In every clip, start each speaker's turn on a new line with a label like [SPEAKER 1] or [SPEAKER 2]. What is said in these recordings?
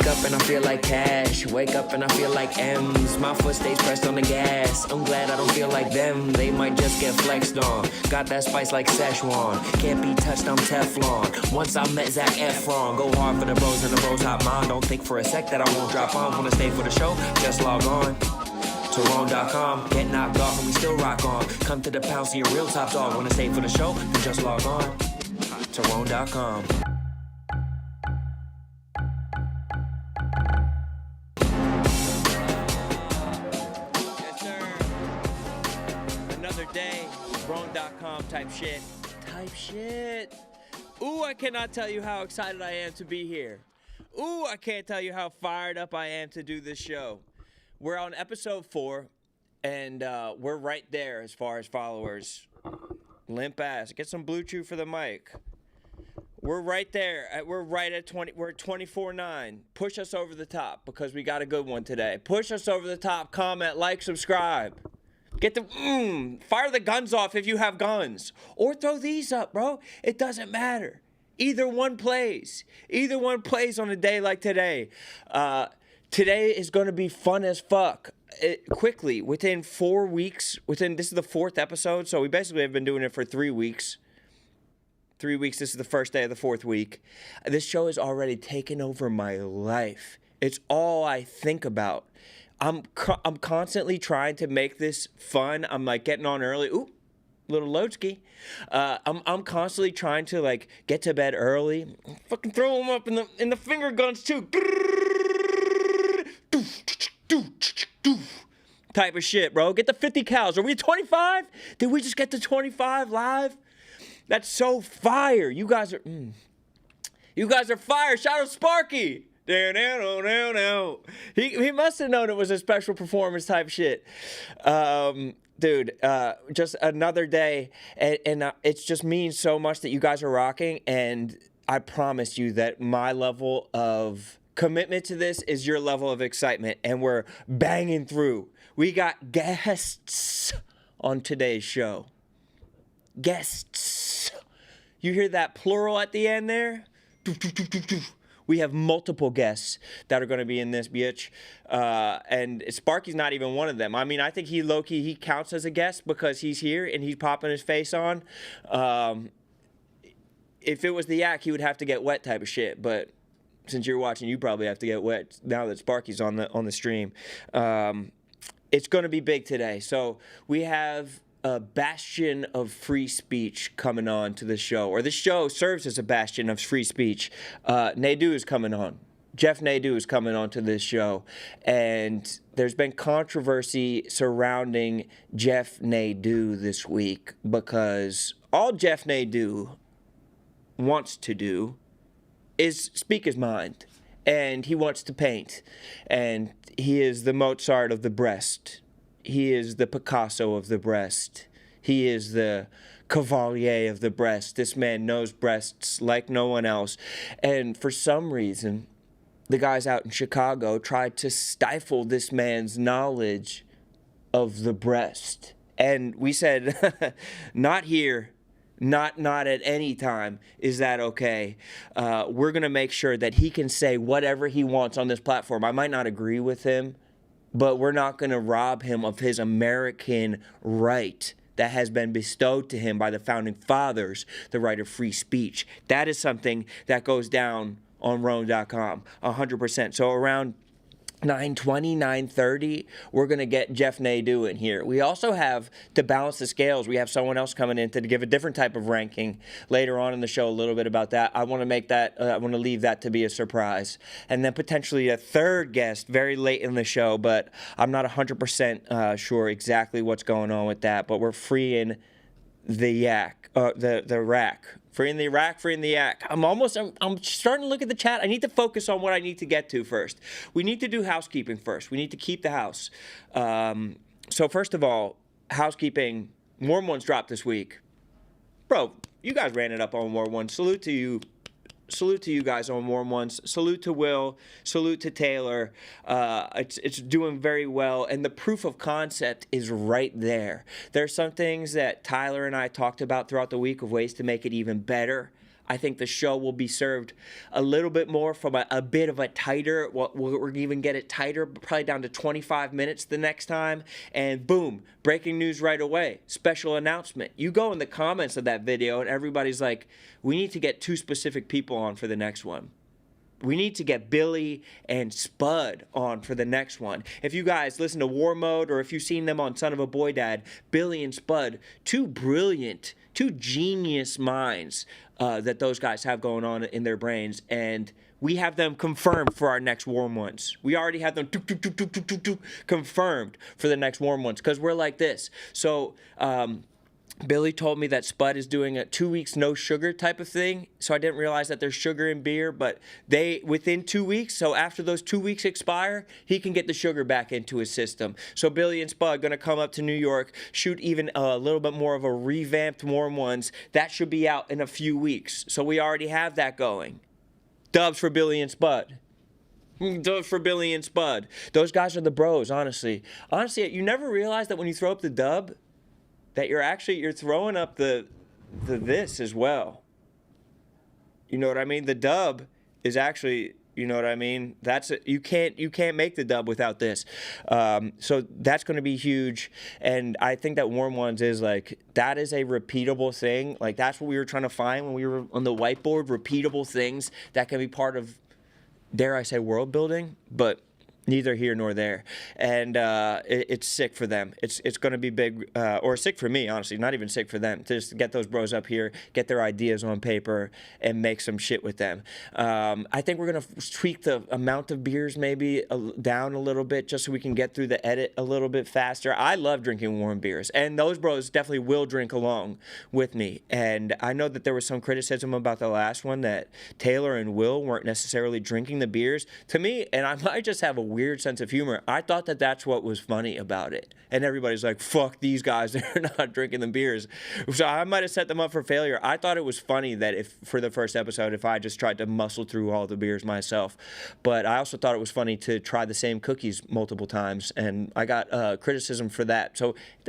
[SPEAKER 1] up and I feel like cash. Wake up and I feel like M's. My foot stays pressed on the gas. I'm glad I don't feel like them. They might just get flexed on. Got that spice like Szechuan. Can't be touched, I'm Teflon. Once I met Zac Efron. Go hard for the bros and the bros hot mine. Don't think for a sec that I won't drop on. Wanna stay for the show? Just log on to Rone.com. Get knocked off and we still rock on. Come to the pound, see a real top dog. Wanna stay for the show? Then just log on to Rone.com.
[SPEAKER 2] Yes, sir. Another day, Rone.com type shit. Ooh, I cannot tell you how excited I am to be here. Ooh, I can't tell you how fired up I am to do this show. We're on episode 4, and we're right there as far as followers. Limp ass. Get some Blue Chew for the mic. We're right there. We're right at 20. We're at 24.9. Push us over the top because we got a good one today. Push us over the top. Comment, like, subscribe. Get the fire the guns off if you have guns, or throw these up, bro. It doesn't matter. Either one plays. Either one plays on a day like today. Today is going to be fun as fuck. Quickly, within 4 weeks, this is the 4th episode, so we basically have been doing it for 3 weeks. 3 weeks, this is the first day of the 4th week. This show has already taken over my life. It's all I think about. I'm constantly trying to make this fun. I'm like getting on early. Ooh, little Lodsky. I'm constantly trying to like get to bed early. Fucking throw them up in the finger guns too. Type of shit, bro. Get the 50 cows. Are we 25? Did we just get to 25 live? That's so fire. You guys are fire. Shout out Sparky. He must have known it was a special performance type shit. Dude, just another day, and it just means so much that you guys are rocking, and I promise you that my level of commitment to this is your level of excitement, and we're banging through. We got guests on today's show. Guests. You hear that plural at the end there? We have multiple guests that are going to be in this bitch. And Sparky's not even one of them. I mean, I think he counts as a guest because he's here and he's popping his face on. If it was the yak, he would have to get wet type of shit. But since you're watching, you probably have to get wet now that Sparky's on the stream. It's going to be big today. So we have a bastion of free speech coming on to the show, or the show serves as a bastion of free speech. Nadu is coming on. Jeff Nadu is coming on to this show, and there's been controversy surrounding Jeff Nadu this week because all Jeff Nadu wants to do is speak his mind, and he wants to paint, and he is the Mozart of the breast. He is the Picasso of the breast. He is the Cavalier of the breast. This man knows breasts like no one else. And for some reason, the guys out in Chicago tried to stifle this man's knowledge of the breast. And we said, not here, not at any time is that okay. We're going to make sure that he can say whatever he wants on this platform. I might not agree with him, but we're not going to rob him of his American right that has been bestowed to him by the founding fathers, the right of free speech. That is something that goes down on Rone.com, 100%. So around 9:20, 9:30, we're going to get Jeff Nadu in here. We also have, to balance the scales, we have someone else coming in to give a different type of ranking later on in the show, a little bit about that. I want to leave that to be a surprise. And then potentially a third guest very late in the show, but I'm not 100% sure exactly what's going on with that. But we're freeing the yak, the rack. Free in the Iraq, free in the yak. I'm starting to look at the chat. I need to focus on what I need to get to first. We need to do housekeeping first. We need to keep the house. So first of all, housekeeping, warm ones dropped this week. Bro, you guys ran it up on warm ones. Salute to you. Salute to you guys on warm ones. Salute to Will. Salute to Taylor. It's doing very well, and the proof of concept is right there. There's some things that Tyler and I talked about throughout the week of ways to make it even better. I think the show will be served a little bit more from a bit of a tighter, we're even get it tighter, probably down to 25 minutes the next time. And boom, breaking news right away, special announcement. You go in the comments of that video and everybody's like, we need to get 2 specific people on for the next one. We need to get Billy and Spud on for the next one. If you guys listen to War Mode or if you've seen them on Son of a Boy Dad, Billy and Spud, 2 brilliant, 2 genius minds that those guys have going on in their brains. And we have them confirmed for our next Warm Ones. We already have them confirmed for the next Warm Ones because we're like this. So, Billy told me that Spud is doing a 2 weeks no sugar type of thing, so I didn't realize that there's sugar in beer, but within 2 weeks, so after those 2 weeks expire, he can get the sugar back into his system. So Billy and Spud going to come up to New York, shoot even a little bit more of a revamped Warm Ones. That should be out in a few weeks, so we already have that going. Dubs for Billy and Spud. Dubs for Billy and Spud. Those guys are the bros, honestly. Honestly, you never realize that when you throw up the dub, that you're throwing up the this as well. You know what I mean? The dub is actually, you know what I mean? You can't make the dub without this. So that's going to be huge. And I think that Warm Ones is like, that is a repeatable thing. Like that's what we were trying to find when we were on the whiteboard, repeatable things that can be part of, dare I say, world building, but neither here nor there. And it's sick for them. It's going to be big, or sick for me, honestly. Not even sick for them. To just get those bros up here, get their ideas on paper, and make some shit with them. I think we're going to tweak the amount of beers maybe down a little bit just so we can get through the edit a little bit faster. I love drinking warm beers, and those bros definitely will drink along with me. And I know that there was some criticism about the last one that Taylor and Will weren't necessarily drinking the beers. To me, and I might just have a weird sense of humor, I thought that that's what was funny about it. And everybody's like, fuck these guys, they're not drinking the beers. So I might have set them up for failure. I thought it was funny that if for the first episode, if I just tried to muscle through all the beers myself. But I also thought it was funny to try the same cookies multiple times, and I got criticism for that. So it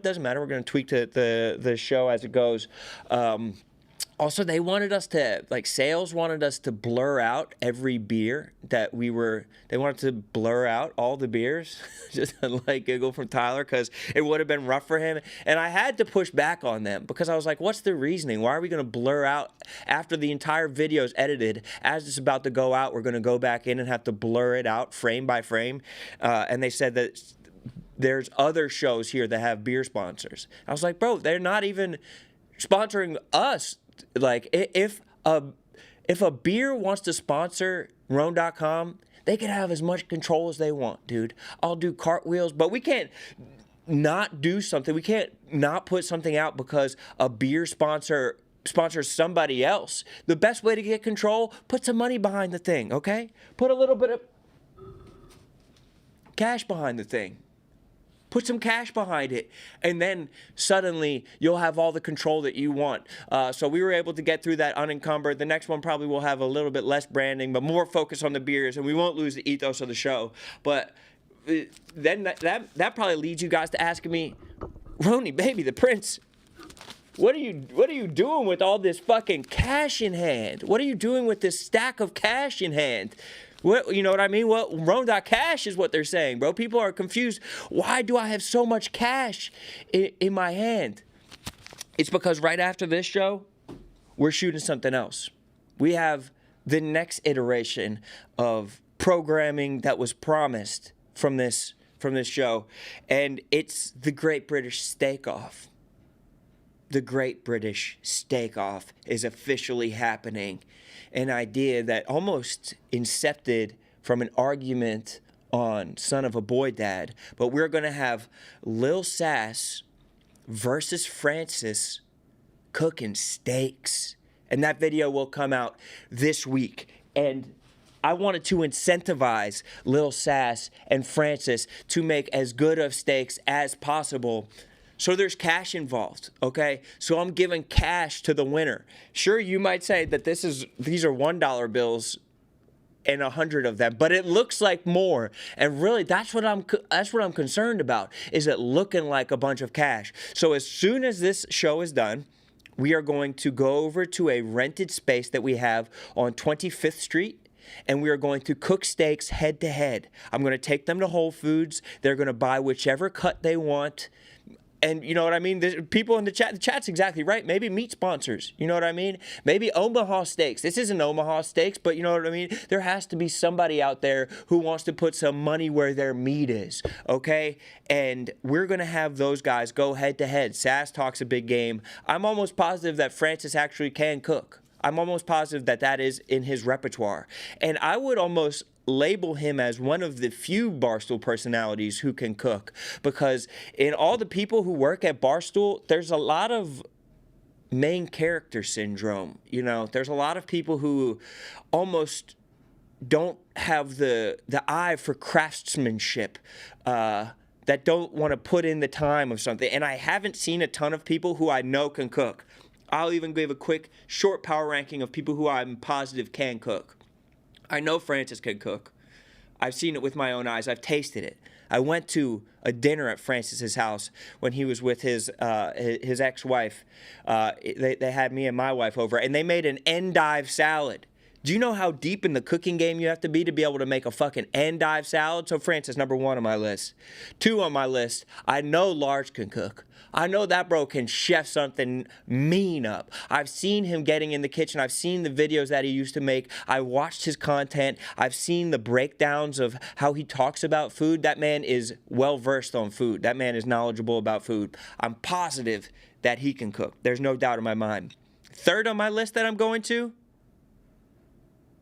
[SPEAKER 2] doesn't matter. We're going to tweak the show as it goes. Also, they wanted us to, sales wanted us to blur out every beer that they wanted to blur out all the beers, just a giggle from Tyler, because it would have been rough for him. And I had to push back on them, because I was like, what's the reasoning? Why are we going to blur out, after the entire video is edited, as it's about to go out, we're going to go back in and have to blur it out frame by frame? And they said that there's other shows here that have beer sponsors. I was like, bro, they're not even sponsoring us. Like, if a beer wants to sponsor Rone.com, they can have as much control as they want, dude. I'll do cartwheels, but we can't not do something. We can't not put something out because a beer sponsors somebody else. The best way to get control, put some money behind the thing, okay? Put a little bit of cash behind the thing. Put some cash behind it, and then suddenly you'll have all the control that you want. So we were able to get through that unencumbered. The next one probably will have a little bit less branding, but more focus on the beers, and we won't lose the ethos of the show. But then that probably leads you guys to asking me, Rone, baby, the Prince, what are you doing with all this fucking cash in hand? What are you doing with this stack of cash in hand? What, you know what I mean? Well, Rone.cash is what they're saying, bro. People are confused. Why do I have so much cash in my hand? It's because right after this show, we're shooting something else. We have the next iteration of programming that was promised from this show, and it's the Great British Steak Off. The Great British Steak Off is officially happening. An idea that almost incepted from an argument on Son of a Boy Dad. But we're going to have Lil Sass versus Francis cooking steaks. And that video will come out this week. And I wanted to incentivize Lil Sass and Francis to make as good of steaks as possible. So there's cash involved, okay? So I'm giving cash to the winner. Sure, you might say that these are $1 bills and 100 of them, but it looks like more. And really, that's what I'm concerned about, is it looking like a bunch of cash. So as soon as this show is done, we are going to go over to a rented space that we have on 25th Street, and we are going to cook steaks head to head. I'm going to take them to Whole Foods. They're going to buy whichever cut they want. And you know what I mean? There's people in the chat's exactly right. Maybe meat sponsors. You know what I mean? Maybe Omaha Steaks. This isn't Omaha Steaks, but you know what I mean? There has to be somebody out there who wants to put some money where their meat is, okay? And we're going to have those guys go head to head. Sass talks a big game. I'm almost positive that Francis actually can cook. I'm almost positive that that is in his repertoire. And I would almost label him as one of the few Barstool personalities who can cook, because in all the people who work at Barstool, there's a lot of main character syndrome. You know, there's a lot of people who almost don't have the eye for craftsmanship, that don't want to put in the time of something. And I haven't seen a ton of people who I know can cook. I'll even give a quick short power ranking of people who I'm positive can cook. I know Francis can cook. I've seen it with my own eyes. I've tasted it. I went to a dinner at Francis's house when he was with his ex-wife. They had me and my wife over, and they made an endive salad. Do you know how deep in the cooking game you have to be able to make a fucking endive salad? So Francis, number 1 on my list. 2 on my list, I know Large can cook. I know that bro can chef something mean up. I've seen him getting in the kitchen. I've seen the videos that he used to make. I watched his content. I've seen the breakdowns of how he talks about food. That man is well-versed on food. That man is knowledgeable about food. I'm positive that he can cook. There's no doubt in my mind. 3rd on my list that I'm going to,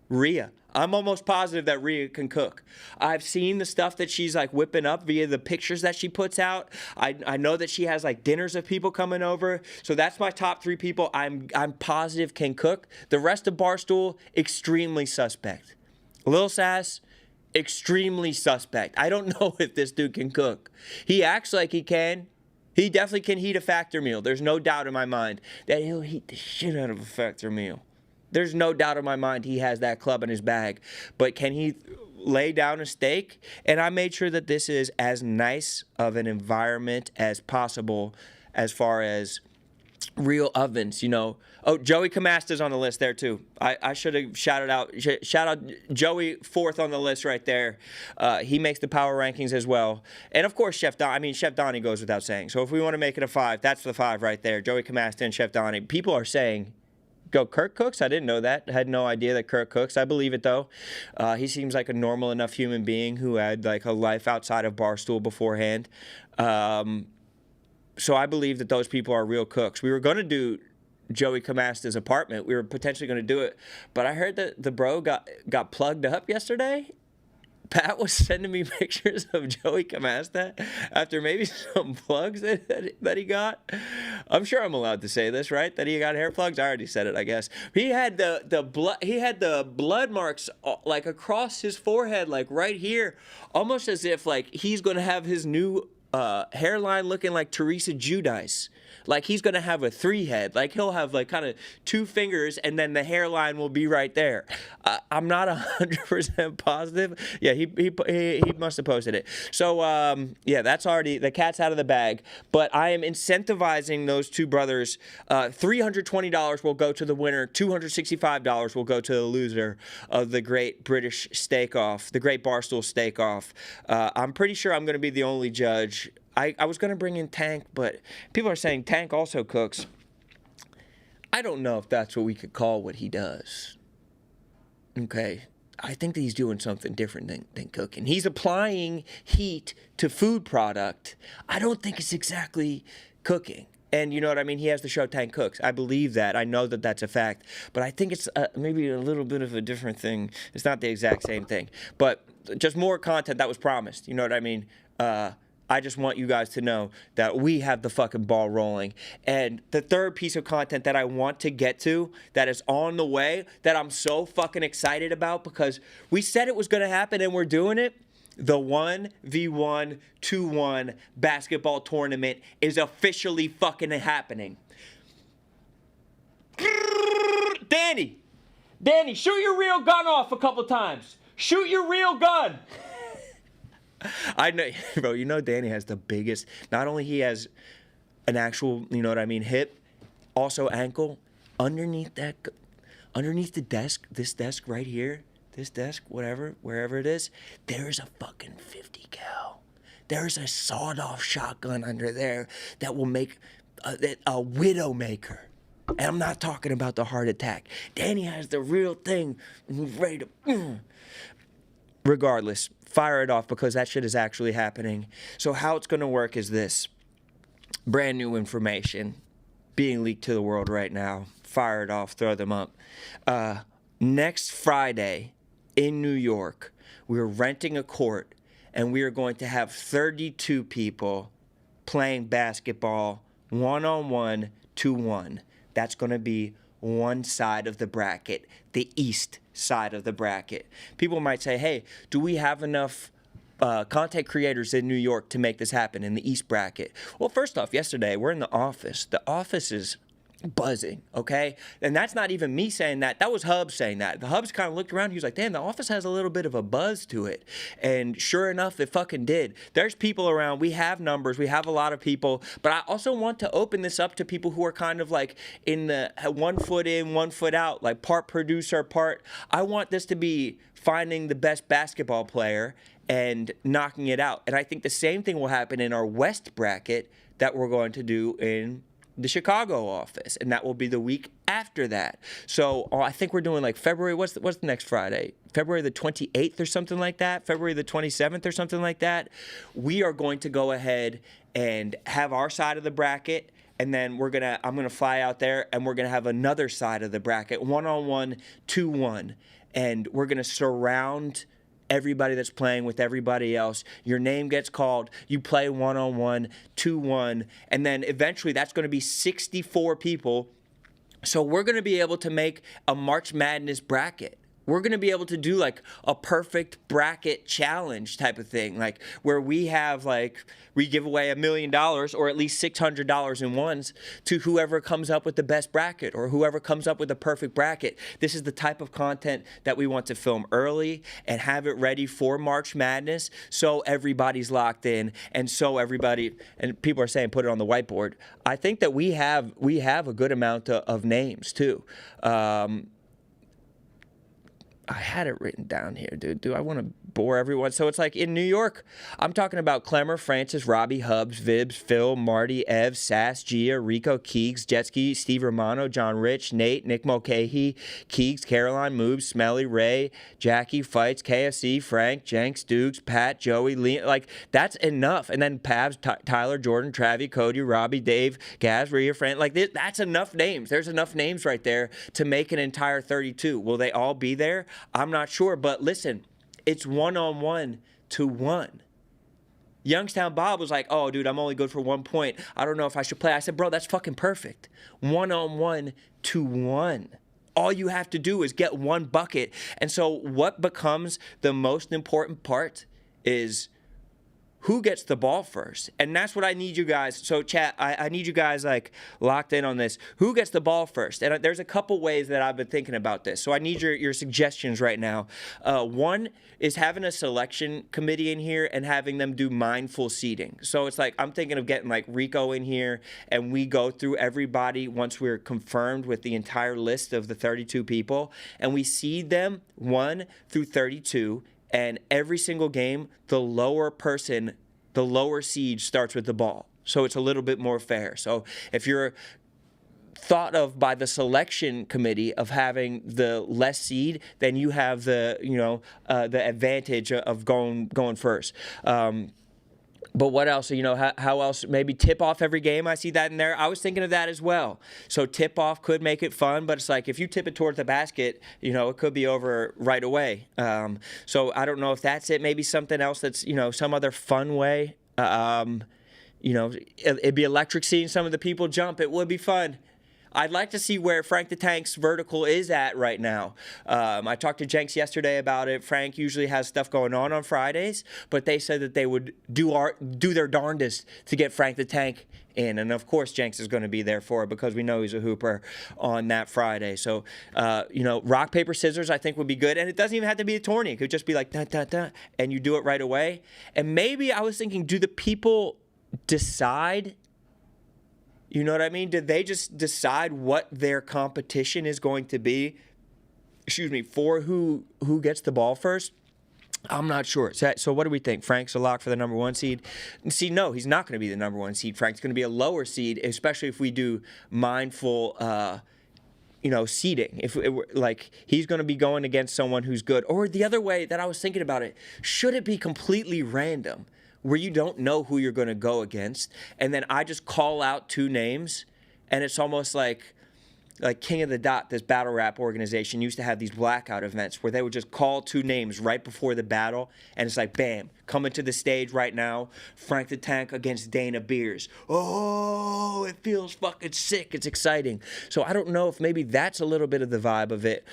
[SPEAKER 2] Rhea. I'm almost positive that Rhea can cook. I've seen the stuff that she's like whipping up via the pictures that she puts out. I know that she has like dinners of people coming over. So that's my top 3 people I'm positive can cook. The rest of Barstool, extremely suspect. Lil Sass, extremely suspect. I don't know if this dude can cook. He acts like he can. He definitely can heat a factor meal. There's no doubt in my mind that he'll heat the shit out of a factor meal. There's no doubt in my mind he has that club in his bag. But can he lay down a steak? And I made sure that this is as nice of an environment as possible as far as real ovens, you know. Oh, Joey Camasta's on the list there too. I should have shouted out. Shout out Joey, 4th on the list right there. He makes the power rankings as well. And of course, Chef Donnie goes without saying. So if we want to make it a 5, that's the 5 right there. Joey Camasta and Chef Donnie. People are saying, go, Kirk cooks? I didn't know that. I had no idea that Kirk cooks. I believe it, though. He seems like a normal enough human being who had like a life outside of Barstool beforehand. So I believe that those people are real cooks. We were going to do Joey Camasta's apartment. We were potentially going to do it. But I heard that the bro got plugged up yesterday. Pat was sending me pictures of Joey Camasta after maybe some plugs that he got. I'm sure I'm allowed to say this, right? That he got hair plugs. I already said it, I guess. He had the blood marks like across his forehead, like right here, almost as if like he's gonna have his new hairline looking like Teresa Giudice. Like he's gonna have a 3 head. Like he'll have like kind of 2 fingers, and then the hairline will be right there. I'm not 100% positive. Yeah, he must have posted it. So yeah, that's already, the cat's out of the bag. But I am incentivizing those 2 brothers. $320 will go to the winner. $265 will go to the loser of the Great British Steak Off, the Great Barstool Steak Off. I'm pretty sure I'm gonna be the only judge. I was going to bring in Tank, but people are saying Tank also cooks. I don't know if that's what we could call what he does. Okay. I think that he's doing something different than cooking. He's applying heat to food product. I don't think it's exactly cooking. And you know what I mean? He has the show Tank Cooks. I believe that. I know that that's a fact. But I think it's maybe a little bit of a different thing. It's not the exact same thing. But just more content that was promised. You know what I mean? I just want you guys to know that we have the fucking ball rolling. And the 3rd piece of content that I want to get to that is on the way, that I'm so fucking excited about because we said it was going to happen and we're doing it. The 1v1 2-1 basketball tournament is officially fucking happening. Danny, shoot your real gun off a couple times. Shoot your real gun. I know, bro, you know Danny has the biggest, not only he has an actual, you know what I mean, hip, Also ankle, underneath the desk, this desk right here, this desk, whatever, wherever it is, there's a fucking 50 cal. There's a sawed-off shotgun under there that will make a widow maker. And I'm not talking about the heart attack. Danny has the real thing, and he's ready to... Regardless, fire it off because that shit is actually happening. So how it's going to work is this. Brand new information being leaked to the world right now. Fire it off, throw them up. Next Friday in New York, we're renting a court, and we are going to have 32 people playing basketball 1-on-1, 2-1. That's going to be one side of the bracket, the east side of the bracket. People might say, hey, do we have enough content creators in New York to make this happen in the east bracket? Well, first off, yesterday, we're in the office. The office is buzzing, okay? And that's not even me saying that. That was Hubs saying that. The Hubs kind of looked around. He was like, damn, the office has a little bit of a buzz to it. And sure enough, it fucking did. There's people around. We have numbers. We have a lot of people. But I also want to open this up to people who are kind of like in the 1 foot in, 1 foot out, like part producer, part. I want this to be finding the best basketball player and knocking it out. And I think the same thing will happen in our West bracket that we're going to do in the Chicago office, and that will be the week after that. So I think we're doing like February, what's the next Friday? February the 28th or something like that? February the 27th or something like that? We are going to go ahead and have our side of the bracket, and then I'm gonna fly out there, and we're gonna have another side of the bracket, 1-on-1, 2-1, and we're gonna surround everybody that's playing with everybody else. Your name gets called. You play 1-on-1, 2-1, and then eventually that's going to be 64 people. So we're going to be able to make a March Madness bracket. We're going to be able to do like a perfect bracket challenge type of thing, like where we give away $1 million or at least $600 in ones to whoever comes up with the best bracket or whoever comes up with the perfect bracket. This is the type of content that we want to film early and have it ready for March Madness so everybody's locked in and people are saying put it on the whiteboard. I think that we have a good amount of names too. I had it written down here, dude. Do I want to bore everyone? So it's like in New York, I'm talking about Clemmer, Francis, Robbie, Hubs, Vibs, Phil, Marty, Ev, Sass, Gia, Rico, Keegs, Jetski, Steve Romano, John Rich, Nate, Nick Mulcahy, Keegs, Caroline, Moves, Smelly, Ray, Jackie, Fights, KFC, Frank, Jenks, Dukes, Pat, Joey, Lee. Like, that's enough. And then Pabs, Tyler, Jordan, Travi, Cody, Robbie, Dave, Gaz, Rhea, Frank. Like, that's enough names. There's enough names right there to make an entire 32. Will they all be there? I'm not sure, but listen, it's 1-on-1, 2-1. Youngstown Bob was like, oh, dude, I'm only good for 1 point. I don't know if I should play. I said, bro, that's fucking perfect. 1-on-1, 2-1. All you have to do is get one bucket. And so what becomes the most important part is who gets the ball first. And that's what I need you guys. So chat, I need you guys like locked in on this. Who gets the ball first? And there's a couple ways that I've been thinking about this. So I need your suggestions right now. One is having a selection committee in here and having them do mindful seating. So it's like, I'm thinking of getting like Rico in here and we go through everybody once we're confirmed with the entire list of the 32 people and we seed them 1 through 32. And every single game, the lower seed starts with the ball. So it's a little bit more fair. So if you're thought of by the selection committee of having the less seed, then you have the advantage of going first. But what else? How else? Maybe tip off every game. I see that in there. I was thinking of that as well. So tip off could make it fun, but it's like if you tip it towards the basket, it could be over right away. So I don't know if that's it. Maybe something else that's some other fun way. It'd be electric seeing some of the people jump. It would be fun. I'd like to see where Frank the Tank's vertical is at right now. I talked to Jenks yesterday about it. Frank usually has stuff going on Fridays, but they said that they would do their darndest to get Frank the Tank in. And of course, Jenks is going to be there for it because we know he's a hooper on that Friday. So, rock, paper, scissors, I think would be good. And it doesn't even have to be a tourney. It could just be like, da, da, da, and you do it right away. And maybe I was thinking, do the people decide You know what I mean? Did they just decide what their competition is going to be? For who gets the ball first? I'm not sure. So what do we think? Frank's a lock for the number 1 seed? See, no, he's not going to be the number 1 seed. Frank's going to be a lower seed, especially if we do mindful, seeding. If it were, like, he's going to be going against someone who's good. Or the other way that I was thinking about it, should it be completely random, where you don't know who you're going to go against, and then I just call out 2 names, and it's almost like King of the Dot, this battle rap organization, used to have these blackout events where they would just call 2 names right before the battle, and it's like, bam, coming to the stage right now, Frank the Tank against Dana Beers. Oh, it feels fucking sick. It's exciting. So I don't know if maybe that's a little bit of the vibe of it.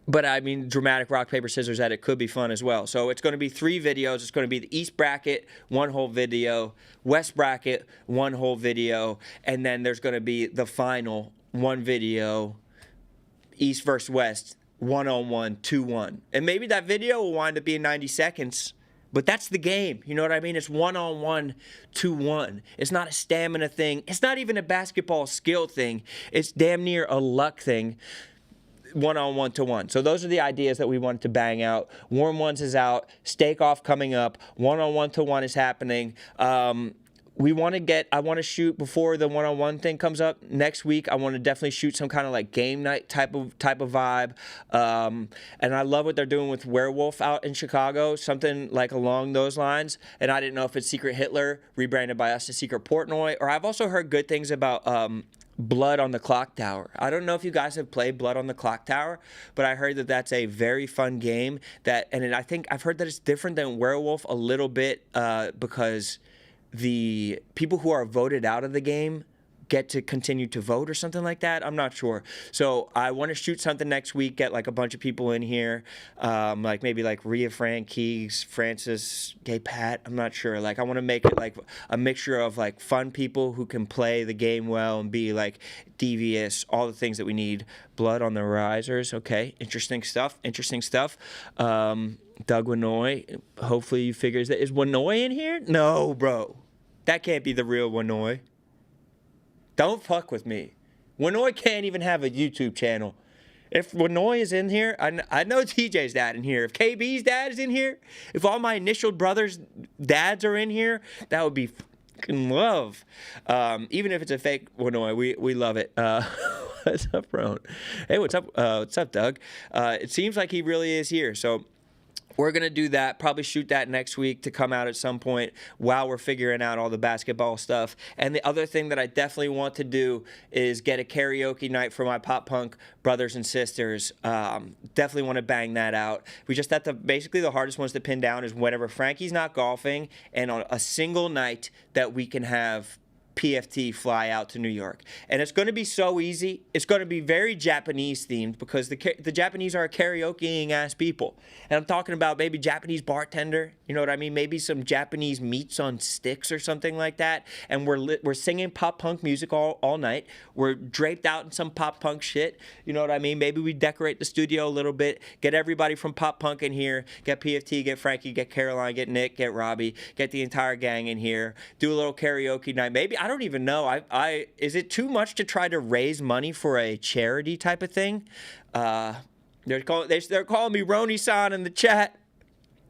[SPEAKER 2] But I mean, dramatic rock, paper, scissors, that it could be fun as well. So it's going to be 3 videos. It's going to be the East bracket, 1 whole video, West bracket, 1 whole video, and then there's going to be the final 1 video, East versus West, 1-on-1, 2-1. And maybe that video will wind up being 90 seconds. But that's the game. You know what I mean? It's 1-on-1, 2-1. It's not a stamina thing. It's not even a basketball skill thing. It's damn near a luck thing. 1-on-1 to 1. So those are the ideas that we wanted to bang out. Warm Ones is out. Stake Off coming up. 1-on-1 to 1 is happening. I want to shoot before the 1-on-1 thing comes up next week. I want to definitely shoot some kind of like game night type of vibe. And I love what they're doing with Werewolf out in Chicago, something like along those lines. And I didn't know if it's Secret Hitler rebranded by us to Secret Portnoy, or I've also heard good things about Blood on the Clock Tower. I don't know if you guys have played Blood on the Clock Tower, but I heard that that's a very fun game. I think I've heard that it's different than Werewolf a little bit because the people who are voted out of the game get to continue to vote or something like that. I'm not sure. So I want to shoot something next week, get like a bunch of people in here, like maybe like Rhea Fran Keegs, Francis, Gay Pat. I'm not sure. Like I want to make it like a mixture of like fun people who can play the game well and be like devious, all the things that we need. Blood on the Risers. Okay. Interesting stuff. Doug Winoy. Hopefully you figures that. Is Winoy in here? No, bro. That can't be the real Winoy. Don't fuck with me. Winoy can't even have a YouTube channel. If Winoy is in here, I know TJ's dad in here. If KB's dad is in here, if all my initial brothers' dads are in here, that would be fucking love. Even if it's a fake Winoy, we love it. What's up, Rone? Hey, what's up, Doug? It seems like he really is here, so we're going to do that, probably shoot that next week to come out at some point while we're figuring out all the basketball stuff. And the other thing that I definitely want to do is get a karaoke night for my pop punk brothers and sisters. Definitely want to bang that out. We just have to, basically the hardest ones to pin down is whenever Frankie's not golfing and on a single night that we can have PFT fly out to New York. And it's going to be so easy. It's going to be very Japanese themed because the Japanese are karaokeing ass people. And I'm talking about maybe Japanese bartender, you know what I mean? Maybe some Japanese meats on sticks or something like that. And we're singing pop punk music all night. We're draped out in some pop punk shit, you know what I mean? Maybe we decorate the studio a little bit, get everybody from pop punk in here, get PFT, get Frankie, get Caroline, get Nick, get Robbie, get the entire gang in here, do a little karaoke night. Maybe I don't even know. Is it too much to try to raise money for a charity type of thing? They're calling me Rone-san in the chat.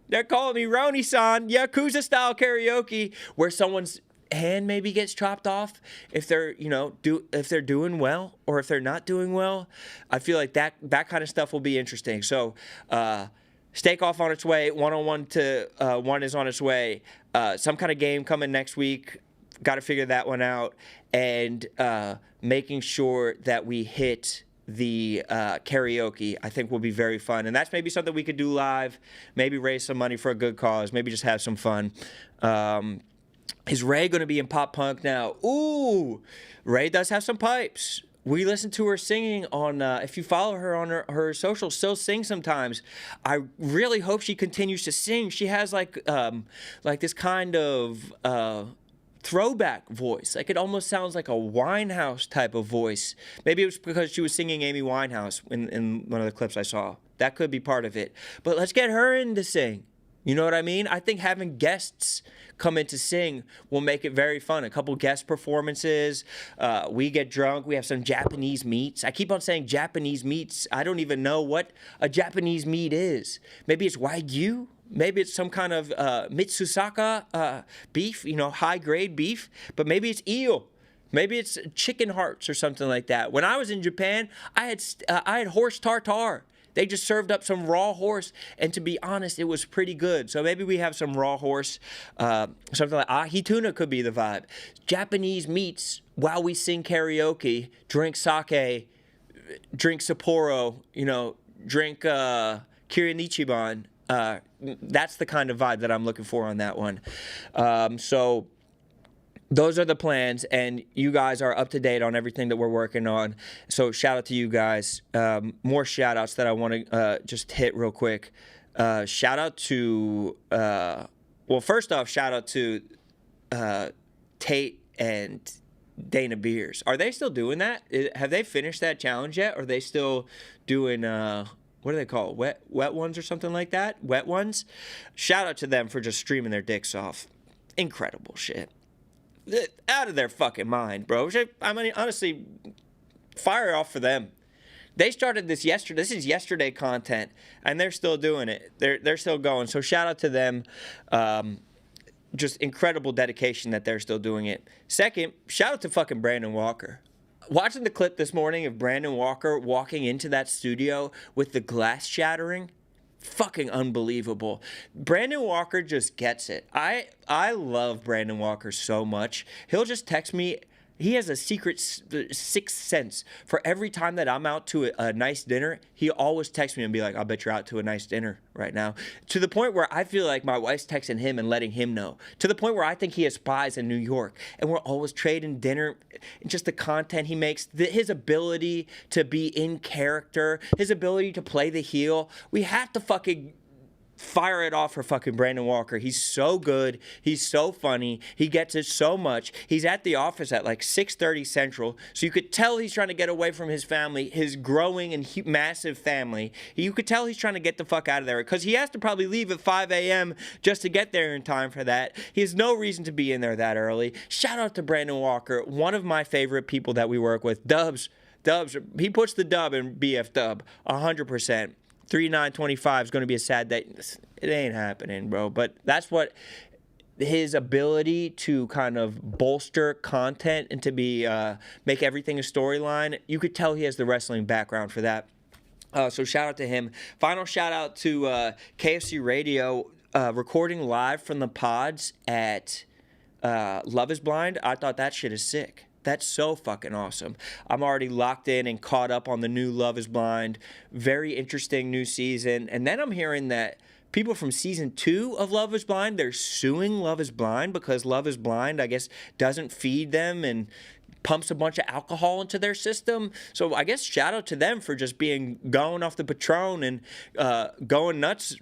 [SPEAKER 2] They're calling me Rone-san. Yakuza style karaoke where someone's hand maybe gets chopped off if they're if they're doing well or if they're not doing well. I feel like that kind of stuff will be interesting. So Stake Off on its way. 1-on-1 to 1 is on its way. Some kind of game coming next week. Got to figure that one out, and making sure that we hit the karaoke, I think will be very fun. And that's maybe something we could do live, maybe raise some money for a good cause, maybe just have some fun. Is Ray going to be in pop punk now? Ooh, Ray does have some pipes. We listen to her singing on, if you follow her on her socials, still sing sometimes. I really hope she continues to sing. She has like this kind of throwback voice. Like it almost sounds like a Winehouse type of voice. Maybe it was because she was singing Amy Winehouse in one of the clips I saw. That could be part of it. But let's get her in to sing. You know what I mean? I think having guests come in to sing will make it very fun. A couple guest performances. We get drunk. We have some Japanese meats. I keep on saying Japanese meats. I don't even know what a Japanese meat is. Maybe it's Wagyu. Maybe it's some kind of Mitsusaka beef, high-grade beef. But maybe it's eel. Maybe it's chicken hearts or something like that. When I was in Japan, I had horse tartare. They just served up some raw horse, and to be honest, it was pretty good. So maybe we have some raw horse, something like ahi tuna could be the vibe. Japanese meats while we sing karaoke, drink sake, drink Sapporo, drink Kirin Ichiban. That's the kind of vibe that I'm looking for on that one. So those are the plans, and you guys are up to date on everything that we're working on. So shout out to you guys. More shout outs that I want to just hit real quick. Shout out to, first off, shout out to Tate and Dana Beers. Are they still doing that? Have they finished that challenge yet? Or are they still doing, what do they call it? Wet ones or something like that? Wet ones? Shout out to them for just streaming their dicks off. Incredible shit. Out of their fucking mind, bro. I mean, honestly, fire off for them. They started this yesterday. This is yesterday content, and they're still doing it. They're still going. So shout out to them. Just incredible dedication that they're still doing it. Second, shout out to fucking Brandon Walker. Watching the clip this morning of Brandon Walker walking into that studio with the glass shattering. Fucking unbelievable. Brandon Walker just gets it. I love Brandon Walker so much. He'll just text me. He has a secret sixth sense. For every time that I'm out to a nice dinner, he always texts me and be like, I'll bet you're out to a nice dinner right now. To the point where I feel like my wife's texting him and letting him know. To the point where I think he has spies in New York. And we're always trading dinner. Just the content he makes. His ability to be in character. His ability to play the heel. We have to fucking fire it off for fucking Brandon Walker. He's so good. He's so funny. He gets it so much. He's at the office at like 6:30 Central, so you could tell he's trying to get away from his family, his growing and massive family. You could tell he's trying to get the fuck out of there because he has to probably leave at 5 a.m. just to get there in time for that. He has no reason to be in there that early. Shout out to Brandon Walker, one of my favorite people that we work with. Dubs, he puts the dub in BF Dub, 100%. 3/9/25 is going to be a sad day. It ain't happening, bro. But that's what his ability to kind of bolster content and to be make everything a storyline. You could tell he has the wrestling background for that. So shout out to him. Final shout out to KFC Radio recording live from the pods at Love Is Blind. I thought that shit is sick. That's so fucking awesome. I'm already locked in and caught up on the new Love Is Blind. Very interesting new season. And then I'm hearing that people from season 2 of Love Is Blind, they're suing Love Is Blind because Love Is Blind, I guess, doesn't feed them and pumps a bunch of alcohol into their system. So I guess shout out to them for just going off the Patron and going nuts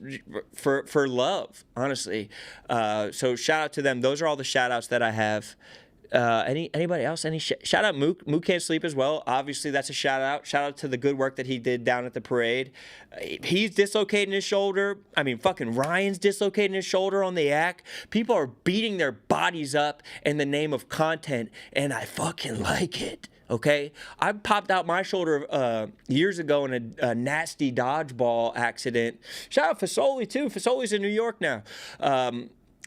[SPEAKER 2] for love, honestly. So shout out to them. Those are all the shout outs that I have. Anybody else? Shout out Mook. Mook Can't Sleep as well. Obviously, that's a shout out. Shout out to the good work that he did down at the parade. He's dislocating his shoulder. I mean, fucking Ryan's dislocating his shoulder on the yak. People are beating their bodies up in the name of content, and I fucking like it. Okay? I popped out my shoulder years ago in a nasty dodgeball accident. Shout out Fasoli, too. Fasoli's in New York now.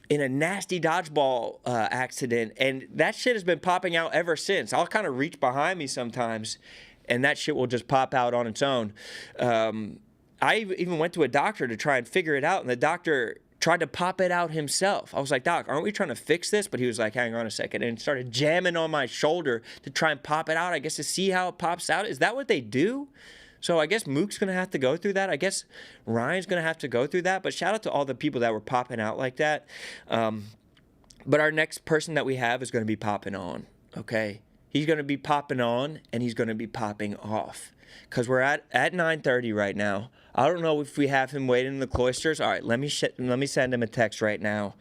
[SPEAKER 2] In a nasty dodgeball accident, and that shit has been popping out ever since. I'll kind of reach behind me sometimes, and that shit will just pop out on its own. I even went to a doctor to try and figure it out, and the doctor tried to pop it out himself. I was like, Doc, aren't we trying to fix this? But he was like, hang on a second, and started jamming on my shoulder to try and pop it out, I guess, to see how it pops out. Is that what they do? So I guess Mook's going to have to go through that. I guess Ryan's going to have to go through that. But shout out to all the people that were popping out like that. But our next person that we have is going to be popping on, okay? He's going to be popping on, and he's going to be popping off. Because we're at 9:30 right now. I don't know if we have him waiting in the cloisters. All right, let me send him a text right now.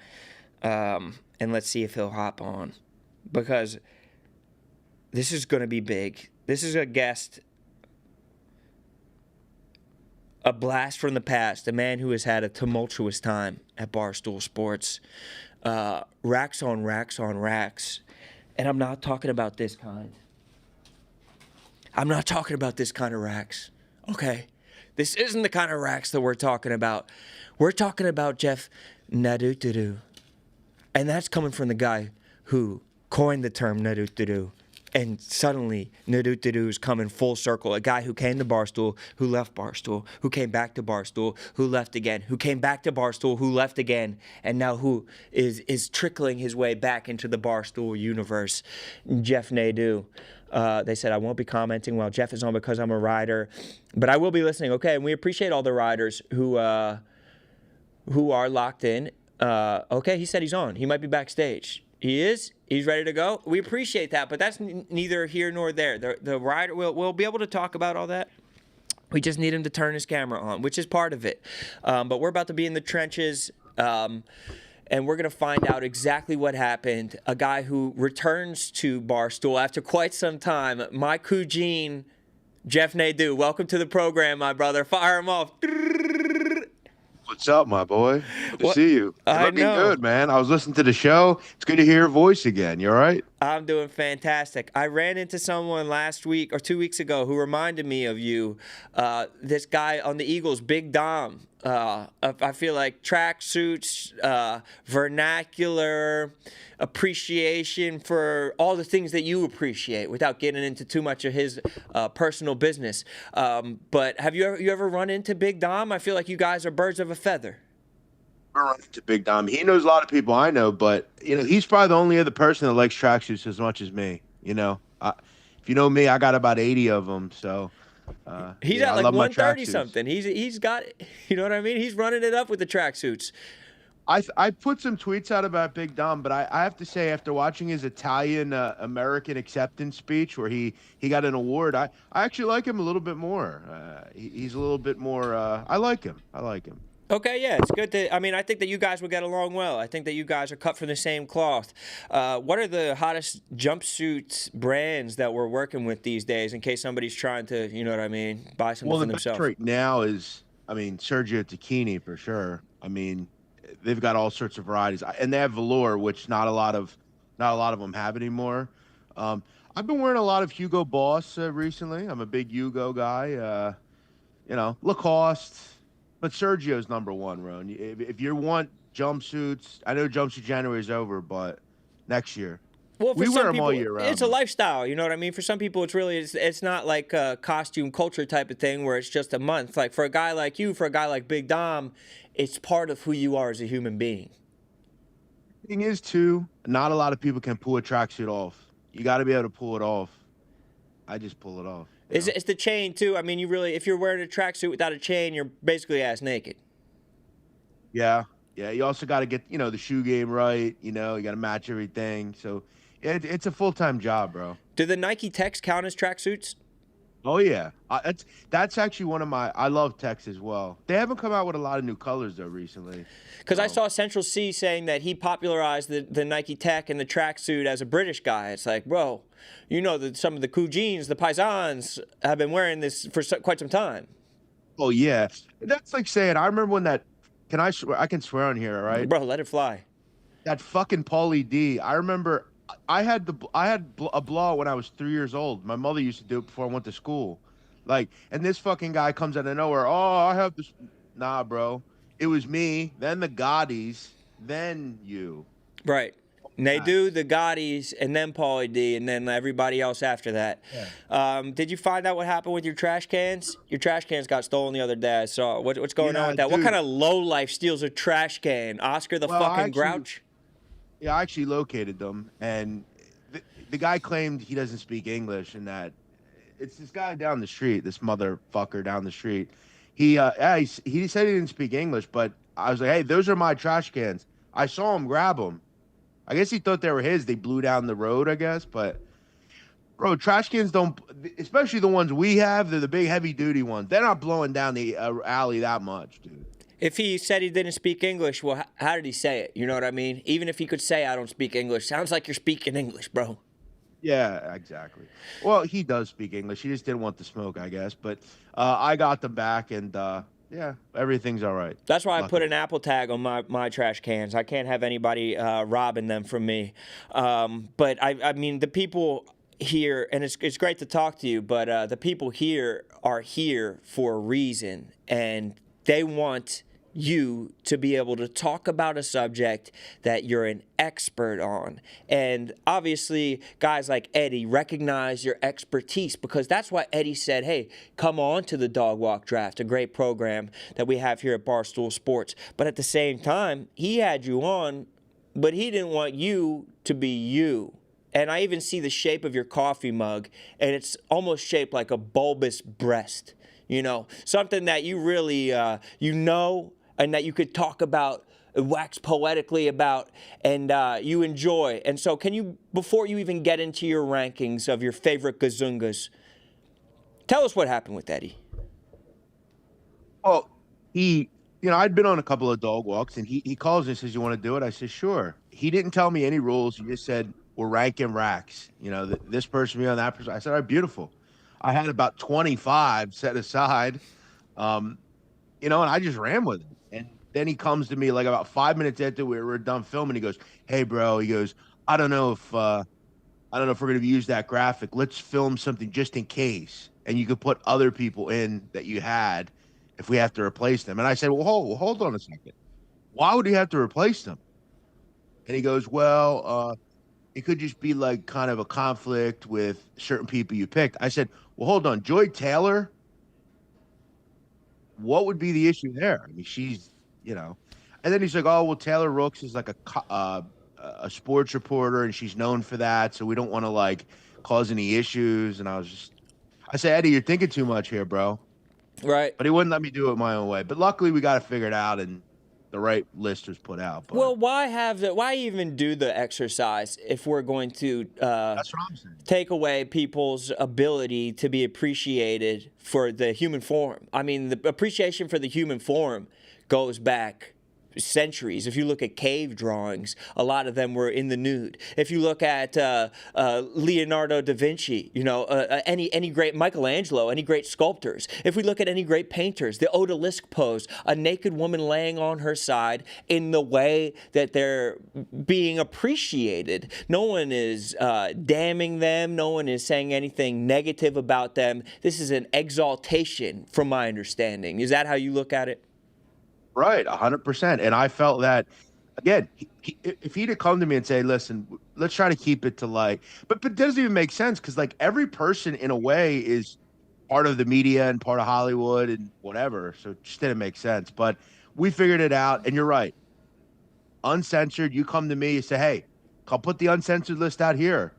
[SPEAKER 2] And let's see if he'll hop on. Because this is going to be big. This is a guest. a blast from the past, a man who has had a tumultuous time at Barstool Sports. Racks on racks on racks. And I'm not talking about this kind. I'm not talking about this kind of racks, okay? This isn't the kind of racks that we're talking about. We're talking about Jeff Nadu. And that's coming from the guy who coined the term Nadu. And suddenly, Nadu is coming full circle. A guy who came to Barstool, who left Barstool, who came back to Barstool, who left again, who came back to Barstool, who left again, and now who is trickling his way back into the Barstool universe. Jeff Nadu. They said, I won't be commenting while Jeff is on because I'm a rider, but I will be listening. Okay, and we appreciate all the riders who are locked in. Okay, he said he's on. He might be backstage. He is. He's ready to go. We appreciate that, but that's neither here nor there. The rider, we'll be able to talk about all that. We just need him to turn his camera on, which is part of it. But we're about to be in the trenches, and we're going to find out exactly what happened. A guy who returns to Barstool after quite some time, my Kujin, Jeff Nadu. Welcome to the program, my brother. Fire him off.
[SPEAKER 3] What's up, my boy? Good to see you. You're
[SPEAKER 2] I
[SPEAKER 3] looking
[SPEAKER 2] know.
[SPEAKER 3] good, man. I was listening to the show. It's good to hear your voice again. You all right?
[SPEAKER 2] I'm doing fantastic. I ran into someone last week or 2 weeks ago who reminded me of you. This guy on the Eagles, Big Dom. I feel like tracksuits, vernacular appreciation for all the things that you appreciate without getting into too much of his personal business. But have you ever run into Big Dom? I feel like you guys are birds of a feather.
[SPEAKER 3] We're running to Big Dom. He knows a lot of people I know, but he's probably the only other person that likes tracksuits as much as me. If you know me, I got about 80 of them. So
[SPEAKER 2] he's at like 130 something. He's got, you know what I mean? He's running it up with the tracksuits.
[SPEAKER 3] I put some tweets out about Big Dom, but I have to say, after watching his Italian American acceptance speech where he got an award, I actually like him a little bit more. He's a little bit more. I like him.
[SPEAKER 2] Okay, yeah, it's good I think that you guys will get along well. I think that you guys are cut from the same cloth. What are the hottest jumpsuit brands that we're working with these days in case somebody's trying to, you know what I mean, buy something for themselves?
[SPEAKER 3] Well, the best right now is, Sergio Tacchini for sure. They've got all sorts of varieties, and they have velour, which not a lot of them have anymore. I've been wearing a lot of Hugo Boss recently. I'm a big Hugo guy. Lacoste. But Sergio's number one, Rone. If you want jumpsuits, I know jumpsuit January is over, but next year.
[SPEAKER 2] Well,
[SPEAKER 3] we wear them all year round.
[SPEAKER 2] It's a lifestyle, you know what I mean? For some people, it's not like a costume culture type of thing where it's just a month. Like for a guy like you, for a guy like Big Dom, it's part of who you are as a human being.
[SPEAKER 3] The thing is, too, not a lot of people can pull a tracksuit off. You got to be able to pull it off. I just pull it off.
[SPEAKER 2] It's the chain, too. If you're wearing a tracksuit without a chain, you're basically ass naked.
[SPEAKER 3] Yeah. You also got to get, the shoe game right. You got to match everything. So it's a full-time job, bro.
[SPEAKER 2] Do the Nike Techs count as tracksuits?
[SPEAKER 3] Oh, yeah. That's actually one of I love Techs as well. They haven't come out with a lot of new colors, though, recently.
[SPEAKER 2] Because I saw Central C saying that he popularized the Nike Tech and the tracksuit as a British guy. It's like, bro, that some of the Kujins, the Paisans, have been wearing this for quite some time.
[SPEAKER 3] Oh, yeah. That's like saying, I remember when I can swear on here, all right?
[SPEAKER 2] Bro, let it fly.
[SPEAKER 3] That fucking Pauly D. I remember I had a blowout when I was 3 years old. My mother used to do it before I went to school. And this fucking guy comes out of nowhere. Oh, I have this. Nah, bro. It was me, then the Gaudis, then you.
[SPEAKER 2] Right. Nadu, the Gaudis, and then Pauly D, and then everybody else after that. Yeah. Did you find out what happened with your trash cans? Your trash cans got stolen the other day. I saw. What's going on with that? Dude, what kind of lowlife steals a trash can? Oscar the fucking Grouch?
[SPEAKER 3] Yeah, I actually located them, and the guy claimed he doesn't speak English, and that it's this guy down the street, this motherfucker down the street. He said he didn't speak English, but I was like, hey, those are my trash cans. I saw him grab them. I guess he thought they were his. They blew down the road, I guess. But, bro, trash cans don't, especially the ones we have, they're the big heavy-duty ones. They're not blowing down the alley that much, dude.
[SPEAKER 2] If he said he didn't speak English, well, how did he say it? You know what I mean? Even if he could say, I don't speak English, sounds like you're speaking English, bro.
[SPEAKER 3] Yeah, exactly. Well, he does speak English. He just didn't want the smoke, I guess. But I got them back, and yeah, everything's all right.
[SPEAKER 2] That's why I put
[SPEAKER 3] Luckily.
[SPEAKER 2] an Apple tag on my trash cans. I can't have anybody robbing them from me. But I mean, the people here, and it's great to talk to you, but the people here are here for a reason, and they want you to be able to talk about a subject that you're an expert on. And obviously, guys like Eddie recognize your expertise, because that's why Eddie said, hey, come on to the Dog Walk Draft, a great program that we have here at Barstool Sports. But at the same time, he had you on, but he didn't want you to be you. And I even see the shape of your coffee mug, and it's almost shaped like a bulbous breast. You know, something that you really, and that you could talk about, wax poetically about, and you enjoy. And so can you, before you even get into your rankings of your favorite gazungas, tell us what happened with Eddie.
[SPEAKER 3] Oh, I'd been on a couple of dog walks, and he calls and says, "You want to do it?" I said, "Sure." He didn't tell me any rules. He just said, "We're ranking racks. This person be on that person." I said, "All right, beautiful." I had about 25 set aside, and I just ran with it. And then he comes to me like about 5 minutes after we were done filming. He goes, "Hey, bro," he goes, I don't know if we're going to use that graphic. Let's film something just in case, and you could put other people in that you had if we have to replace them." And I said, "Well, hold on a second. Why would he have to replace them?" And he goes, "Well, it could just be like kind of a conflict with certain people you picked." I said, "Well, hold on, Joy Taylor. What would be the issue there? I mean, she's, you know." And then he's like, "Oh, well, Taylor Rooks is like a sports reporter, and she's known for that, so we don't want to like cause any issues." And I said, "Eddie, you're thinking too much here, bro."
[SPEAKER 2] Right.
[SPEAKER 3] But he wouldn't let me do it my own way. But luckily, we got it figured out, and the right list was put out. But
[SPEAKER 2] Well, why even do the exercise if we're going to
[SPEAKER 3] that's what I'm saying.
[SPEAKER 2] take away people's ability to be appreciated for the human form? I mean, the appreciation for the human form goes back centuries. If you look at cave drawings, a lot of them were in the nude. If you look at Leonardo da Vinci, any great Michelangelo, any great sculptors. If we look at any great painters, the odalisque pose, a naked woman laying on her side in the way that they're being appreciated. No one is damning them. No one is saying anything negative about them. This is an exaltation, from my understanding. Is that how you look at it?
[SPEAKER 3] Right, 100%. And I felt that, again, if he'd have come to me and say, "Listen, let's try to keep it to like," but it doesn't even make sense, because like every person in a way is part of the media and part of Hollywood and whatever. So it just didn't make sense. But we figured it out. And you're right. Uncensored, you come to me, you say, "Hey, I'll put the uncensored list out here.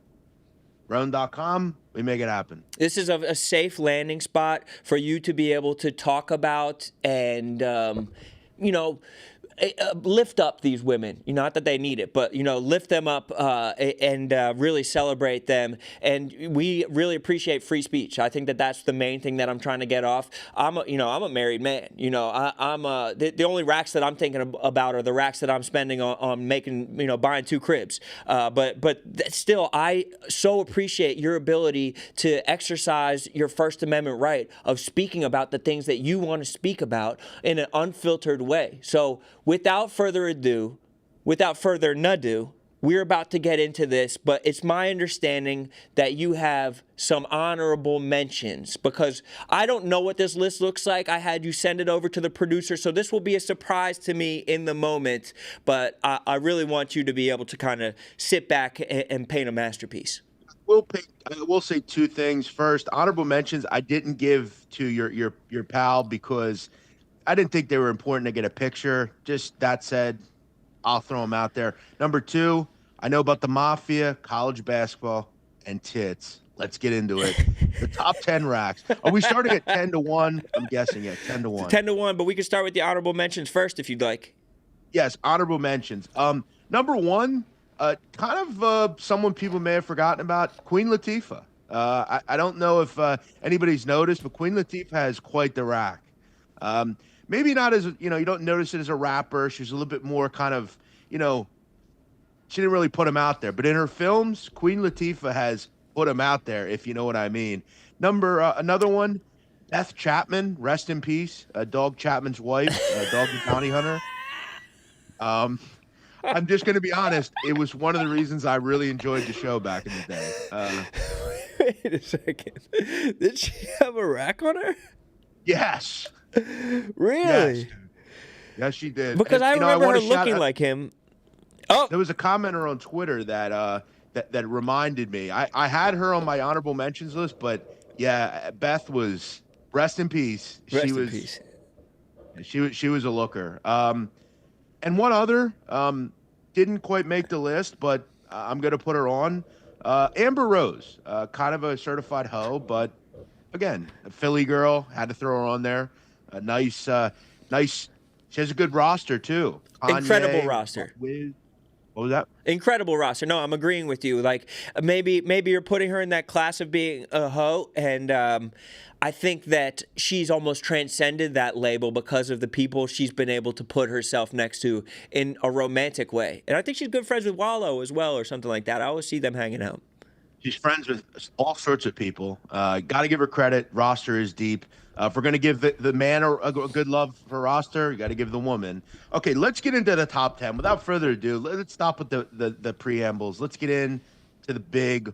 [SPEAKER 3] Rone.com, we make it happen."
[SPEAKER 2] This is a safe landing spot for you to be able to talk about and lift up these women. Not that they need it, but lift them up and really celebrate them. And we really appreciate free speech. I think that that's the main thing that I'm trying to get off. I'm a married man. I'm the only racks that I'm thinking about are the racks that I'm spending on making, buying 2 cribs. But still, I so appreciate your ability to exercise your First Amendment right of speaking about the things that you want to speak about in an unfiltered way. So without further ado, we're about to get into this, but it's my understanding that you have some honorable mentions, because I don't know what this list looks like. I had you send it over to the producer, so this will be a surprise to me in the moment, but I really want you to be able to kind of sit back and paint a masterpiece.
[SPEAKER 3] I will say 2 things. First, honorable mentions I didn't give to your pal because I didn't think they were important to get a picture. Just that said, I'll throw them out there. Number 2, I know about the mafia, college basketball, and tits. Let's get into it. The top 10 racks. Are we starting at 10-1? I'm guessing, yeah, 10-1.
[SPEAKER 2] 10-1, but we can start with the honorable mentions first if you'd like.
[SPEAKER 3] Yes, honorable mentions. Number 1, kind of someone people may have forgotten about, Queen Latifah. I don't know if anybody's noticed, but Queen Latifah has quite the rack. Maybe not as, you don't notice it as a rapper. She's a little bit more kind of, she didn't really put him out there, but in her films, Queen Latifah has put him out there, if you know what I mean. Another one, Beth Chapman, rest in peace. Dog Chapman's wife, Dog the Bounty Hunter. I'm just going to be honest. It was one of the reasons I really enjoyed the show back in the day.
[SPEAKER 2] Wait a second. Did she have a rack on her?
[SPEAKER 3] Yes.
[SPEAKER 2] Really?
[SPEAKER 3] Yes, yes, she did.
[SPEAKER 2] Because
[SPEAKER 3] And,
[SPEAKER 2] I
[SPEAKER 3] you know,
[SPEAKER 2] remember
[SPEAKER 3] wanna
[SPEAKER 2] her
[SPEAKER 3] shout
[SPEAKER 2] looking
[SPEAKER 3] out-
[SPEAKER 2] like him. Oh,
[SPEAKER 3] There was a commenter on Twitter that reminded me. I had her on my honorable mentions list, but yeah, Beth was rest in peace.
[SPEAKER 2] rest
[SPEAKER 3] she
[SPEAKER 2] in
[SPEAKER 3] was
[SPEAKER 2] peace.
[SPEAKER 3] she was a looker. And one other didn't quite make the list, but I'm gonna put her on. Amber Rose, kind of a certified hoe, but again, a Philly girl, had to throw her on there. Nice. She has a good roster too.
[SPEAKER 2] Incredible
[SPEAKER 3] Kanye,
[SPEAKER 2] roster.
[SPEAKER 3] What was that?
[SPEAKER 2] Incredible roster. No, I'm agreeing with you. Like maybe you're putting her in that class of being a hoe, and I think that she's almost transcended that label because of the people she's been able to put herself next to in a romantic way. And I think she's good friends with Wallow as well, or something like that. I always see them hanging out.
[SPEAKER 3] She's friends with all sorts of people. Got to give her credit. Roster is deep. If we're going to give the man a good love for roster, you got to give the woman. Okay, let's get into the top 10. Without further ado, let's stop with the preambles. Let's get in to the big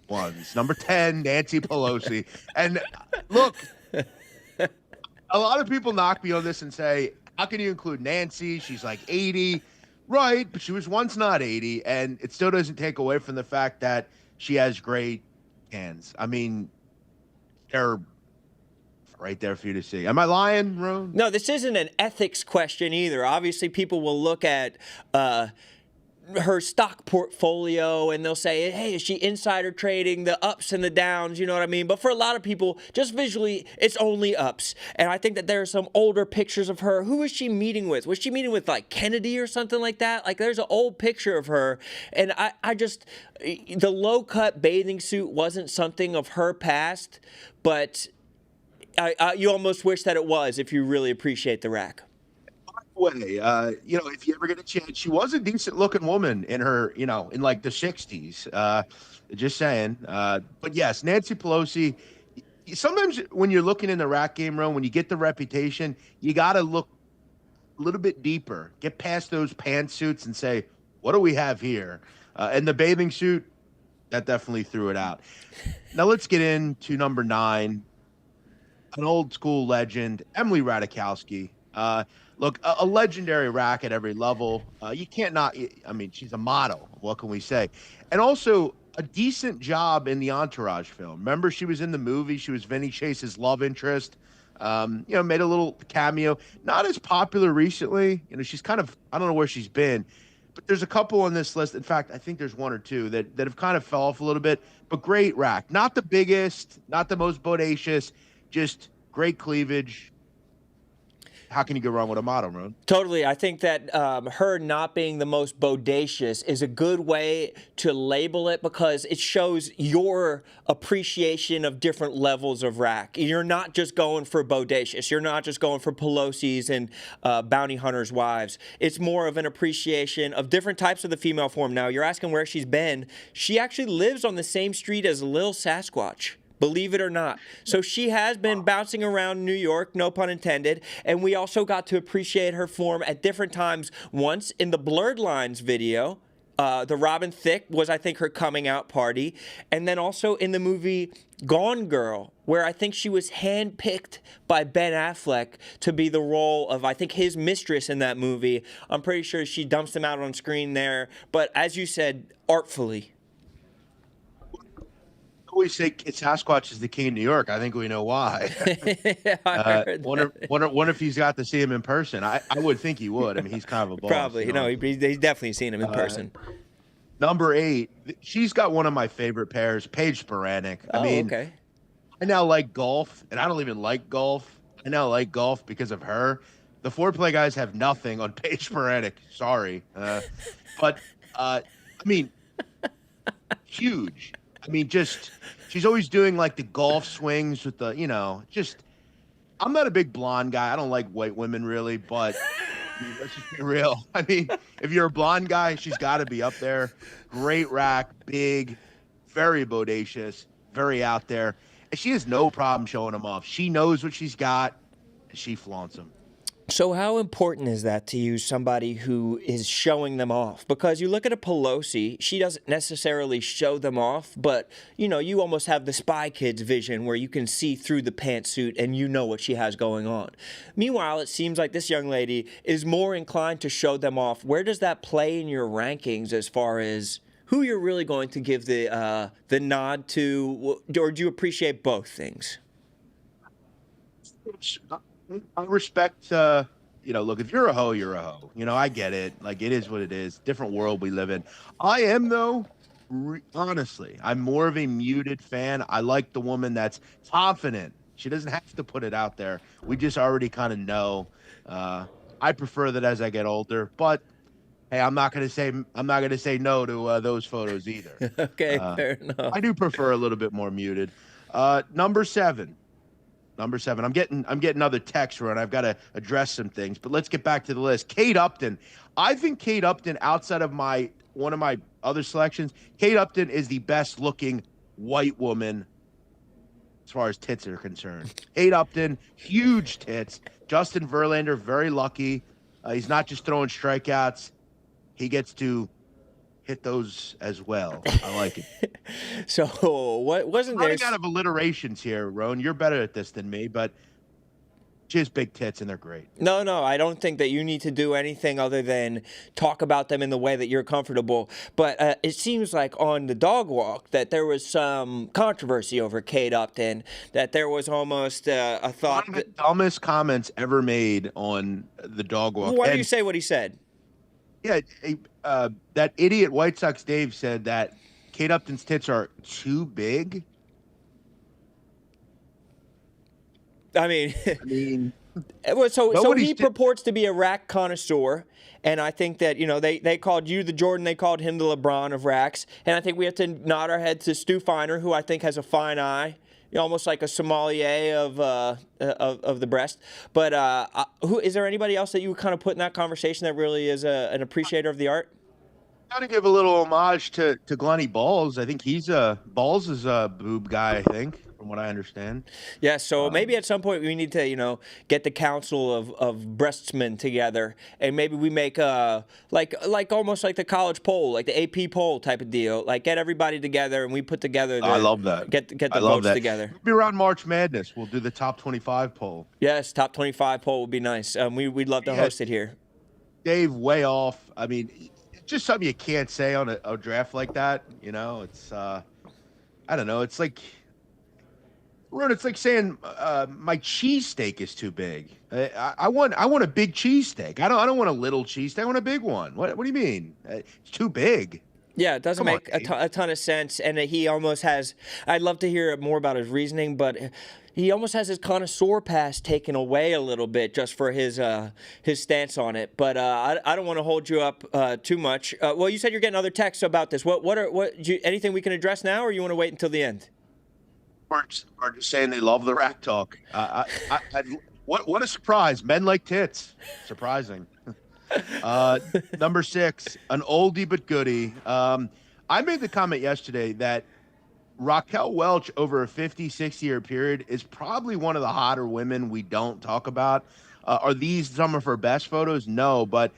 [SPEAKER 3] ones. Number 10, Nancy Pelosi. And look, a lot of people knock me on this and say, how can you include Nancy? She's like 80. Right, but she was once not 80, and it still doesn't take away from the fact that she has great hands. I mean, they're right there for you to see. Am I lying, Rone?
[SPEAKER 2] No, this isn't an ethics question either. Obviously, people will look at her stock portfolio and they'll say, hey, is she insider trading, the ups and the downs, you know what I mean? But for a lot of people, just visually, it's only ups. And I think that there are some older pictures of her. Who was she meeting with? Was she meeting with like Kennedy or something like that? Like there's an old picture of her. And I just, the low cut bathing suit wasn't something of her past, but you almost wish that it was if you really appreciate the rack.
[SPEAKER 3] Way, if you ever get a chance, she was a decent looking woman in her, in like the 60s. Just saying. But yes, Nancy Pelosi. Sometimes when you're looking in the rack game room, when you get the reputation, you got to look a little bit deeper, get past those pantsuits and say, what do we have here? And the bathing suit, that definitely threw it out. Now let's get into number 9, an old school legend, Emily Ratajkowski. Look, a legendary rack at every level. You can't not. I mean, she's a model. What can we say? And also a decent job in the Entourage film. Remember, she was in the movie. She was Vinny Chase's love interest. Made a little cameo. Not as popular recently. She's kind of. I don't know where she's been, but there's a couple on this list. In fact, I think there's one or two that have kind of fell off a little bit. But great rack. Not the biggest. Not the most bodacious. Just great cleavage. How can you go wrong with a model, Rone?
[SPEAKER 2] Totally. I think that her not being the most bodacious is a good way to label it because it shows your appreciation of different levels of rack. You're not just going for bodacious. You're not just going for Pelosi's and bounty hunters' wives. It's more of an appreciation of different types of the female form. Now, you're asking where she's been. She actually lives on the same street as Lil Sasquatch. Believe it or not. So she has been bouncing around New York, no pun intended, and we also got to appreciate her form at different times. Once in the Blurred Lines video, the Robin Thicke was, I think, her coming out party, and then also in the movie Gone Girl, where I think she was handpicked by Ben Affleck to be the role of, I think, his mistress in that movie. I'm pretty sure she dumps him out on screen there, but as you said, artfully.
[SPEAKER 3] Always say Sasquatch is the king of New York. I think we know why.
[SPEAKER 2] I heard
[SPEAKER 3] wonder if he's got to see him in person. I would think he would. I mean, he's kind of a boss.
[SPEAKER 2] Probably. He's definitely seen him in person.
[SPEAKER 3] Number 8, she's got one of my favorite pairs, Paige Sporanic.
[SPEAKER 2] Okay.
[SPEAKER 3] I now like golf, and I don't even like golf. I now like golf because of her. The foreplay guys have nothing on Paige Sporanic. Sorry. Huge. She's always doing like the golf swings with the, I'm not a big blonde guy. I don't like white women really, but mean, let's just be real. I mean, if you're a blonde guy, she's got to be up there. Great rack, big, very bodacious, very out there. And she has no problem showing them off. She knows what she's got, and she flaunts them.
[SPEAKER 2] So how important is that to you, somebody who is showing them off? Because you look at a Pelosi, she doesn't necessarily show them off, but, you know, you almost have the Spy Kids vision where you can see through the pantsuit and you know what she has going on. Meanwhile, it seems like this young lady is more inclined to show them off. Where does that play in your rankings as far as who you're really going to give the nod to, or do you appreciate both things?
[SPEAKER 3] I respect, look, if you're a hoe, you're a hoe. I get it. Like, it is what it is. Different world we live in. I am, though, honestly, I'm more of a muted fan. I like the woman that's confident. She doesn't have to put it out there. We just already kind of know. I prefer that as I get older, but hey, I'm not gonna say no to those photos either.
[SPEAKER 2] Okay, fair enough.
[SPEAKER 3] I do prefer a little bit more muted. Number seven. I'm getting other texts, Ron. I've got to address some things, but let's get back to the list. Kate Upton. I think Kate Upton, outside of one of my other selections, Kate Upton is the best looking white woman as far as tits are concerned. Kate Upton, huge tits. Justin Verlander, very lucky. He's not just throwing strikeouts. He gets to hit those as well. I like it.
[SPEAKER 2] So what wasn't there?
[SPEAKER 3] Running out of alliterations here, Rone. You're better at this than me, but she has big tits and they're great.
[SPEAKER 2] No, I don't think that you need to do anything other than talk about them in the way that you're comfortable. But it seems like on the dog walk that there was some controversy over Kate Upton, that there was almost a thought.
[SPEAKER 3] One of the dumbest comments ever made on the dog walk.
[SPEAKER 2] Why do you say what he said?
[SPEAKER 3] Yeah, that idiot White Sox Dave said that Kate Upton's tits are too big.
[SPEAKER 2] I mean, so he purports to be a rack connoisseur, and I think that, they called you the Jordan, they called him the LeBron of racks, and I think we have to nod our head to Stu Feiner, who I think has a fine eye. Almost like a sommelier of the breast. But who is there anybody else that you would kind of put in that conversation that really is an appreciator of the art?
[SPEAKER 3] Got to give a little homage to Glenny Balls. I think Balls is a boob guy, I think, from what I understand.
[SPEAKER 2] Yeah, so maybe at some point we need to, get the council of breastsmen together, and maybe we make like almost like the college poll, like the AP poll type of deal. Like, get everybody together and we put together.
[SPEAKER 3] I love that.
[SPEAKER 2] Get the votes together.
[SPEAKER 3] Maybe around March Madness, we'll do the top 25 poll.
[SPEAKER 2] Yes, top 25 poll would be nice. We'd love to host it here.
[SPEAKER 3] Dave, way off. I mean, it's just something you can't say on a draft like that. It's I don't know. It's like. Ron, it's like saying my cheesesteak is too big. I want a big cheesesteak. I don't want a little cheesesteak. I want a big one. What do you mean? It's too big.
[SPEAKER 2] Yeah, it doesn't make a ton of sense. And he almost has. I'd love to hear more about his reasoning, but he almost has his connoisseur pass taken away a little bit just for his stance on it. But I don't want to hold you up too much. Well, you said you're getting other texts about this. Anything we can address now, or you want to wait until the end?
[SPEAKER 3] Are just saying they love the rack talk. What a surprise! Men like tits. Surprising. Number 6, an oldie but goodie. I made the comment yesterday that Raquel Welch over a 50-60 year period is probably one of the hotter women we don't talk about. Are these some of her best photos? No, but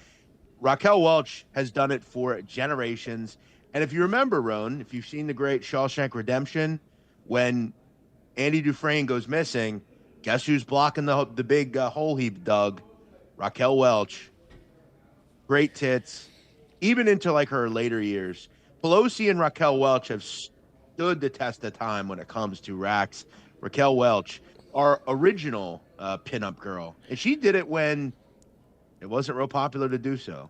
[SPEAKER 3] Raquel Welch has done it for generations. And if you remember, Rone, if you've seen the great Shawshank Redemption, when Andy Dufresne goes missing, guess who's blocking the big hole he dug? Raquel Welch. Great tits, even into like her later years. Pelosi and Raquel Welch have stood the test of time when it comes to racks. Raquel Welch, our original pinup girl, and she did it when it wasn't real popular to do so.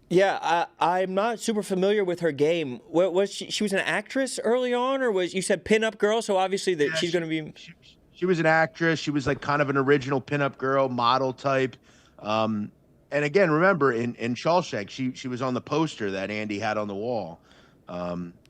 [SPEAKER 2] Yeah, I'm not super familiar with her game. What was she? She was an actress early on, or you said pinup girl? So obviously she's going to be.
[SPEAKER 3] She was an actress. She was like kind of an original pinup girl model type. And again, remember in Shawshank, she was on the poster that Andy had on the wall.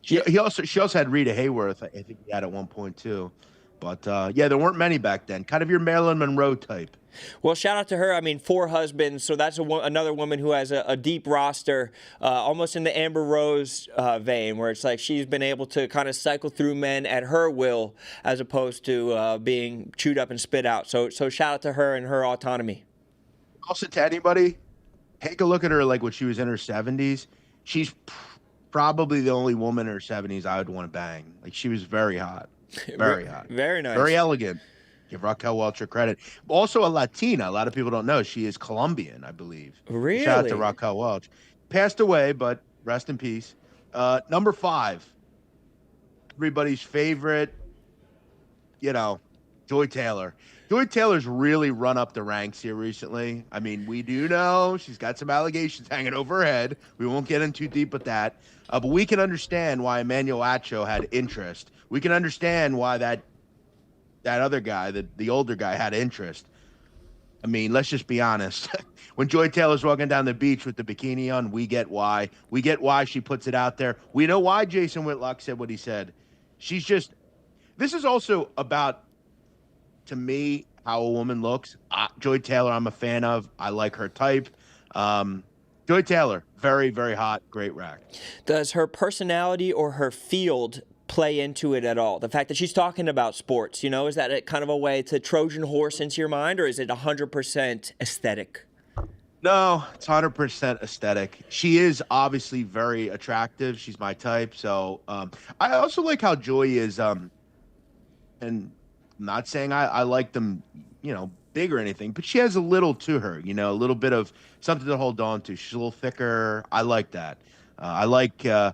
[SPEAKER 3] She also had Rita Hayworth. I think he had at one point too. But yeah, there weren't many back then. Kind of your Marilyn Monroe type.
[SPEAKER 2] Well, shout out to her. I mean, 4 husbands, so that's another woman who has a deep roster, almost in the Amber Rose vein, where it's like she's been able to kind of cycle through men at her will, as opposed to being chewed up and spit out. So shout out to her and her autonomy.
[SPEAKER 3] Also, to anybody, take a look at her like when she was in her 70s. She's probably the only woman in her 70s I would want to bang. Like, she was very hot. Very hot.
[SPEAKER 2] Very nice.
[SPEAKER 3] Very elegant. Give Raquel Welch her credit. Also a Latina. A lot of people don't know. She is Colombian, I believe.
[SPEAKER 2] Really?
[SPEAKER 3] Shout out to Raquel Welch. Passed away, but rest in peace. Number 5. Everybody's favorite, Joy Taylor. Joy Taylor's really run up the ranks here recently. I mean, we do know she's got some allegations hanging over her head. We won't get in too deep with that. But we can understand why Emmanuel Acho had interest. We can understand why that other guy, the older guy, had interest. I mean, let's just be honest. When Joy Taylor's walking down the beach with the bikini on, we get why. We get why she puts it out there. We know why Jason Whitlock said what he said. This is also about, to me, how a woman looks. Joy Taylor, I'm a fan of. I like her type. Joy Taylor, very, very hot, great rack.
[SPEAKER 2] Does her personality or her field play into it at all? The fact that she's talking about sports, is that kind of a way to Trojan horse into your mind, or is it 100% aesthetic?
[SPEAKER 3] No, it's 100% aesthetic. She is obviously very attractive. She's my type. So I also like how Joy is, and I'm not saying I like them, big or anything, but she has a little to her, a little bit of something to hold on to. She's a little thicker. I like that. I like her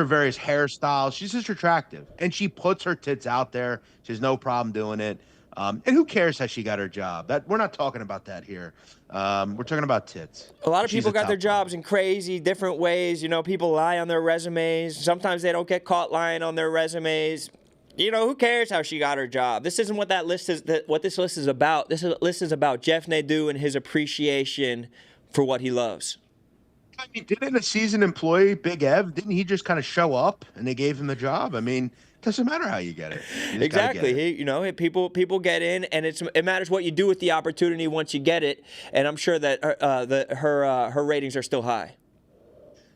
[SPEAKER 3] various hairstyles. She's just attractive, and she puts her tits out there. She has no problem doing it. And who cares how she got her job? We're not talking about that here. We're talking about tits.
[SPEAKER 2] A lot of people got their jobs in crazy different ways. People lie on their resumes. Sometimes they don't get caught lying on their resumes. Who cares how she got her job? This isn't what what this list is about. This list is about Jeff Nadu and his appreciation for what he loves.
[SPEAKER 3] I mean, didn't a seasoned employee, Big Ev, didn't he just kind of show up and they gave him the job? I mean, it doesn't matter how you get it.
[SPEAKER 2] Exactly. People get in, and it matters what you do with the opportunity once you get it. And I'm sure that her ratings are still high.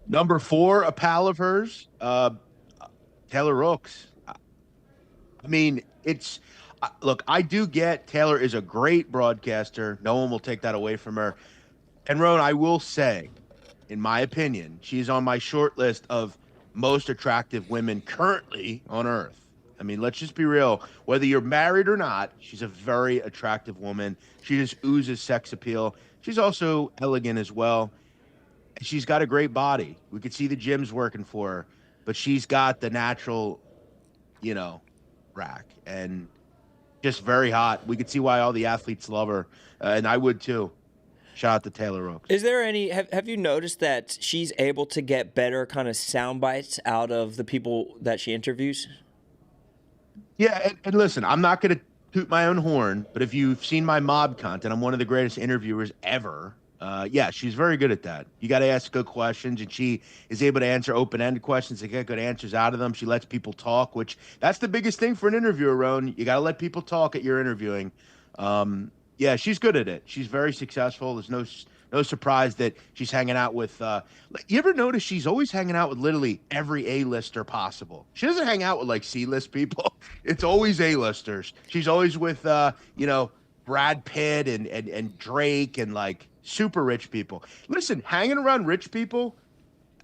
[SPEAKER 3] Number 4, a pal of hers, Taylor Rooks. I mean, look, I do get Taylor is a great broadcaster. No one will take that away from her. And Rone, I will say, in my opinion, she's on my short list of most attractive women currently on Earth. I mean, let's just be real. Whether you're married or not, she's a very attractive woman. She just oozes sex appeal. She's also elegant as well. She's got a great body. We could see the gyms working for her, but she's got the natural, rack, and just very hot. We could see why all the athletes love her, and I would too. Shout out to Taylor Rooks.
[SPEAKER 2] Is there any? Have you noticed that she's able to get better kind of sound bites out of the people that she interviews?
[SPEAKER 3] Yeah, and listen, I'm not going to toot my own horn, but if you've seen my mob content, I'm one of the greatest interviewers ever. Yeah, she's very good at that. You got to ask good questions, and she is able to answer open-ended questions and get good answers out of them. She lets people talk, which that's the biggest thing for an interviewer, Rone. You got to let people talk at your interviewing. Yeah, she's good at it. She's very successful. There's no surprise that she's hanging out with. You ever notice she's always hanging out with literally every A-lister possible? She doesn't hang out with like C-list people. It's always A-listers. She's always with Brad Pitt and Drake and like super rich people. Listen, hanging around rich people,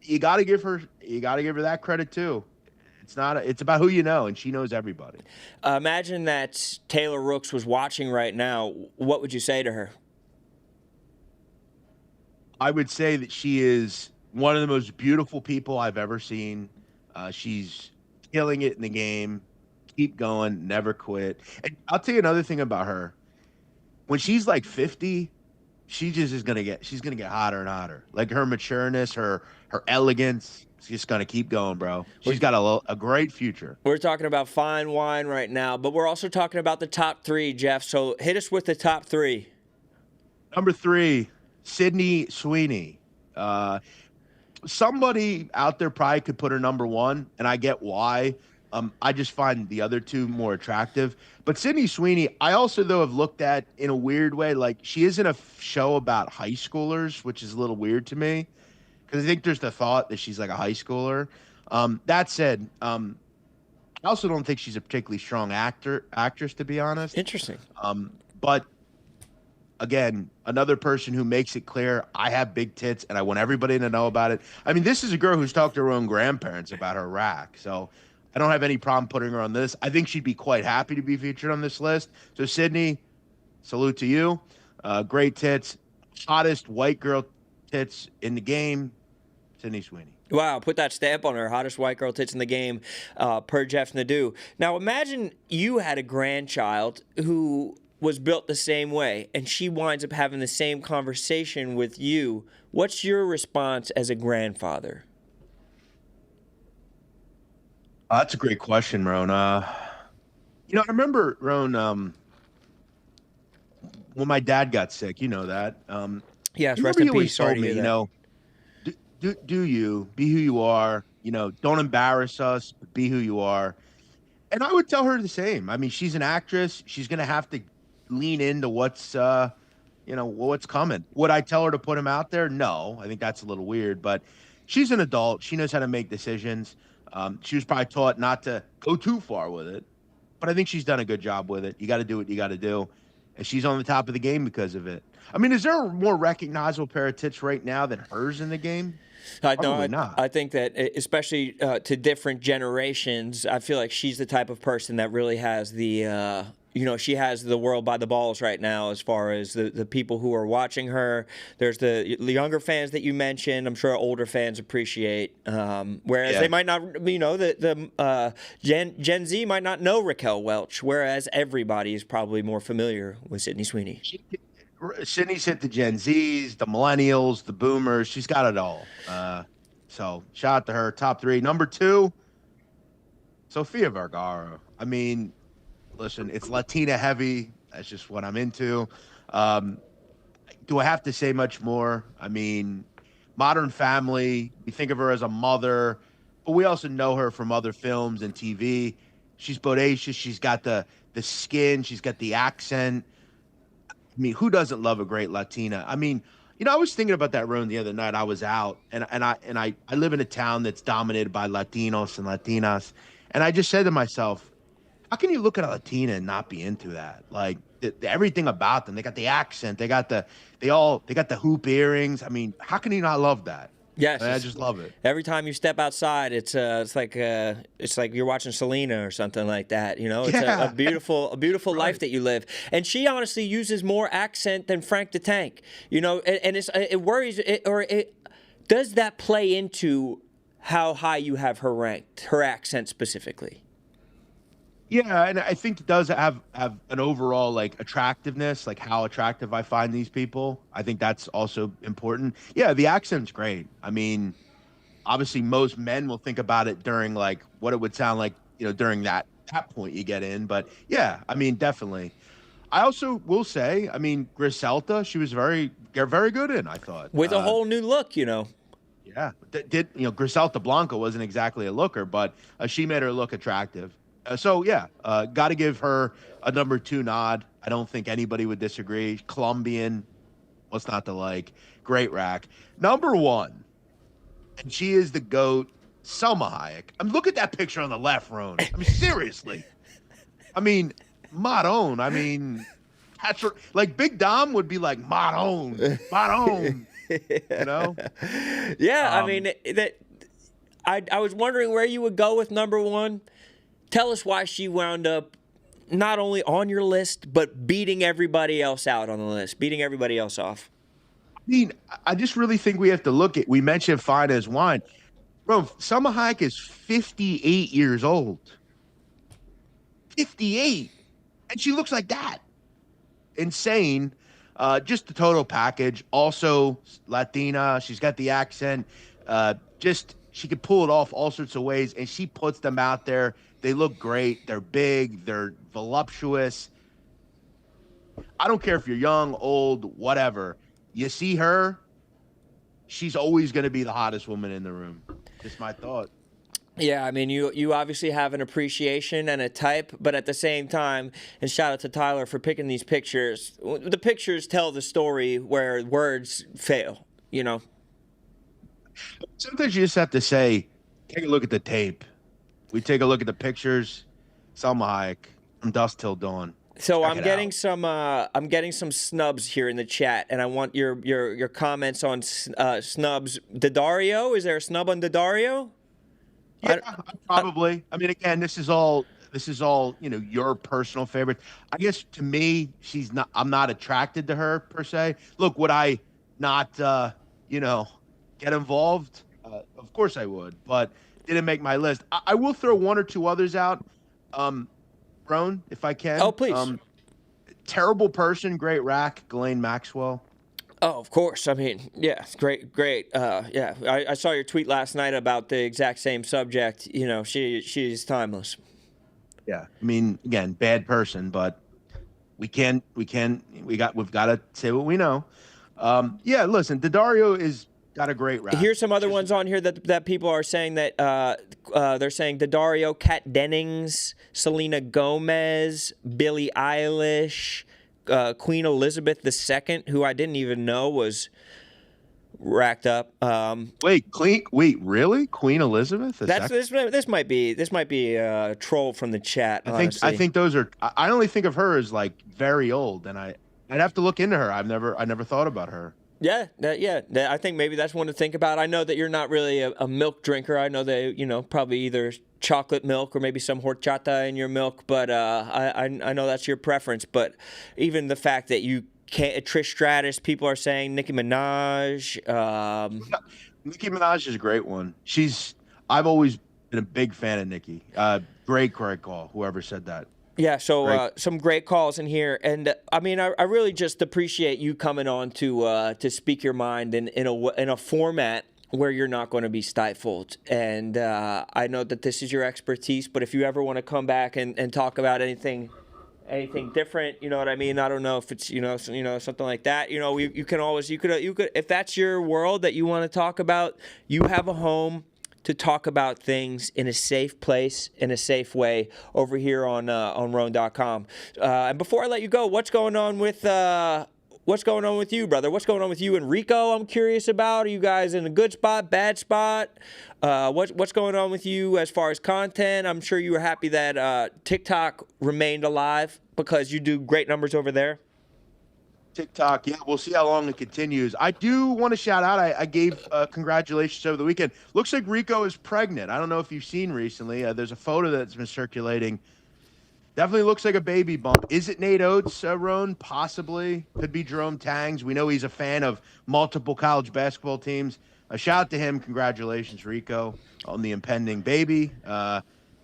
[SPEAKER 3] you got to give her that credit too. It's about who you know, and she knows everybody.
[SPEAKER 2] Imagine that Taylor Rooks was watching right now. What would you say to her?
[SPEAKER 3] I would say that she is one of the most beautiful people I've ever seen. She's killing it in the game. Keep going, never quit. And I'll tell you another thing about her. When she's like 50, she's gonna get hotter and hotter. Like her matureness, her elegance. She's just going to keep going, bro. She's got a great future.
[SPEAKER 2] We're talking about fine wine right now, but we're also talking about the top 3, Jeff. So hit us with the top 3.
[SPEAKER 3] Number 3, Sydney Sweeney. Somebody out there probably could put her number 1, and I get why. I just find the other two more attractive. But Sydney Sweeney, I also though have looked at in a weird way. Like she is in a show about high schoolers, which is a little weird to me because I think there's the thought that she's like a high schooler. That said, I also don't think she's a particularly strong actress, to be honest.
[SPEAKER 2] Interesting.
[SPEAKER 3] But again, another person who makes it clear I have big tits and I want everybody to know about it. I mean, this is a girl who's talked to her own grandparents about her rack. So I don't have any problem putting her on this. I think she'd be quite happy to be featured on this list. So Sydney, salute to you. Great tits. Hottest white girl tits in the game, Sydney Sweeney.
[SPEAKER 2] Wow, put that stamp on her. Hottest white girl tits in the game, per Jeff Nadu. Now imagine you had a grandchild who was built the same way, and she winds up having the same conversation with you. What's your response as a grandfather?
[SPEAKER 3] That's a great question, Rone. I remember, Rone, when my dad got sick, you know that.
[SPEAKER 2] Yes,
[SPEAKER 3] You
[SPEAKER 2] rest
[SPEAKER 3] remember
[SPEAKER 2] in
[SPEAKER 3] he always
[SPEAKER 2] peace. Sorry
[SPEAKER 3] told
[SPEAKER 2] to
[SPEAKER 3] me,
[SPEAKER 2] hear that.
[SPEAKER 3] do you be who you are, don't embarrass us, but be who you are. And I would tell her the same. I mean, she's an actress. She's going to have to lean into what's coming. Would I tell her to put him out there? No, I think that's a little weird, but she's an adult. She knows how to make decisions. She was probably taught not to go too far with it, but I think she's done a good job with it. You got to do what you got to do. And she's on the top of the game because of it. I mean, is there a more recognizable pair of tits right now than hers in the game? Probably not.
[SPEAKER 2] I think that, especially to different generations, I feel like she's the type of person that really has the, she has the world by the balls right now as far as the people who are watching her. There's the younger fans that you mentioned. I'm sure older fans appreciate. Whereas they might not, the Gen Z might not know Raquel Welch, whereas everybody is probably more familiar with Sydney Sweeney.
[SPEAKER 3] Sydney's hit the Gen Zs, the millennials, the boomers. She's got it all. So shout out to her. Top 3. Number 2, Sofia Vergara. I mean, listen, it's Latina heavy. That's just what I'm into. Do I have to say much more? I mean, Modern Family, we think of her as a mother, but we also know her from other films and TV. She's bodacious. She's got the skin. She's got the accent. I mean, who doesn't love a great Latina? I mean, I was thinking about that, Rone, the other night. I was out, and I live in a town that's dominated by Latinos and Latinas, and I just said to myself, how can you look at a Latina and not be into that? Like everything about them, they got the accent, they got the hoop earrings. I mean, how can you not love that?
[SPEAKER 2] Yes,
[SPEAKER 3] I just love it.
[SPEAKER 2] Every time you step outside, it's like you're watching Selena or something like that. It's a beautiful
[SPEAKER 3] Right.
[SPEAKER 2] life that you live. And she honestly uses more accent than Frank the Tank. And it worries does that play into how high you have her ranked, her accent specifically?
[SPEAKER 3] Yeah, and I think it does have an overall like attractiveness, like how attractive I find these people. I think that's also important. Yeah, the accent's great. I mean, obviously most men will think about it during like what it would sound like, during that point you get in. But yeah, I mean, definitely. I also will say, I mean, Griselda, she was very good in, I thought.
[SPEAKER 2] With a whole new look,
[SPEAKER 3] Yeah, Griselda Blanca wasn't exactly a looker, but she made her look attractive. Got to give her a number 2 nod. I don't think anybody would disagree. Colombian, what's not to like? Great rack. Number 1, and she is the GOAT, Selma Hayek. I mean, look at that picture on the left, Rone. I mean, seriously. I mean, Maron. I mean, that's like Big Dom would be like Maron.
[SPEAKER 2] Yeah, I mean that. I was wondering where you would go with number 1. Tell us why she wound up not only on your list, but beating everybody else out on the list, beating everybody else off.
[SPEAKER 3] I mean, I just really think we have to look at, we mentioned fine as wine. Bro, Selma Hayek is 58 years old. 58. And she looks like that. Insane. Just the total package. Also, Latina. She's got the accent. She could pull it off all sorts of ways, and she puts them out there. They look great. They're big. They're voluptuous. I don't care if you're young, old, whatever. You see her, she's always going to be the hottest woman in the room. Just my thought.
[SPEAKER 2] Yeah, I mean, you obviously have an appreciation and a type, but at the same time, and shout out to Tyler for picking these pictures. The pictures tell the story where words fail, you know?
[SPEAKER 3] Sometimes you just have to say, take a look at the tape. We take a look at the pictures. Selma Hayek, from dusk till dawn.
[SPEAKER 2] So
[SPEAKER 3] Check
[SPEAKER 2] I'm
[SPEAKER 3] it
[SPEAKER 2] getting
[SPEAKER 3] out.
[SPEAKER 2] I'm getting some snubs here in the chat, and I want your comments on snubs. Daddario, is there a snub on Daddario?
[SPEAKER 3] Yeah, probably. I mean, again, this is all your personal favorite. I guess to me, she's not. I'm not attracted to her per se. Look, would I not, get involved? Of course I would, but didn't make my list. I will throw one or two others out. Rone, if I can.
[SPEAKER 2] Oh, please.
[SPEAKER 3] Terrible person, great rack, Ghislaine Maxwell.
[SPEAKER 2] Oh, of course. I mean, yeah, great. Yeah, I saw your tweet last night about the exact same subject. You know, she's timeless.
[SPEAKER 3] Yeah, I mean, again, bad person, but we've got to say what we know. Yeah, listen, Daddario is got a great rap.
[SPEAKER 2] Here's some other ones on here that people are saying that they're saying Daddario, Kat Dennings, Selena Gomez, Billie Eilish, Queen Elizabeth II, who I didn't even know was racked up.
[SPEAKER 3] Wait, really? Queen Elizabeth?
[SPEAKER 2] This might be a troll from the chat.
[SPEAKER 3] I think those are. I only think of her as like very old, and I'd have to look into her. I never thought about her.
[SPEAKER 2] Yeah. I think maybe that's one to think about. I know that you're not really a milk drinker. I know that probably either chocolate milk or maybe some horchata in your milk, but I know that's your preference. But even the fact that you can't, Trish Stratus, people are saying Nicki Minaj.
[SPEAKER 3] Nicki Minaj is a great one. I've always been a big fan of Nicki. Great call. Whoever said that.
[SPEAKER 2] Yeah, so some great calls in here, and I mean, I really just appreciate you coming on to speak your mind in a format where you're not going to be stifled. And I know that this is your expertise, but if you ever want to come back and talk about anything different, you know what I mean? I don't know if it's something like that. You could if that's your world that you want to talk about, you have a home to talk about things in a safe place, in a safe way, over here on Rone.com. And before I let you go, what's going on with you, brother? What's going on with you and Rico? I'm curious about. Are you guys in a good spot, bad spot? What's going on with you as far as content? I'm sure you were happy that TikTok remained alive because you do great numbers over there.
[SPEAKER 3] TikTok, yeah, we'll see how long it continues. I do want to shout out, I gave congratulations over the weekend. Looks like Rico is pregnant. I don't know if you've seen recently. There's a photo that's been circulating. Definitely looks like a baby bump. Is it Nate Oates, Rone? Possibly. Could be Jerome Tangs. We know he's a fan of multiple college basketball teams. A shout out to him. Congratulations, Rico, on the impending baby.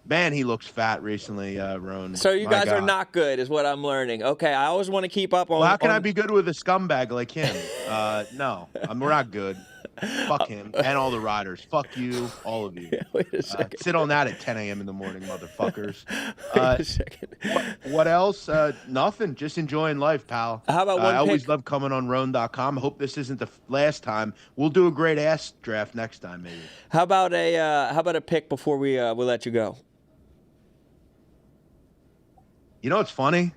[SPEAKER 3] Man, he looks fat recently, Rone.
[SPEAKER 2] So you guys are not good, is what I'm learning. Okay, I always want to keep up on.
[SPEAKER 3] Well, how can I be good with a scumbag like him? No, we're not good. Fuck him and all the riders. Fuck you, all of you.
[SPEAKER 2] Wait a second.
[SPEAKER 3] Sit on that at 10 a.m. in the morning, motherfuckers.
[SPEAKER 2] Wait a second.
[SPEAKER 3] What else? Nothing. Just enjoying life, pal.
[SPEAKER 2] How about one
[SPEAKER 3] I always
[SPEAKER 2] pick?
[SPEAKER 3] love coming on Rone.com. Hope this isn't the last time. We'll do a great ass draft next time, maybe.
[SPEAKER 2] How about a pick before we let you go?
[SPEAKER 3] You know what's funny?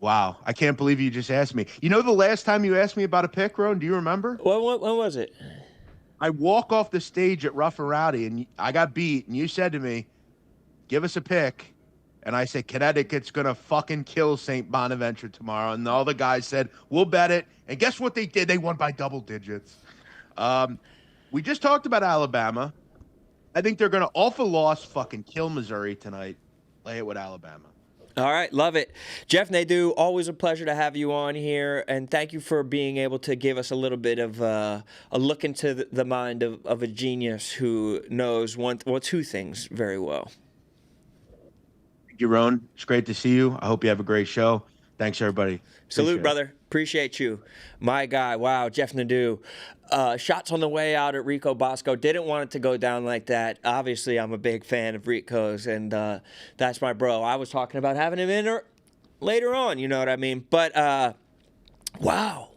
[SPEAKER 3] Wow, I can't believe you just asked me. You know the last time you asked me about a pick, Rone? Do you remember?
[SPEAKER 2] When was it?
[SPEAKER 3] I walk off the stage at Rough and Rowdy, and I got beat, and you said to me, give us a pick. And I said, Connecticut's going to fucking kill St. Bonaventure tomorrow. And all the guys said, we'll bet it. And guess what they did? They won by double digits. We just talked about Alabama. I think they're going to, off a loss, fucking kill Missouri tonight. Lay it with Alabama.
[SPEAKER 2] All right, love it. Jeff Nadu, always a pleasure to have you on here, and thank you for being able to give us a little bit of a look into the mind of a genius who knows two things very well.
[SPEAKER 3] Thank you, Rone. It's great to see you. I hope you have a great show. Thanks, everybody.
[SPEAKER 2] Salute, brother. Appreciate you. My guy. Wow, Jeff Nadu. Shots on the way out at Rico Bosco. Didn't want it to go down like that. Obviously, I'm a big fan of Rico's, and that's my bro. I was talking about having him in later on, you know what I mean? But, wow.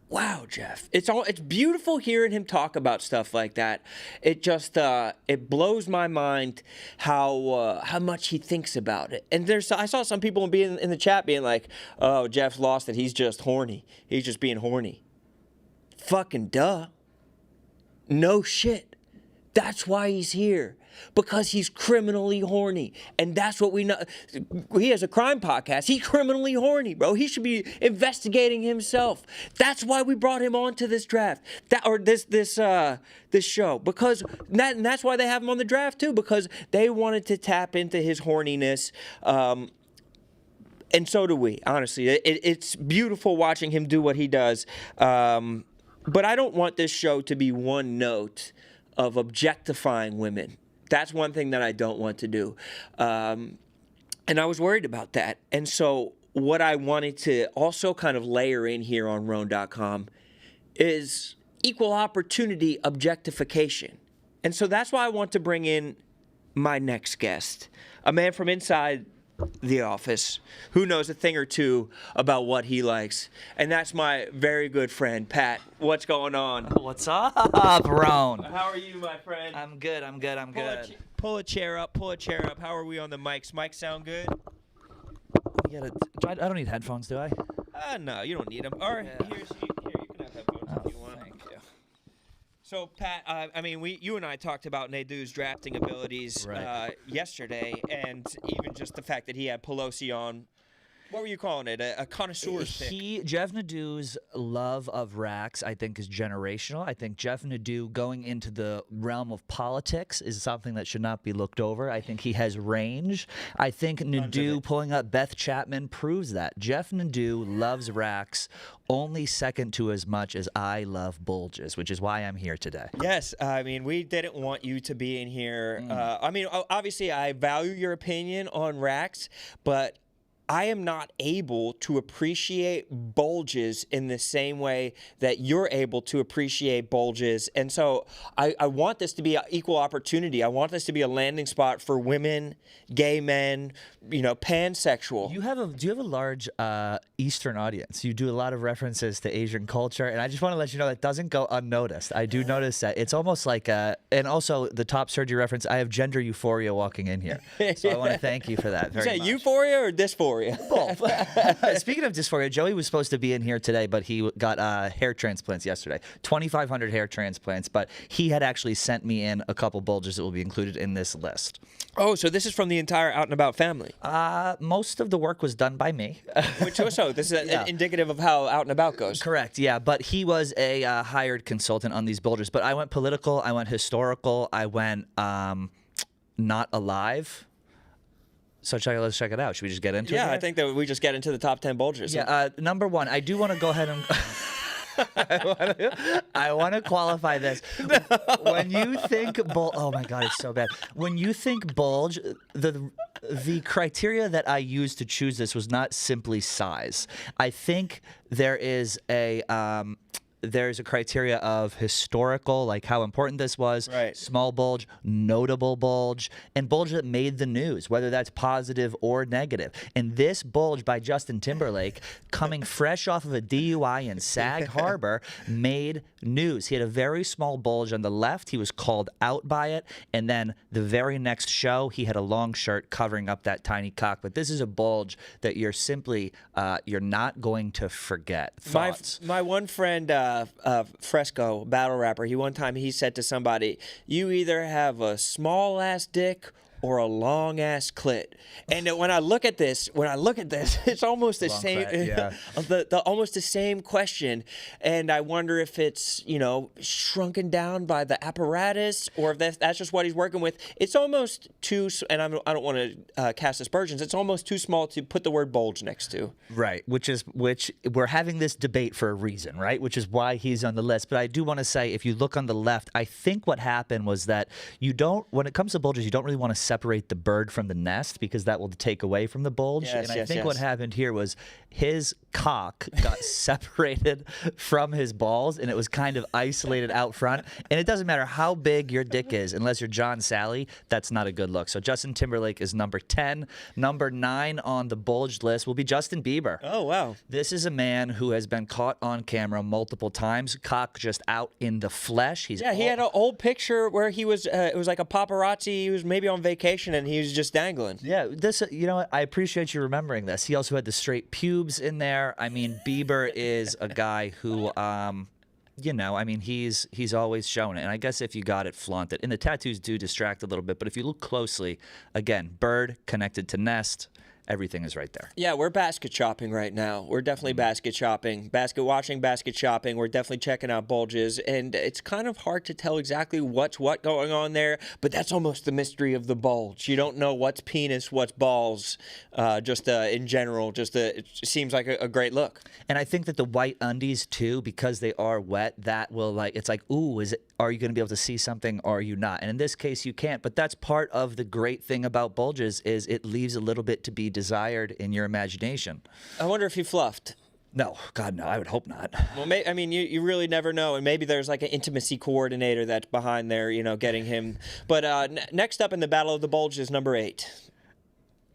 [SPEAKER 2] wow, Jeff. It's beautiful hearing him talk about stuff like that. It just it blows my mind how much he thinks about it. And I saw some people in the chat being like, "Oh, Jeff's lost it. He's just horny. He's just being horny." Fucking duh. No shit. That's why he's here. Because he's criminally horny. And that's what we know. He has a crime podcast. He's criminally horny, bro. He should be investigating himself. That's why we brought him on to this draft. This show. Because and that's why they have him on the draft too. Because they wanted to tap into his horniness. And so do we, honestly. It's beautiful watching him do what he does. But I don't want this show to be one note of objectifying women. That's one thing that I don't want to do. And I was worried about that. And so what I wanted to also kind of layer in here on Rone.com is equal opportunity objectification. And so that's why I want to bring in my next guest, a man from inside the office who knows a thing or two about what he likes. And that's my very good friend, Pat. What's going on?
[SPEAKER 4] What's up, Rone?
[SPEAKER 2] How are you, my friend?
[SPEAKER 4] I'm good.
[SPEAKER 2] Pull a chair up. How are we on the mics? Mics sound good?
[SPEAKER 4] I don't need headphones, do I?
[SPEAKER 2] No, you don't need them. All right, here, you can have headphones if you want.
[SPEAKER 4] Thank you.
[SPEAKER 2] So, Pat, I mean, you and I talked about Nadu's drafting abilities yesterday, and even just the fact that he had Pelosi on. What were you calling it? A connoisseur's pick?
[SPEAKER 4] Jeff Nadu's love of racks, I think, is generational. I think Jeff Nadu going into the realm of politics is something that should not be looked over. I think he has range. I think Nadu pulling up Beth Chapman proves that. Jeff Nadu loves racks only second to as much as I love bulges, which is why I'm here today.
[SPEAKER 2] Yes, I mean, we didn't want you to be in here. I mean, obviously, I value your opinion on racks, but I am not able to appreciate bulges in the same way that you're able to appreciate bulges. And so I want this to be an equal opportunity. I want this to be a landing spot for women, gay men, pansexual.
[SPEAKER 4] Do you have a large Eastern audience? You do a lot of references to Asian culture, and I just want to let you know that doesn't go unnoticed. I do notice that. It's almost like and also the top surgery reference, I have gender euphoria walking in here. So I want to thank you for that very much.
[SPEAKER 2] Is that euphoria or dysphoria?
[SPEAKER 4] Both. Speaking of dysphoria, Joey was supposed to be in here today, but he got hair transplants yesterday. 2,500 hair transplants, but he had actually sent me in a couple bulges that will be included in this list.
[SPEAKER 2] Oh, so this is from the entire Out and About family?
[SPEAKER 4] Most of the work was done by me.
[SPEAKER 2] So this is indicative of how Out and About goes.
[SPEAKER 4] Correct, yeah. But he was a hired consultant on these bulges. But I went political, I went historical, I went not alive. So let's check it out. Should we just get into it?
[SPEAKER 2] Yeah, I think that we just get into the top 10 bulges.
[SPEAKER 4] Yeah, number one, I do want to go ahead and... I want to qualify this. When you think oh my God, it's so bad. When you think bulge, the criteria that I used to choose this was not simply size. I think there's a criteria of historical, like how important this was,
[SPEAKER 2] right.
[SPEAKER 4] Small bulge, notable bulge, and bulge that made the news, whether that's positive or negative. And this bulge by Justin Timberlake, coming fresh off of a DUI in Sag Harbor, made news. He had a very small bulge on the left. He was called out by it. And then the very next show, he had a long shirt covering up that tiny cock. But this is a bulge that you're simply, you're not going to forget. Thoughts?
[SPEAKER 2] My one friend... Fresco, battle rapper, one time he said to somebody, you either have a small ass dick or a long ass clit. And when I look at this, it's almost the same, almost the same question. And I wonder if it's shrunken down by the apparatus, or if that's just what he's working with. It's almost too, and I don't want to cast aspersions. It's almost too small to put the word bulge next to.
[SPEAKER 4] Right, which we're having this debate for a reason, right? Which is why he's on the list. But I do want to say, if you look on the left, I think what happened was that when it comes to bulges, you don't really want to separate the bird from the nest because that will take away from the bulge.
[SPEAKER 2] Yes,
[SPEAKER 4] and I
[SPEAKER 2] yes,
[SPEAKER 4] think what
[SPEAKER 2] yes.
[SPEAKER 4] happened here was his cock got separated from his balls, and it was kind of isolated out front. And it doesn't matter how big your dick is, unless you're John Sally, that's not a good look. So Justin Timberlake is number 10. Number 9 on the bulged list will be Justin Bieber.
[SPEAKER 2] Oh, wow.
[SPEAKER 4] This is a man who has been caught on camera multiple times, cock just out in the flesh.
[SPEAKER 2] Yeah, he had an old picture where he was, it was like a paparazzi. He was maybe on vacation and he was just dangling.
[SPEAKER 4] Yeah, this, you know what? I appreciate you remembering this. He also had the straight pubes in there. I mean, Bieber is a guy who, you know, I mean, he's always shown it. And I guess if you got it, flaunt it. And the tattoos do distract a little bit. But if you look closely, again, bird connected to nest. Everything is right there.
[SPEAKER 2] Yeah, we're basket shopping right now. We're definitely basket shopping, basket watching, basket shopping. We're definitely checking out bulges, and it's kind of hard to tell exactly what's what going on there, but that's almost the mystery of the bulge. You don't know what's penis, what's balls, just in general. It seems like a great look.
[SPEAKER 4] And I think that the white undies too, because they are wet, that will like, it's like, ooh, are you going to be able to see something or are you not? And in this case, you can't. But that's part of the great thing about bulges is it leaves a little bit to be desired in your imagination.
[SPEAKER 2] I wonder if he fluffed.
[SPEAKER 4] No, God, no, I would hope not.
[SPEAKER 2] Well, I mean, you really never know, and maybe there's like an intimacy coordinator that's behind there, you know, getting him. But next up in the Battle of the Bulge is number 8.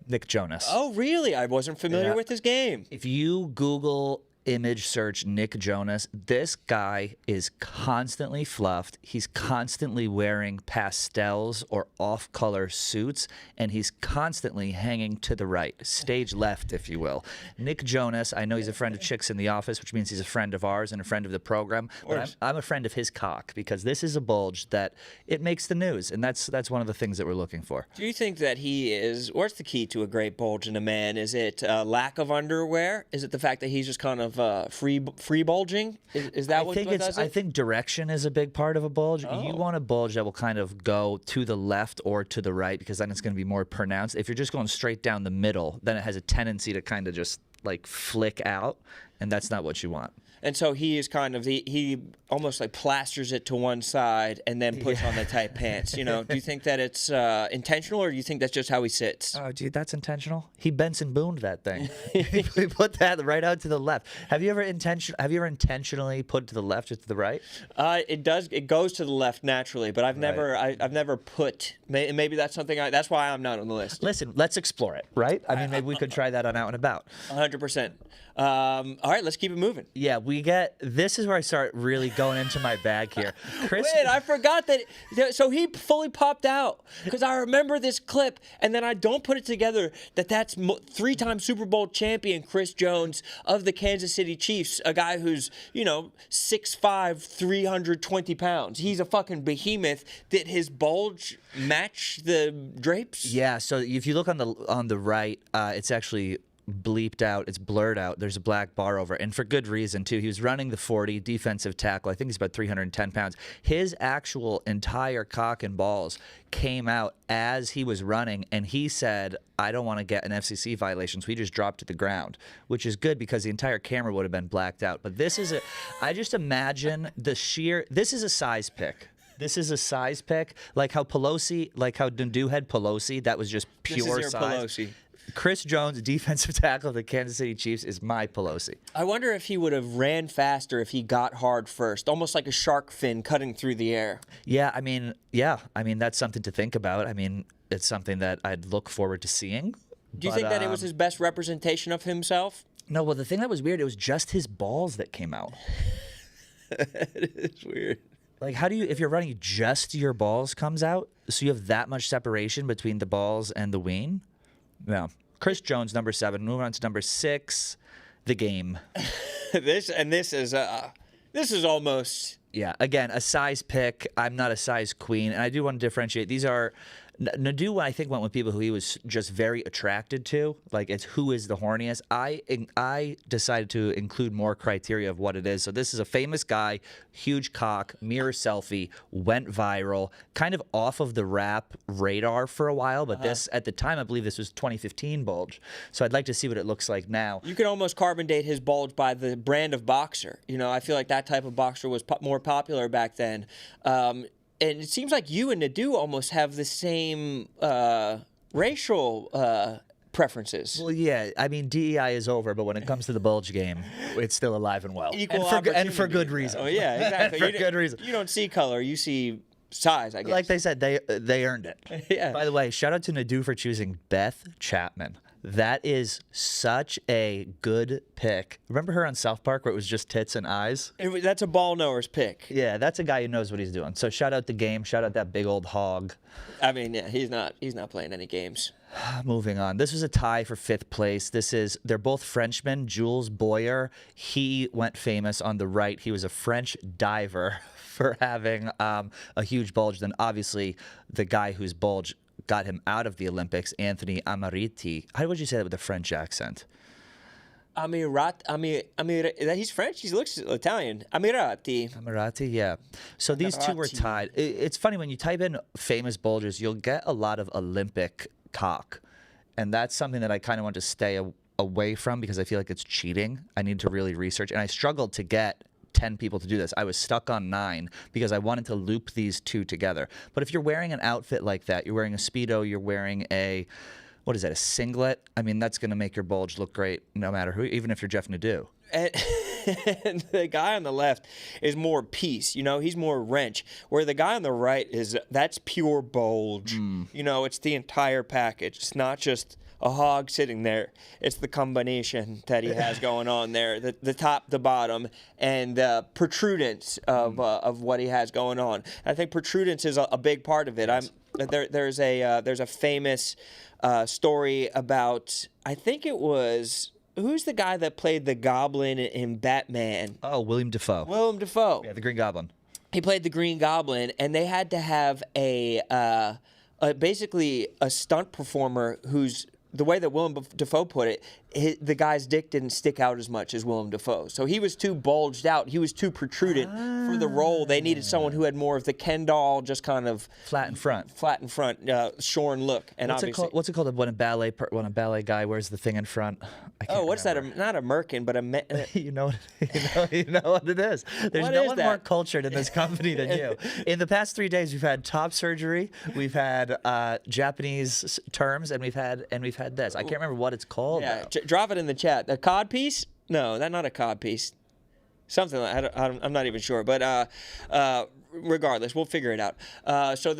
[SPEAKER 4] Nick Jonas.
[SPEAKER 2] Oh, really? I wasn't familiar
[SPEAKER 4] Yeah.
[SPEAKER 2] with his game.
[SPEAKER 4] If you Google image search Nick Jonas, this guy is constantly fluffed. He's constantly wearing pastels or off-color suits, and he's constantly hanging to the right, stage left, if you will. Nick Jonas, I know he's a friend of Chicks in the Office, which means he's a friend of ours and a friend of the program. But I'm a friend of his cock because this is a bulge that it makes the news, and that's one of the things that we're looking for.
[SPEAKER 2] Do you think that he is, what's the key to a great bulge in a man? Is it lack of underwear? Is it the fact that he's just kind of free bulging? Is that what does it?
[SPEAKER 4] I think direction is a big part of a bulge. You want a bulge that will kind of go to the left or to the right because then it's going to be more pronounced. If you're just going straight down the middle, then it has a tendency to kind of just like flick out, and that's not what you want.
[SPEAKER 2] And so he is kind of, he almost like plasters it to one side and then puts on the tight pants. You know, do you think that it's intentional, or do you think that's just how he sits?
[SPEAKER 4] Oh, dude, that's intentional. He Benson Booned that thing. He put that right out to the left. Have you ever intentionally put it to the left or to the right?
[SPEAKER 2] It does. It goes to the left naturally, but I've never put. Maybe that's something. That's why I'm not on the list.
[SPEAKER 4] Listen, let's explore it, right? I mean, maybe we could try that on Out and About.
[SPEAKER 2] 100%. All right, let's keep it moving.
[SPEAKER 4] Yeah, this is where I start really going into my bag here. Chris,
[SPEAKER 2] Wait, I forgot that. So he fully popped out because I remember this clip, and then I don't put it together that's 3-time Super Bowl champion Chris Jones of the Kansas City Chiefs, a guy who's 6'5", 320 pounds. He's a fucking behemoth. Did his bulge match the drapes?
[SPEAKER 4] Yeah. So if you look on the right, it's actually bleeped out, it's blurred out. There's a black bar over it, and for good reason too. He was running the 40, defensive tackle. I think he's about 310 pounds. His actual entire cock and balls came out as he was running, and he said, I don't want to get an FCC violation, so he just dropped to the ground, which is good because the entire camera would have been blacked out. But I just imagine this is a size pick. This is a size pick, like how Nadu had Pelosi, that was just pure
[SPEAKER 2] This is your
[SPEAKER 4] size.
[SPEAKER 2] Pelosi.
[SPEAKER 4] Chris Jones, defensive tackle of the Kansas City Chiefs, is my Pelosi.
[SPEAKER 2] I wonder if he would have ran faster if he got hard first, almost like a shark fin cutting through the air.
[SPEAKER 4] Yeah, I mean, that's something to think about. I mean, it's something that I'd look forward to seeing.
[SPEAKER 2] Do you think that it was his best representation of himself?
[SPEAKER 4] No, well, the thing that was weird, it was just his balls that came out.
[SPEAKER 2] It is weird.
[SPEAKER 4] Like, if you're running, just your balls comes out, so you have that much separation between the balls and the ween? Yeah. Chris Jones, number 7. Moving on to number 6, The Game.
[SPEAKER 2] This is almost.
[SPEAKER 4] Yeah, again, a size pick. I'm not a size queen, and I do want to differentiate. These are Nadu, I think, went with people who he was just very attracted to. Like, it's who is the horniest. I decided to include more criteria of what it is. So this is a famous guy, huge cock, mirror selfie, went viral, kind of off of the rap radar for a while. But this, at the time, I believe this was 2015 bulge. So I'd like to see what it looks like now.
[SPEAKER 2] You could almost carbon date his bulge by the brand of boxer. I feel like that type of boxer was more popular back then. and it seems like you and Nadu almost have the same racial preferences.
[SPEAKER 4] Well, yeah. I mean, DEI is over, but when it comes to the bulge game, it's still alive and well.
[SPEAKER 2] Equal
[SPEAKER 4] and for good
[SPEAKER 2] opportunity.
[SPEAKER 4] reason.
[SPEAKER 2] Oh yeah, exactly.
[SPEAKER 4] For good reason.
[SPEAKER 2] You don't see color, you see size, I guess.
[SPEAKER 4] Like they said, they earned it.
[SPEAKER 2] Yeah.
[SPEAKER 4] By the way, shout out to Nadu for choosing Beth Chapman. That is such a good pick. Remember her on South Park where it was just tits and eyes?
[SPEAKER 2] That's a ball knower's pick.
[SPEAKER 4] Yeah, that's a guy who knows what he's doing. So shout out the game. Shout out that big old hog.
[SPEAKER 2] I mean, yeah, he's not playing any games.
[SPEAKER 4] Moving on. This was a tie for 5th place. They're both Frenchmen. Jules Boyer, he went famous on the right. He was a French diver for having a huge bulge. Then obviously the guy whose bulge got him out of the Olympics, Anthony Amariti. How would you say that with a French accent?
[SPEAKER 2] He's French. He looks Italian.
[SPEAKER 4] Amarati, yeah. So these two were
[SPEAKER 2] Amarati.
[SPEAKER 4] tied. It's funny, when you type in famous bulgers, you'll get a lot of Olympic cock. And that's something that I kind of want to stay away from because I feel like it's cheating. I need to really research. And I struggled to get 10 people to do this. I was stuck on 9 because I wanted to loop these two together. But if you're wearing an outfit like that, you're wearing a Speedo, you're wearing a singlet? I mean, that's going to make your bulge look great no matter who, even if you're Jeff Nadu.
[SPEAKER 2] And the guy on the left is more piece, he's more wrench. Where the guy on the right that's pure bulge. It's the entire package. It's not just a hog sitting there. It's the combination that he has going on there, the top, the bottom, and protrudence of what he has going on. I think protrudence is a big part of it. There's a famous story about, I think it was, who's the guy that played the Goblin in Batman?
[SPEAKER 4] Oh, William Dafoe.
[SPEAKER 2] Willem Dafoe.
[SPEAKER 4] Yeah, the Green Goblin.
[SPEAKER 2] He played the Green Goblin, and they had to have basically a stunt performer who's, the way that Willem Dafoe put it, the guy's dick didn't stick out as much as Willem Dafoe. So he was too bulged out. He was too protruded for the role. They needed someone who had more of the Ken doll, just kind of
[SPEAKER 4] flat in front,
[SPEAKER 2] shorn look. And
[SPEAKER 4] what's it called when a ballet guy wears the thing in front?
[SPEAKER 2] What's that? Not a merkin, but a.
[SPEAKER 4] you know what it is. There's
[SPEAKER 2] What
[SPEAKER 4] no
[SPEAKER 2] is
[SPEAKER 4] one
[SPEAKER 2] that?
[SPEAKER 4] more cultured in this company than you. In the past 3 days, we've had top surgery, we've had Japanese terms, and we've had this. I can't remember what it's called.
[SPEAKER 2] Yeah, drop it in the chat. A cod piece? No, that's not a cod piece. Something like I'm not even sure, but regardless, we'll figure it out. So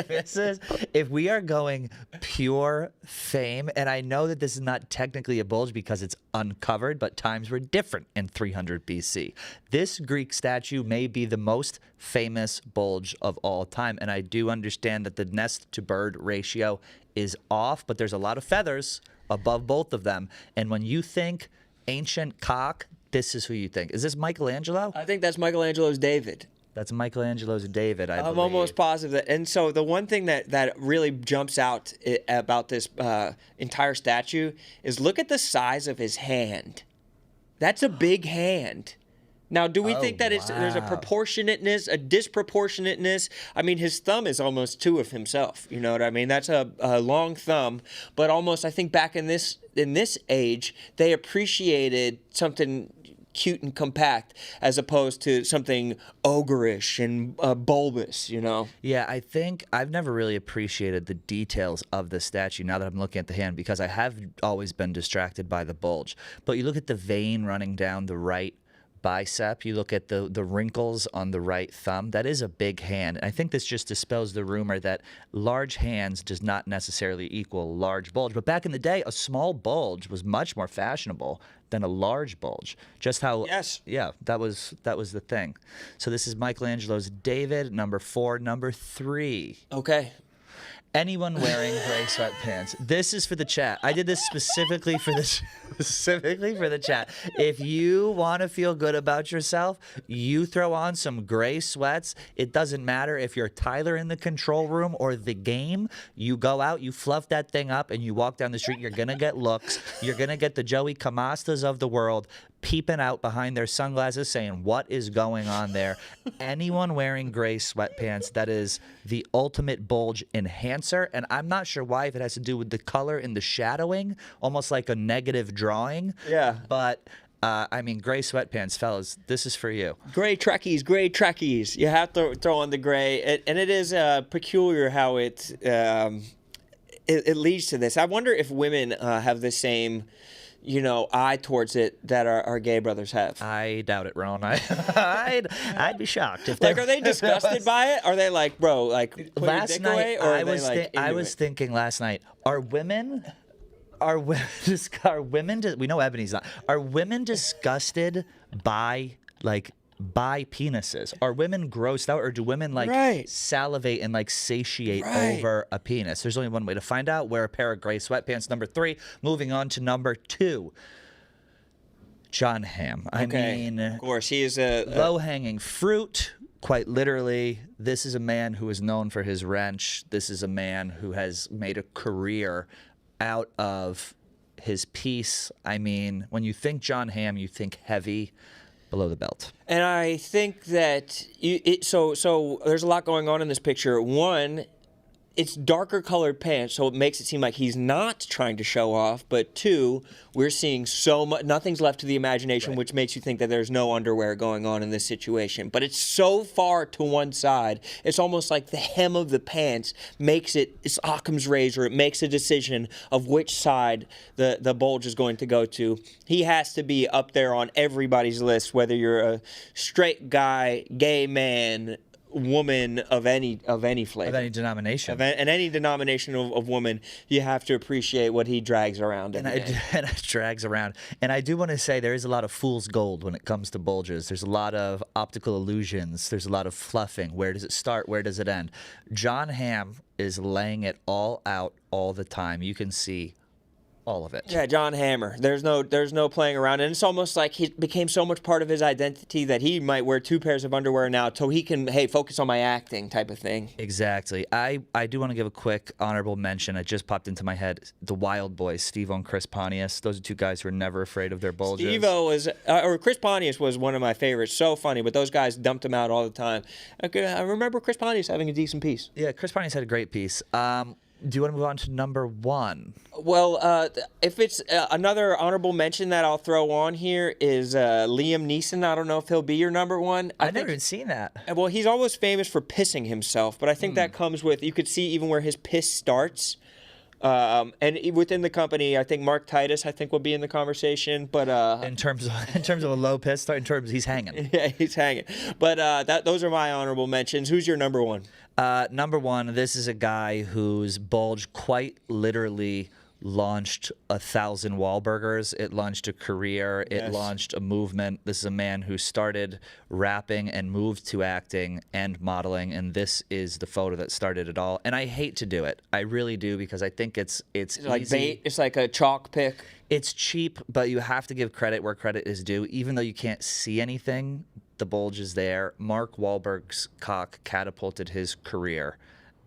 [SPEAKER 4] This is, if we are going pure fame, and I know that this is not technically a bulge because it's uncovered, but times were different in 300 BC. This Greek statue may be the most famous bulge of all time, and I do understand that the nest to bird ratio is off, but there's a lot of feathers above both of them. And when you think ancient cock, this is who you think. Is this Michelangelo?
[SPEAKER 2] I think that's Michelangelo's David.
[SPEAKER 4] That's Michelangelo's David, I believe.
[SPEAKER 2] I'm almost positive that. And so the one thing that really jumps out about this entire statue is look at the size of his hand. That's a big hand. Now, do we think that there's a proportionateness, a disproportionateness? I mean, his thumb is almost 2 of himself. You know what I mean? That's a long thumb, but almost I think back in this age, they appreciated something cute and compact as opposed to something ogreish and bulbous,
[SPEAKER 4] Yeah, I think I've never really appreciated the details of the statue now that I'm looking at the hand because I have always been distracted by the bulge. But you look at the vein running down the right bicep, you look at the wrinkles on the right thumb, that is a big hand. And I think this just dispels the rumor that large hands does not necessarily equal large bulge. But back in the day, a small bulge was much more fashionable than a large bulge. Just how,
[SPEAKER 2] yes,
[SPEAKER 4] yeah, that was the thing. So this is Michelangelo's David, number 4. Number 3.
[SPEAKER 2] Okay.
[SPEAKER 4] Anyone wearing gray sweatpants. This is for the chat. I did this specifically for the chat. If you want to feel good about yourself, you throw on some gray sweats. It doesn't matter if you're Tyler in the control room or the game. You go out, you fluff that thing up, and you walk down the street. You're going to get looks. You're going to get the Joey Camastas of the world peeping out behind their sunglasses saying, what is going on there? Anyone wearing gray sweatpants, that is the ultimate bulge enhancer. And I'm not sure why, if it has to do with the color and the shadowing, almost like a negative drawing.
[SPEAKER 2] Yeah.
[SPEAKER 4] But I mean, gray sweatpants, fellas, this is for you.
[SPEAKER 2] Gray Trekkies. You have to throw on the gray, and it is peculiar how it leads to this. I wonder if women have the same, eye towards it that our gay brothers have.
[SPEAKER 4] I doubt it, Rone. I'd be shocked if
[SPEAKER 2] Like, are they disgusted by it? Are they like, bro, like, put
[SPEAKER 4] last
[SPEAKER 2] your dick
[SPEAKER 4] night
[SPEAKER 2] away? Or
[SPEAKER 4] I was thinking last night, are women we know Ebony's not. Are women disgusted by penises? Are women grossed out, or do women
[SPEAKER 2] Right.
[SPEAKER 4] salivate and satiate
[SPEAKER 2] Right.
[SPEAKER 4] over a penis? There's only one way to find out. Wear a pair of gray sweatpants. Number 3. Moving on to number 2. John Hamm. I mean,
[SPEAKER 2] of course, he is a
[SPEAKER 4] low-hanging fruit. Quite literally, this is a man who is known for his wrench. This is a man who has made a career out of his piece. I mean, when you think John Hamm, you think heavy below the belt.
[SPEAKER 2] And I think that so there's a lot going on in this picture. One, it's darker colored pants, so it makes it seem like he's not trying to show off. But 2, we're seeing so much, nothing's left to the imagination,
[SPEAKER 4] Right.
[SPEAKER 2] which makes you think that there's no underwear going on in this situation. But it's so far to one side, it's almost like the hem of the pants it's Occam's razor. It makes a decision of which side the bulge is going to go to. He has to be up there on everybody's list, whether you're a straight guy, gay man, woman of any flavor,
[SPEAKER 4] Of any denomination.
[SPEAKER 2] and any denomination of woman, you have to appreciate what he drags around.
[SPEAKER 4] And it drags around. And I do want to say there is a lot of fool's gold when it comes to bulges. There's a lot of optical illusions. There's a lot of fluffing. Where does it start? Where does it end? John Hamm is laying it all out all the time. You can see all of it.
[SPEAKER 2] Yeah, John Hammer. There's no playing around, and it's almost like he became so much part of his identity that he might wear 2 pairs of underwear now, so he can focus on my acting type of thing.
[SPEAKER 4] Exactly. I do want to give a quick honorable mention. It just popped into my head. The Wild Boys, Steve-O and Chris Pontius. Those are 2 guys who are never afraid of their bulges.
[SPEAKER 2] Steve-O was, or Chris Pontius was one of my favorites. So funny, but those guys dumped him out all the time. I remember Chris Pontius having a decent piece.
[SPEAKER 4] Yeah, Chris Pontius had a great piece. Do you want to move on to number 1?
[SPEAKER 2] Well, if it's another honorable mention that I'll throw on here is Liam Neeson. I don't know if he'll be your number 1.
[SPEAKER 4] I've never even seen that.
[SPEAKER 2] Well, he's always famous for pissing himself, but I think that comes with, you could see even where his piss starts. And within the company, I think Mark Titus, will be in the conversation. But
[SPEAKER 4] In terms of a low piss start, he's hanging.
[SPEAKER 2] yeah, he's hanging. But those are my honorable mentions. Who's your number 1?
[SPEAKER 4] Number 1, this is a guy whose bulge quite literally launched 1,000 Wahlburgers. It launched a career. It
[SPEAKER 2] Yes.
[SPEAKER 4] launched a movement. This is a man who started rapping and moved to acting and modeling, and this is the photo that started it all. And I hate to do it. I really do, because I think it's
[SPEAKER 2] Like
[SPEAKER 4] easy.
[SPEAKER 2] bait. It's like a chalk pick.
[SPEAKER 4] It's cheap, but you have to give credit where credit is due. Even though you can't see anything, the bulge is there. Mark Wahlberg's cock catapulted his career,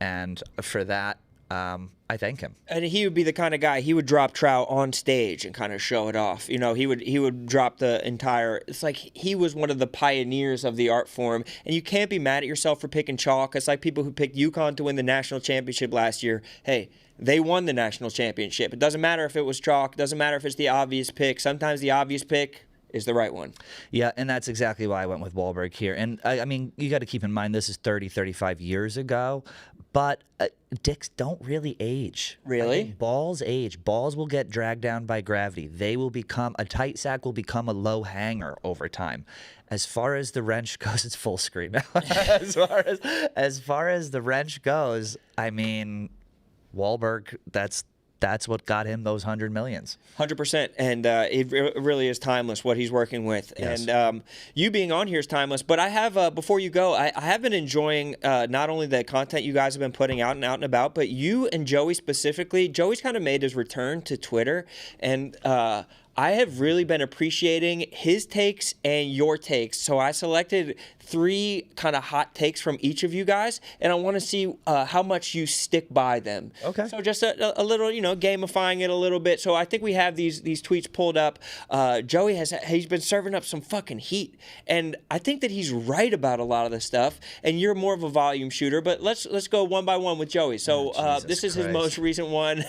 [SPEAKER 4] and for that, I thank him.
[SPEAKER 2] And he would be the kind of guy, he would drop trout on stage and kind of show it off. He would drop the entire, it's like he was one of the pioneers of the art form. And you can't be mad at yourself for picking chalk. It's like people who picked UConn to win the national championship last year. Hey, they won the national championship. It doesn't matter if it was chalk. It doesn't matter if it's the obvious pick. Sometimes the obvious pick is the right one.
[SPEAKER 4] Yeah, and that's exactly why I went with Wahlberg here. And I mean, you got to keep in mind this is 30, 35 years ago, but dicks don't really age.
[SPEAKER 2] Really?
[SPEAKER 4] I think balls age. Balls will get dragged down by gravity. They will become, a tight sack will become a low hanger over time. As far as the wrench goes, it's full screen now. as far as the wrench goes, I mean, Wahlberg, that's what got him those 100 millions.
[SPEAKER 2] 100%. And it really is timeless what he's working with.
[SPEAKER 4] Yes.
[SPEAKER 2] And you being on here is timeless. But I have, before you go, I have been enjoying not only the content you guys have been putting out and about, but you and Joey specifically. Joey's kind of made his return to Twitter. And I have really been appreciating his takes and your takes. So I selected 3 kind of hot takes from each of you guys, and I want to see how much you stick by them.
[SPEAKER 4] Okay.
[SPEAKER 2] So just a little, gamifying it a little bit. So I think we have these tweets pulled up. Joey he's been serving up some fucking heat, and I think that he's right about a lot of the stuff. And you're more of a volume shooter, but let's go one by one with Joey. So
[SPEAKER 4] Jesus
[SPEAKER 2] this is his
[SPEAKER 4] Christ.
[SPEAKER 2] most recent one.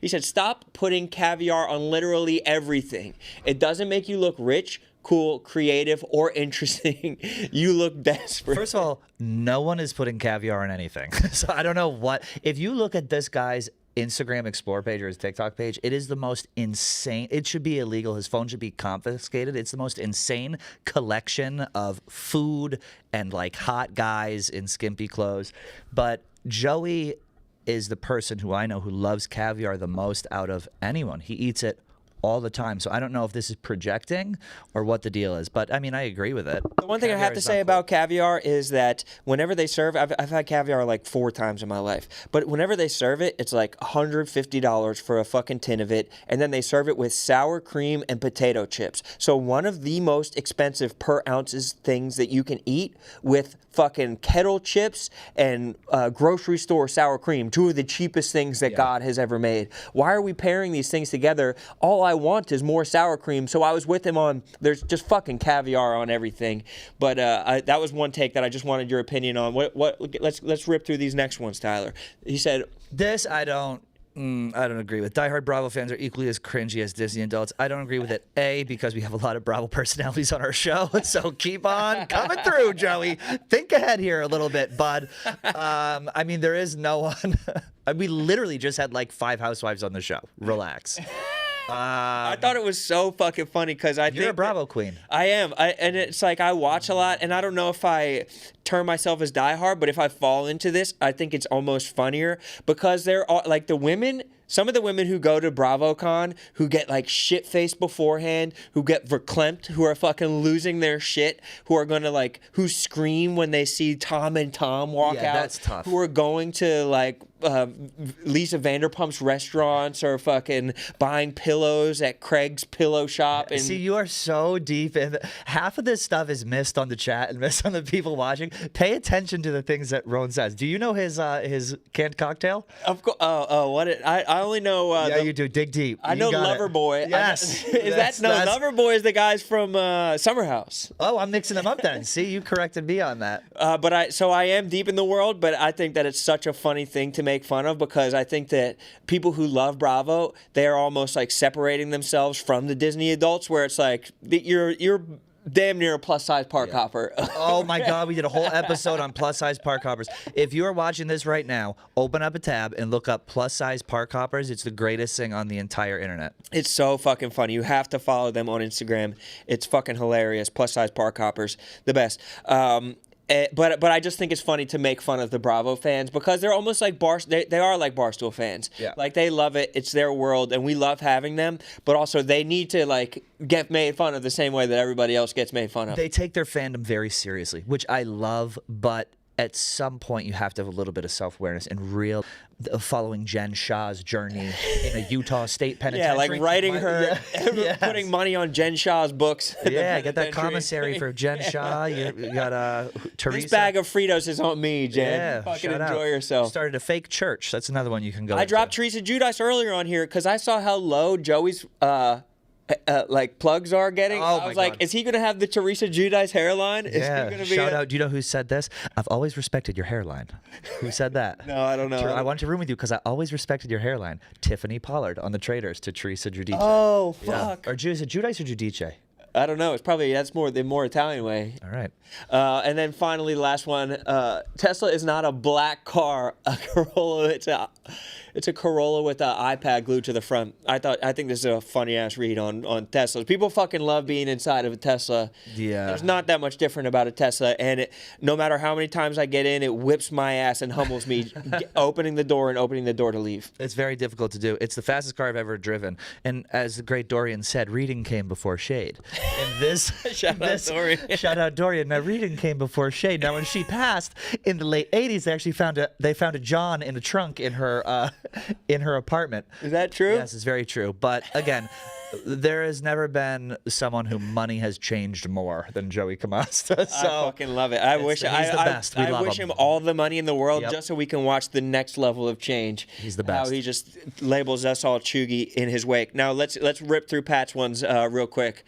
[SPEAKER 2] He said, "Stop putting caviar on literally everything. It doesn't make you look rich, cool, creative, or interesting. You look desperate.
[SPEAKER 4] First of all, no one is putting caviar on anything. So I don't know what. If you look at this guy's Instagram Explore page or his TikTok page, it is the most insane. It should be illegal. His phone should be confiscated. It's the most insane collection of food and like hot guys in skimpy clothes. But Joey is the person who I know who loves caviar the most out of anyone. He eats it all the time. So I don't know if this is projecting or what the deal is, but I mean, I agree with it.
[SPEAKER 2] The one thing I have to say about caviar is that whenever they serve, I've had caviar like 4 times in my life, but whenever they serve it, it's like $150 for a fucking tin of it, and then they serve it with sour cream and potato chips. So one of the most expensive per ounces things that you can eat with fucking kettle chips and grocery store sour cream, 2 of the cheapest things that God has ever made. Why are we pairing these things together? All I want is more sour cream. So I was with him on, there's just fucking caviar on everything. But that was one take that I just wanted your opinion on. Let's rip through these next ones, Tyler. He said,
[SPEAKER 4] This I don't agree with. Die Hard Bravo fans are equally as cringy as Disney adults. I don't agree with it, A, because we have a lot of Bravo personalities on our show, so keep on coming through, Joey. Think ahead here a little bit, bud. I mean, there is no one. We literally just had like 5 housewives on the show. Relax.
[SPEAKER 2] I thought it was so fucking funny because
[SPEAKER 4] You're a Bravo queen.
[SPEAKER 2] I am. And it's like I watch a lot, and I don't know if I term myself as diehard, but if I fall into this, I think it's almost funnier because there are like the women. Some of the women who go to BravoCon, who get like shit-faced beforehand, who get verklempt, who are fucking losing their shit, who are gonna like, who scream when they see Tom and Tom walk out.
[SPEAKER 4] That's tough.
[SPEAKER 2] Who are going to like Lisa Vanderpump's restaurants or fucking buying pillows at Craig's Pillow Shop. And
[SPEAKER 4] see, you are so deep in. Half of this stuff is missed on the chat and missed on the people watching. Pay attention to the things that Rone says. Do you know his canned cocktail?
[SPEAKER 2] Of course. I only know.
[SPEAKER 4] Yeah, you do. Dig deep.
[SPEAKER 2] I know Loverboy.
[SPEAKER 4] Yes.
[SPEAKER 2] Loverboy is the guys from Summer House.
[SPEAKER 4] Oh, I'm mixing them up then. See, you corrected me on that.
[SPEAKER 2] But I am deep in the world, but I think that it's such a funny thing to make fun of because I think that people who love Bravo, they are almost like separating themselves from the Disney adults, where it's like you're damn near a plus-size park hopper.
[SPEAKER 4] Oh my God, we did a whole episode on plus-size park hoppers. If you are watching this right now, open up a tab and look up plus-size park hoppers. It's the greatest thing on the entire internet.
[SPEAKER 2] It's so fucking funny. You have to follow them on Instagram. It's fucking hilarious. Plus-size park hoppers, the best. But I just think it's funny to make fun of the Bravo fans because they're almost like they are like Barstool fans.
[SPEAKER 4] Yeah.
[SPEAKER 2] Like they love it. It's their world, and we love having them. But also, they need to like get made fun of the same way that everybody else gets made fun of.
[SPEAKER 4] They take their fandom very seriously, which I love. But at some point, you have to have a little bit of self-awareness and real following Jen Shah's journey in a Utah State penitentiary.
[SPEAKER 2] Yeah, like writing her, putting money on Jen Shah's books.
[SPEAKER 4] Yeah, get that commissary for Jen Shah. You got Teresa.
[SPEAKER 2] This bag of Fritos is on me, Jen.
[SPEAKER 4] Yeah,
[SPEAKER 2] fucking
[SPEAKER 4] shout
[SPEAKER 2] enjoy
[SPEAKER 4] out.
[SPEAKER 2] yourself.
[SPEAKER 4] Started a fake church. That's another one you can go.
[SPEAKER 2] I dropped Teresa Giudice earlier on here because I saw how low Joey's like plugs are getting.
[SPEAKER 4] Oh,
[SPEAKER 2] I was
[SPEAKER 4] my
[SPEAKER 2] like,
[SPEAKER 4] God.
[SPEAKER 2] is he gonna have the Teresa Giudice hairline? Is
[SPEAKER 4] Yeah,
[SPEAKER 2] he gonna be
[SPEAKER 4] shout out. Do you know who said this? I've always respected your hairline. Who said that?
[SPEAKER 2] No, I don't know.
[SPEAKER 4] I want to room with you because I always respected your hairline. Tiffany Pollard on The Traders to Teresa Giudice.
[SPEAKER 2] Oh
[SPEAKER 4] Yeah.
[SPEAKER 2] fuck.
[SPEAKER 4] Or is it Giudice or Giudice?
[SPEAKER 2] I don't know. It's probably that's the more Italian way.
[SPEAKER 4] All right.
[SPEAKER 2] And then finally, the last one. Tesla is not a black car. A Corolla. It's a Corolla with an iPad glued to the front. I think this is a funny ass read on Teslas. People fucking love being inside of a Tesla.
[SPEAKER 4] Yeah.
[SPEAKER 2] There's not that much different about a Tesla, and no matter how many times I get in, it whips my ass and humbles me, opening the door to leave.
[SPEAKER 4] It's very difficult to do. It's the fastest car I've ever driven. And as the great Dorian said, reading came before shade. And this
[SPEAKER 2] Shout out Dorian.
[SPEAKER 4] Shout out Dorian. Now reading came before shade. Now when she passed in the late 80s, they actually found a John in a trunk in her apartment.
[SPEAKER 2] Is that true?
[SPEAKER 4] Yes, it's very true. But again, there has never been someone who money has changed more than Joey Camasta. So
[SPEAKER 2] I fucking love it. I wish
[SPEAKER 4] he's the best. We
[SPEAKER 2] I
[SPEAKER 4] love
[SPEAKER 2] wish
[SPEAKER 4] him.
[SPEAKER 2] him all the money in the world
[SPEAKER 4] Yep.
[SPEAKER 2] just so we can watch the next level of change.
[SPEAKER 4] He's the best.
[SPEAKER 2] How he just labels us all chuggy in his wake. Now let's rip through Pat's ones real quick.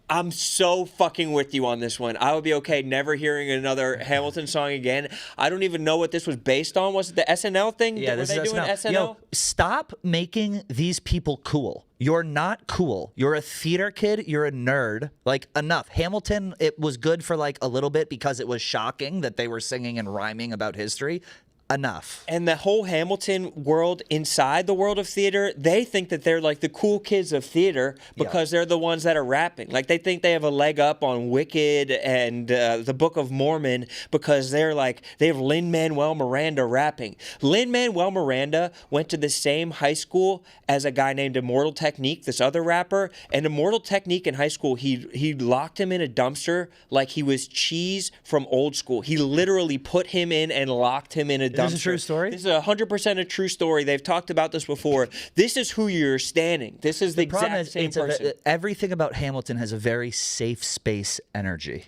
[SPEAKER 2] I'm so fucking with you on this one. I would be okay never hearing another Hamilton song again. I don't even know what this was based on. Was it the SNL thing?
[SPEAKER 4] Yeah,
[SPEAKER 2] Were
[SPEAKER 4] this
[SPEAKER 2] they
[SPEAKER 4] is
[SPEAKER 2] doing SNL?
[SPEAKER 4] Yo, stop making these people cool. You're not cool. You're a theater kid. You're a nerd. Like, enough. Hamilton, it was good for like a little bit because it was shocking that they were singing and rhyming about history. Enough.
[SPEAKER 2] And the whole Hamilton world inside the world of theater, they think that they're like the cool kids of theater because they're the ones that are rapping. Like they think they have a leg up on Wicked and the Book of Mormon because they have Lin-Manuel Miranda rapping. Lin-Manuel Miranda went to the same high school as a guy named Immortal Technique, this other rapper. And Immortal Technique in high school, he locked him in a dumpster like he was cheese from old school. He literally put him in and locked him in a dumpster.
[SPEAKER 4] Is this a true story?
[SPEAKER 2] This is 100% a true story. They've talked about this before. This is who you're standing. This is the exact same person.
[SPEAKER 4] Everything about Hamilton has a very safe space energy.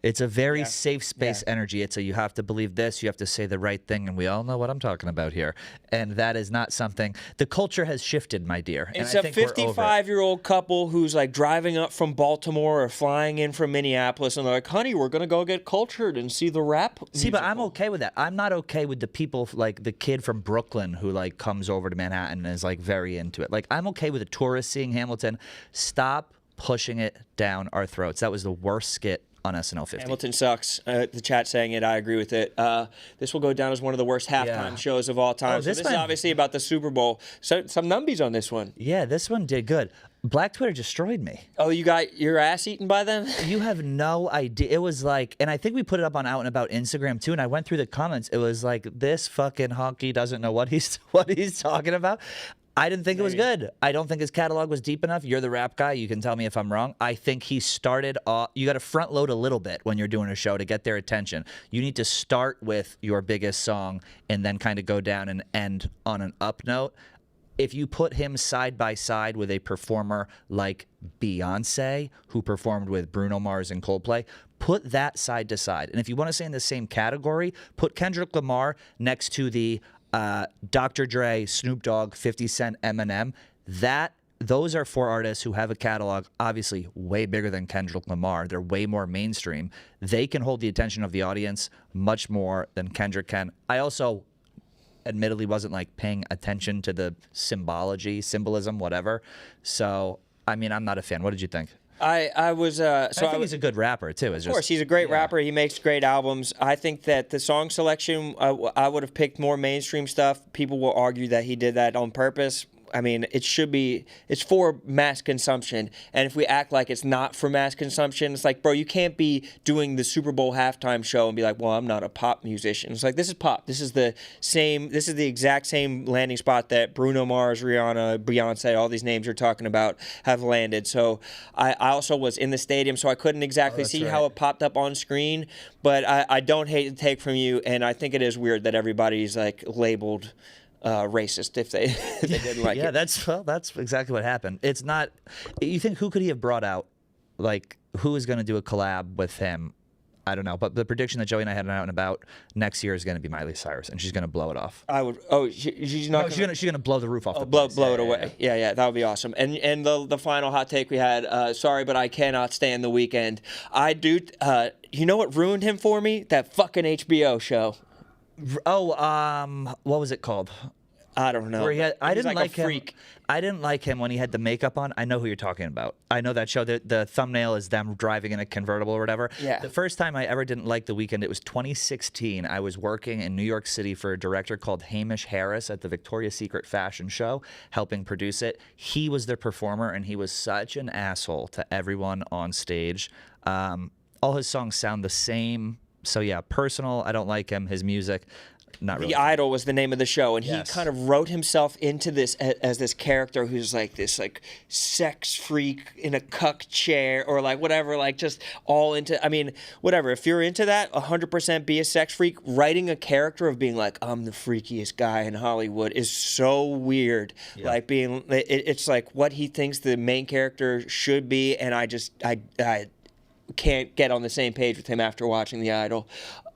[SPEAKER 4] It's a very safe space energy. It's you have to believe this, you have to say the right thing, and we all know what I'm talking about here. And that is not something. The culture has shifted, my dear.
[SPEAKER 2] It's a 55-year-old couple who's like driving up from Baltimore or flying in from Minneapolis, and they're like, honey, we're going to go get cultured and see the rap musical.
[SPEAKER 4] See, but I'm okay with that. I'm not okay with the people, like the kid from Brooklyn who like comes over to Manhattan and is like very into it. Like, I'm okay with the tourists seeing Hamilton. Stop pushing it down our throats. That was the worst skit on SNL 50.
[SPEAKER 2] Hamilton sucks. The chat saying it. I agree with it. This will go down as one of the worst halftime shows of all time. This is obviously about the Super Bowl. So some numbies on this one.
[SPEAKER 4] Yeah, this one did good. Black Twitter destroyed me.
[SPEAKER 2] Oh, you got your ass eaten by them?
[SPEAKER 4] You have no idea. It was like, and I think we put it up on Out and About Instagram too, and I went through the comments. It was like, this fucking honky doesn't know what he's talking about. I didn't think it was good. I don't think his catalog was deep enough. You're the rap guy. You can tell me if I'm wrong. I think he started off. You got to front load a little bit when you're doing a show to get their attention. You need to start with your biggest song and then kind of go down and end on an up note. If you put him side by side with a performer like Beyonce, who performed with Bruno Mars and Coldplay, put that side to side. And if you want to say in the same category, put Kendrick Lamar next to the Dr. Dre, Snoop Dogg, 50 Cent, Eminem. Those are four artists who have a catalog obviously way bigger than Kendrick Lamar. They're way more mainstream. They can hold the attention of the audience much more than Kendrick can. I also admittedly wasn't like paying attention to the symbolism, whatever. So, I mean, I'm not a fan. What did you think?
[SPEAKER 2] I think
[SPEAKER 4] he's a good rapper too.
[SPEAKER 2] Of course, he's a great rapper. He makes great albums. I think that the song selection, I would have picked more mainstream stuff. People will argue that he did that on purpose. I mean, it's for mass consumption. And if we act like it's not for mass consumption, it's like, bro, you can't be doing the Super Bowl halftime show and be like, well, I'm not a pop musician. It's like, this is pop. This is the exact same landing spot that Bruno Mars, Rihanna, Beyonce, all these names you're talking about have landed. So I also was in the stadium, so I couldn't exactly see how it popped up on screen. But I don't hate the take from you, and I think it is weird that everybody's like labeled racist if they didn't like it.
[SPEAKER 4] Yeah, that's exactly what happened. It's not. You think who could he have brought out? Like, who is going to do a collab with him? I don't know. But the prediction that Joey and I had Out and About next year is going to be Miley Cyrus, and she's going to blow it off.
[SPEAKER 2] I would. Oh, she's not.
[SPEAKER 4] No, she's going to blow the roof off.
[SPEAKER 2] Blow it away. Yeah, that would be awesome. And the final hot take we had. Sorry, but I cannot stand The Weeknd. I do. You know what ruined him for me? That fucking HBO show.
[SPEAKER 4] Oh, what was it called?
[SPEAKER 2] I don't know.
[SPEAKER 4] I didn't like
[SPEAKER 2] him. Freak.
[SPEAKER 4] I didn't like him when he had the makeup on. I know who you're talking about. I know that show. The thumbnail is them driving in a convertible or whatever.
[SPEAKER 2] Yeah.
[SPEAKER 4] The first time I ever didn't like The Weeknd, it was 2016. I was working in New York City for a director called Hamish Harris at the Victoria's Secret fashion show, helping produce it. He was the performer, and he was such an asshole to everyone on stage. All his songs sound the same. So yeah, personal. I don't like him. His music, not really.
[SPEAKER 2] The Idol was the name of the show, and he kind of wrote himself into this as this character who's like this like sex freak in a cuck chair or like whatever, like just all into. I mean, whatever. If you're into that, 100% be a sex freak. Writing a character of being like, I'm the freakiest guy in Hollywood is so weird. Yeah. Like being, it's like what he thinks the main character should be, and I can't get on the same page with him after watching The Idol.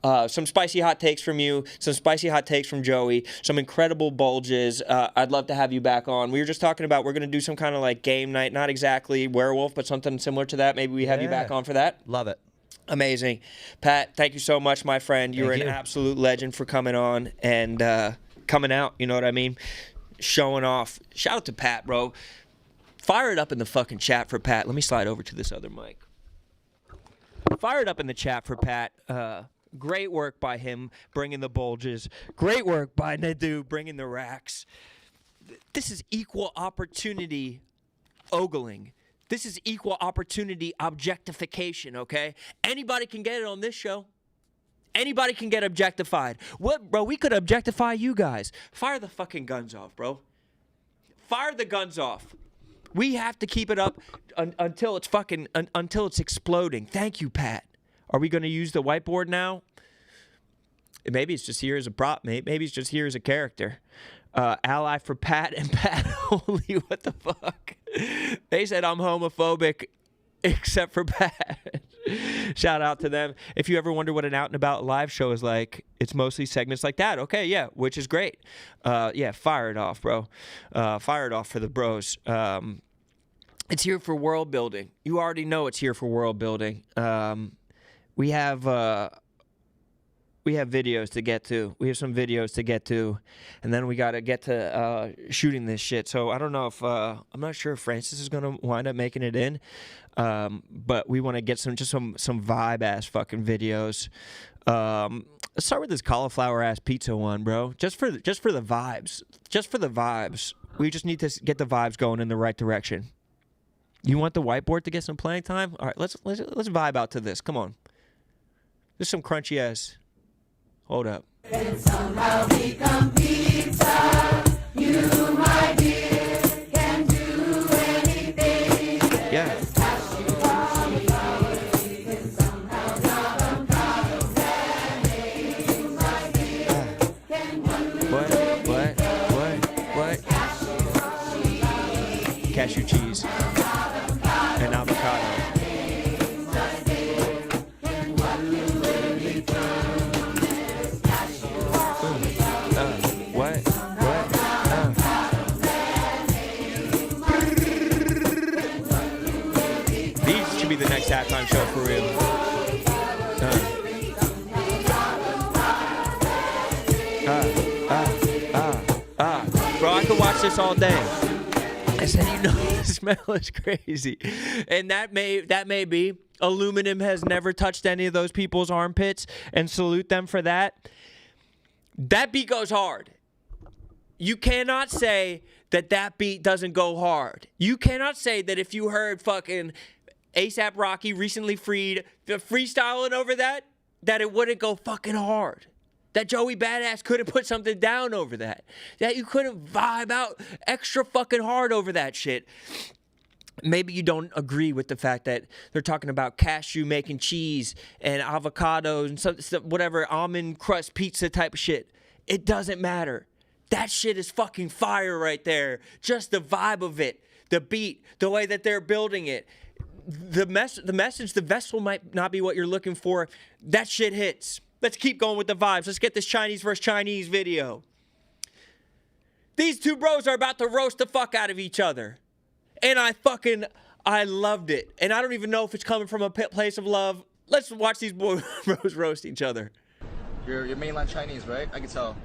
[SPEAKER 2] Some spicy hot takes from you, some spicy hot takes from Joey, some incredible bulges. I'd love to have you back on. We were just talking about we're going to do some kind of like game night, not exactly werewolf, but something similar to that. Maybe we have you back on for that.
[SPEAKER 4] Love it.
[SPEAKER 2] Amazing. Pat, thank you so much, my friend. You're an
[SPEAKER 4] you.
[SPEAKER 2] absolute legend for coming on and coming out, you know what I mean? Showing off. Shout out to Pat, bro. Fire it up in the fucking chat for Pat. Let me slide over to this other mic. Fire it up in the chat for Pat. Great work by him bringing the bulges. Great work by Nadu bringing the racks. This is equal opportunity ogling. This is equal opportunity objectification, okay? Anybody can get it on this show. Anybody can get objectified. What, bro? We could objectify you guys. Fire the fucking guns off, bro. Fire the guns off. We have to keep it up until it's until it's exploding. Thank you, Pat. Are we going to use the whiteboard now? Maybe it's just here as a prop, mate. Maybe it's just here as a character. Ally for Pat and Pat only. What the fuck? They said I'm homophobic, except for Pat. Shout out to them. If you ever wonder what an out and about live show is like, it's mostly segments like that. Okay, yeah, which is great. Yeah, fire it off, bro. Fire it off for the bros. It's here for world building. You already know it's here for world building. We have videos to get to. We have some videos to get to, and then we got to get to shooting this shit. So I don't know if I'm not sure if Francis is gonna wind up making it in, but we want to get some vibe ass fucking videos. Let's start with this cauliflower ass pizza one, bro. Just for the vibes. Just for the vibes. We just need to get the vibes going in the right direction. You want the whiteboard to get some playing time? All right, let's vibe out to this. Come on. This is some crunchy ass. Hold up.
[SPEAKER 5] And somehow become pizza. You, my dear, can do anything.
[SPEAKER 2] Yeah. What? Cashew cheese and avocado. These should be the next halftime show for real. Bro, I could watch this all day. I said, you know, the smell is crazy. And that may be. Aluminum has never touched any of those people's armpits, and salute them for that. That beat goes hard. You cannot say that beat doesn't go hard. You cannot say that if you heard fucking ASAP Rocky recently freed freestyling over that it wouldn't go fucking hard. That Joey Badass couldn't put something down over that. That you couldn't vibe out extra fucking hard over that shit. Maybe you don't agree with the fact that they're talking about cashew making cheese and avocados and some whatever almond crust pizza type of shit. It doesn't matter. That shit is fucking fire right there. Just the vibe of it, the beat, the way that they're building it. The message, the vessel might not be what you're looking for. That shit hits. Let's keep going with the vibes. Let's get this Chinese versus Chinese video. These two bros are about to roast the fuck out of each other. And I loved it. And I don't even know if it's coming from a place of love. Let's watch these bros roast each other.
[SPEAKER 6] You're mainland Chinese, right? I can tell.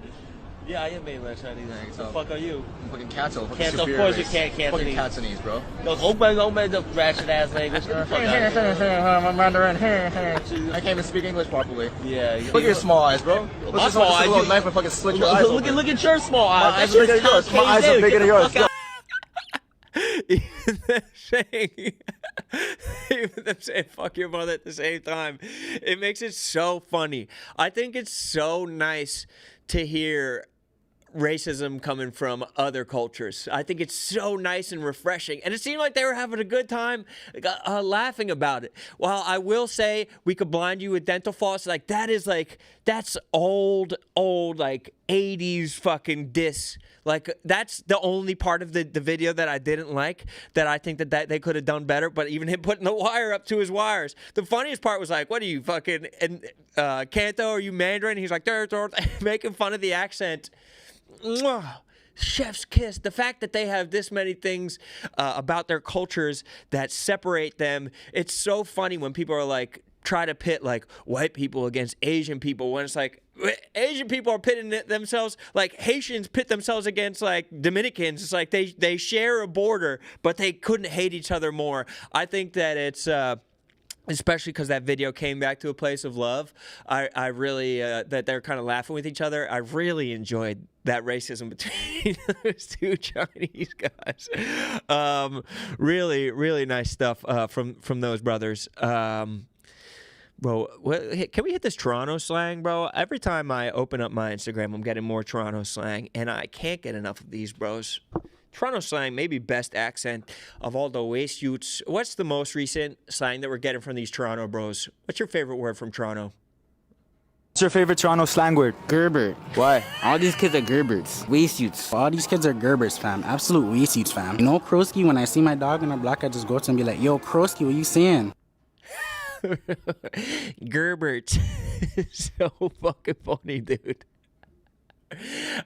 [SPEAKER 7] Yeah, I am mainland Chinese.
[SPEAKER 6] Yeah, I can
[SPEAKER 7] The
[SPEAKER 6] tell.
[SPEAKER 7] fuck are you?
[SPEAKER 6] I'm fucking Canto. Fucking
[SPEAKER 7] Canto, of
[SPEAKER 6] superior
[SPEAKER 7] course you
[SPEAKER 6] race.
[SPEAKER 7] can't
[SPEAKER 6] Fucking
[SPEAKER 7] Cantonese.
[SPEAKER 6] Cantonese, bro.
[SPEAKER 7] No, open the ratchet ass language. Get the fuck out of here.
[SPEAKER 6] Mandarin. I can't even speak English properly.
[SPEAKER 7] Yeah.
[SPEAKER 6] Look at your small eyes, bro. Look
[SPEAKER 7] My
[SPEAKER 6] at
[SPEAKER 7] small
[SPEAKER 6] this
[SPEAKER 7] eyes,
[SPEAKER 6] little
[SPEAKER 7] you-
[SPEAKER 6] knife and fucking slit your eyes open.
[SPEAKER 7] Look at your small
[SPEAKER 6] My
[SPEAKER 7] eyes.
[SPEAKER 6] eyes
[SPEAKER 7] That
[SPEAKER 6] are bigger
[SPEAKER 7] shit's
[SPEAKER 6] than yours. My eyes are
[SPEAKER 7] caved in.
[SPEAKER 6] bigger than
[SPEAKER 7] Get the
[SPEAKER 6] yours.
[SPEAKER 7] fuck out.
[SPEAKER 2] Even them saying fuck your mother at the same time, it makes it so funny. I think it's so nice to hear racism coming from other cultures. I think it's so nice and refreshing. And it seemed like they were having a good time laughing about it. While I will say we could blind you with dental floss, that's old, like 80s fucking diss. Like, that's the only part of the video that I didn't like, that I think that they could have done better. But even him putting the wire up to his wires. The funniest part was like, what are you, fucking Canto? Are you Mandarin? He's like, making fun of the accent. Mwah. Chef's kiss. The fact that they have this many things about their cultures that separate them. It's so funny when people are like, try to pit like white people against Asian people, when it's like Asian people are pitting themselves, like Haitians pit themselves against like Dominicans. It's like they share a border, but they couldn't hate each other more. I think that it's especially because that video came back to a place of love. I really that they're kind of laughing with each other. I really enjoyed that racism between those two Chinese guys. Really, really nice stuff from those brothers. Bro, can we hit this Toronto slang, bro? Every time I open up my Instagram, I'm getting more Toronto slang, and I can't get enough of these, bros. Toronto slang, maybe best accent of all the waste youths. What's the most recent slang that we're getting from these Toronto bros? What's your favorite word from Toronto?
[SPEAKER 8] What's your favorite Toronto slang word?
[SPEAKER 9] Gerber.
[SPEAKER 8] Why?
[SPEAKER 9] All these kids are Gerbers. Waste youths. All these kids are Gerbers, fam. Absolute waste youths, fam. You know, Krosky, when I see my dog in a block, I just go to him and be like, yo, Krosky, what you saying?
[SPEAKER 2] Gerbert. So fucking funny, dude.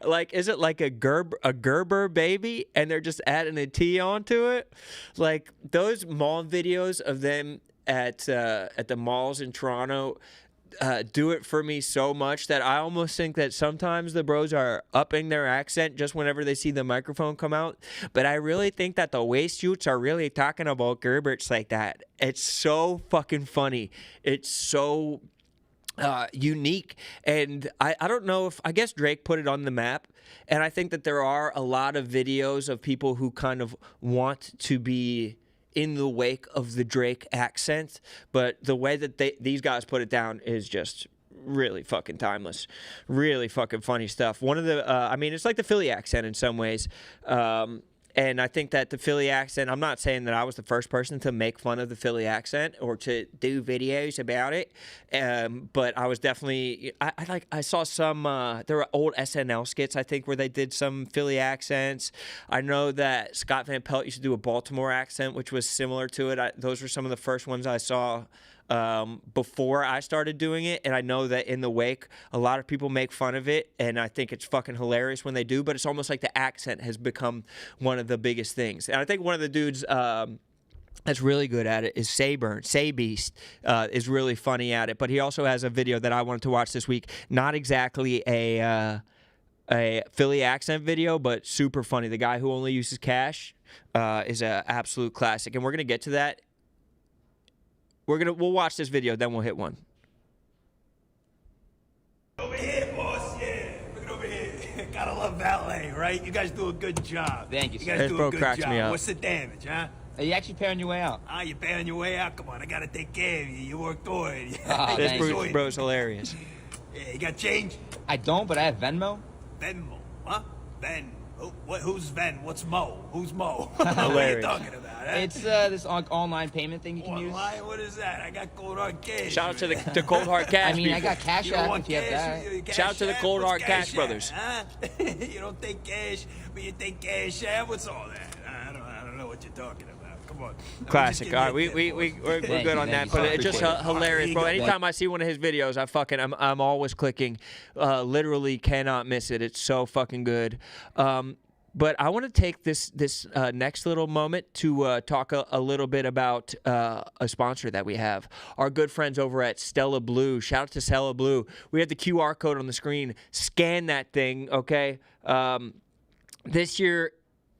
[SPEAKER 2] Like, is it like a Gerber baby and they're just adding a T onto it? Like, those mall videos of them at the malls in Toronto do it for me so much that I almost think that sometimes the bros are upping their accent just whenever they see the microphone come out. But I really think that the waste youths are really talking about Gerberts like that. It's so fucking funny. It's so unique. And I don't know if, I guess Drake put it on the map. And I think that there are a lot of videos of people who kind of want to be in the wake of the Drake accent, but the way that these guys put it down is just really fucking timeless, really fucking funny stuff. One of the, I mean, it's like the Philly accent in some ways, and I think that the Philly accent, I'm not saying that I was the first person to make fun of the Philly accent or to do videos about it, but I was definitely, I saw some, there were old SNL skits, I think, where they did some Philly accents. I know that Scott Van Pelt used to do a Baltimore accent, which was similar to it. Those were some of the first ones I saw before I started doing it, and I know that in the wake a lot of people make fun of it, and I think it's fucking hilarious when they do, but it's almost like the accent has become one of the biggest things. And I think one of the dudes that's really good at it is Saybeast is really funny at it, but he also has a video that I wanted to watch this week, not exactly a Philly accent video, but super funny. The guy who only uses cash is an absolute classic, and we're gonna get to that. We'll watch this video, then we'll hit one.
[SPEAKER 10] Over here, boss. Yeah, look at over here. Gotta love valet, right? You guys do a good job.
[SPEAKER 7] Thank you,
[SPEAKER 10] You
[SPEAKER 7] sir.
[SPEAKER 10] guys
[SPEAKER 2] This
[SPEAKER 10] do
[SPEAKER 2] bro
[SPEAKER 10] a good
[SPEAKER 2] cracks
[SPEAKER 10] job.
[SPEAKER 2] me up.
[SPEAKER 10] What's the damage, huh?
[SPEAKER 7] Are you actually paying your way out?
[SPEAKER 10] Ah, you pay on your way out? Come on, I gotta take care of you. You worked hard.
[SPEAKER 2] This
[SPEAKER 7] thanks.
[SPEAKER 2] bro's hilarious.
[SPEAKER 10] Yeah, you got change?
[SPEAKER 7] I don't, but I have Venmo.
[SPEAKER 10] Venmo, huh? Ven. Who's Ven? What's Mo? Who's Mo? What are you
[SPEAKER 2] Hilarious.
[SPEAKER 10] talking about, huh?
[SPEAKER 7] It's this online payment thing you can use.
[SPEAKER 10] Online? What is that? I got cold hard cash.
[SPEAKER 2] Shout out to
[SPEAKER 10] man.
[SPEAKER 2] the Cold Hard Cash
[SPEAKER 7] I mean, I
[SPEAKER 2] people.
[SPEAKER 7] got Cash
[SPEAKER 10] You don't
[SPEAKER 7] App
[SPEAKER 10] want
[SPEAKER 7] if you have
[SPEAKER 10] cash?
[SPEAKER 7] that.
[SPEAKER 10] You Cash
[SPEAKER 2] Shout out to the
[SPEAKER 10] App?
[SPEAKER 2] Cold
[SPEAKER 10] What's
[SPEAKER 2] Hard Cash
[SPEAKER 10] App,
[SPEAKER 2] brothers.
[SPEAKER 10] Huh? You don't take cash, but you take Cash App? What's all that? I don't know what you're talking about. Come on.
[SPEAKER 2] Classic. All right, we're good on that, but it's just hilarious, bro. Anytime I see one of his videos, I'm always clicking. Literally cannot miss it. It's so fucking good. But I want to take this next little moment to talk a little bit about a sponsor that we have. Our good friends over at Stella Blue. Shout out to Stella Blue. We have the QR code on the screen. Scan that thing, okay? This year,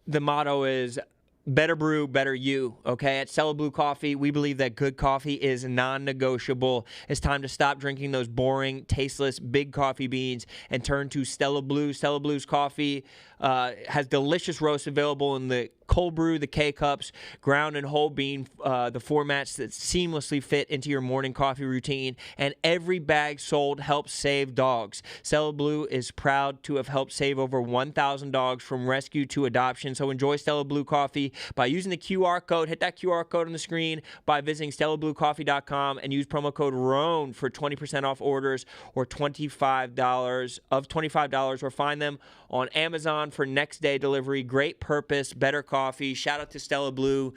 [SPEAKER 2] the motto is better brew, better you, okay? At Stella Blue Coffee, we believe that good coffee is non-negotiable. It's time to stop drinking those boring, tasteless, big coffee beans and turn to Stella Blue. Stella Blue's coffee has delicious roasts available in the cold cold brew, the K-Cups, ground and whole bean, the formats that seamlessly fit into your morning coffee routine, and every bag sold helps save dogs. Stella Blue is proud to have helped save over 1,000 dogs from rescue to adoption. So enjoy Stella Blue coffee by using the QR code. Hit that QR code on the screen by visiting StellaBlueCoffee.com and use promo code RONE for 20% off orders or $25 or find them on Amazon for next day delivery. Great purpose, better coffee. Shout out to Stella Blue.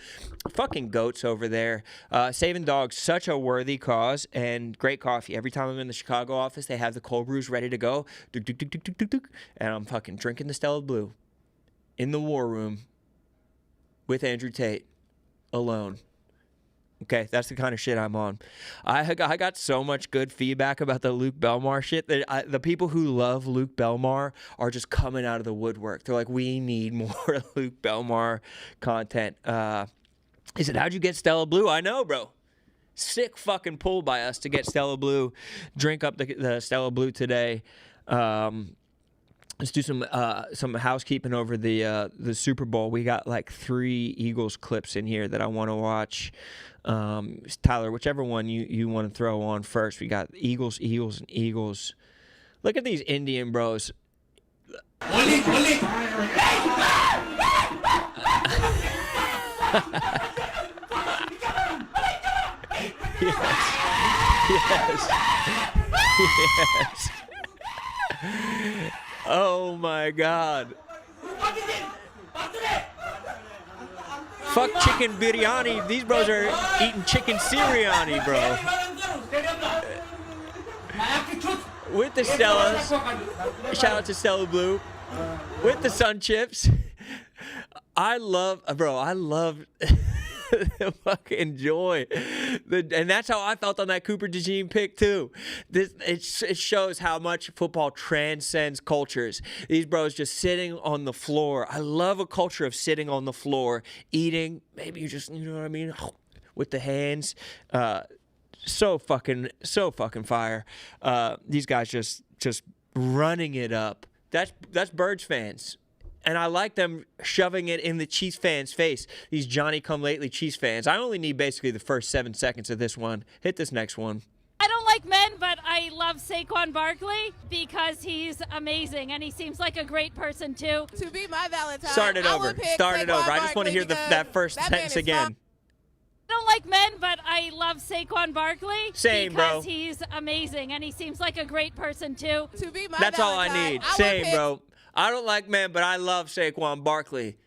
[SPEAKER 2] Fucking goats over there. Saving dogs, such a worthy cause, and great coffee. Every time I'm in the Chicago office, they have the cold brews ready to go. And I'm fucking drinking the Stella Blue in the war room with Andrew Tate alone. Okay, that's the kind of shit I'm on. I got so much good feedback about the Luke Belmar shit that the people who love Luke Belmar are just coming out of the woodwork. They're like, we need more Luke Belmar content. He said, how'd you get Stella Blue? I know, bro. Sick fucking pull by us to get Stella Blue. Drink up the Stella Blue today. Let's do some housekeeping over the Super Bowl. We got like 3 Eagles clips in here that I want to watch. Tyler, whichever one you want to throw on first. We got Eagles. Look at these Indian bros. Yes. Oh my God. Fuck chicken biryani. These bros are eating chicken siriani, bro. With the Stellas. Shout out to Stella Blue. With the Sun Chips. I love fucking joy. And that's how I felt on that Cooper DeJean pick too. It shows how much football transcends cultures. These bros just sitting on the floor. I love a culture of sitting on the floor, eating. Maybe you just, you know what I mean, with the hands. So fucking fire. These guys just running it up. That's Birds fans. And I like them shoving it in the Chiefs fans' face. These Johnny-come-lately Chiefs fans. I only need basically the first 7 seconds of this one. Hit this next one.
[SPEAKER 11] I don't like men, but I love Saquon Barkley because he's amazing, and he seems like a great person, too.
[SPEAKER 5] To be my Valentine,
[SPEAKER 2] Start it over. I just want to hear that first sentence again.
[SPEAKER 11] I don't like men, but I love Saquon Barkley
[SPEAKER 2] Same,
[SPEAKER 11] because
[SPEAKER 2] bro.
[SPEAKER 11] he's amazing, and he seems like a great person, too.
[SPEAKER 5] To be my
[SPEAKER 2] That's all I
[SPEAKER 5] Valentine,
[SPEAKER 2] need. Same, bro. I don't like men, but I love Saquon Barkley.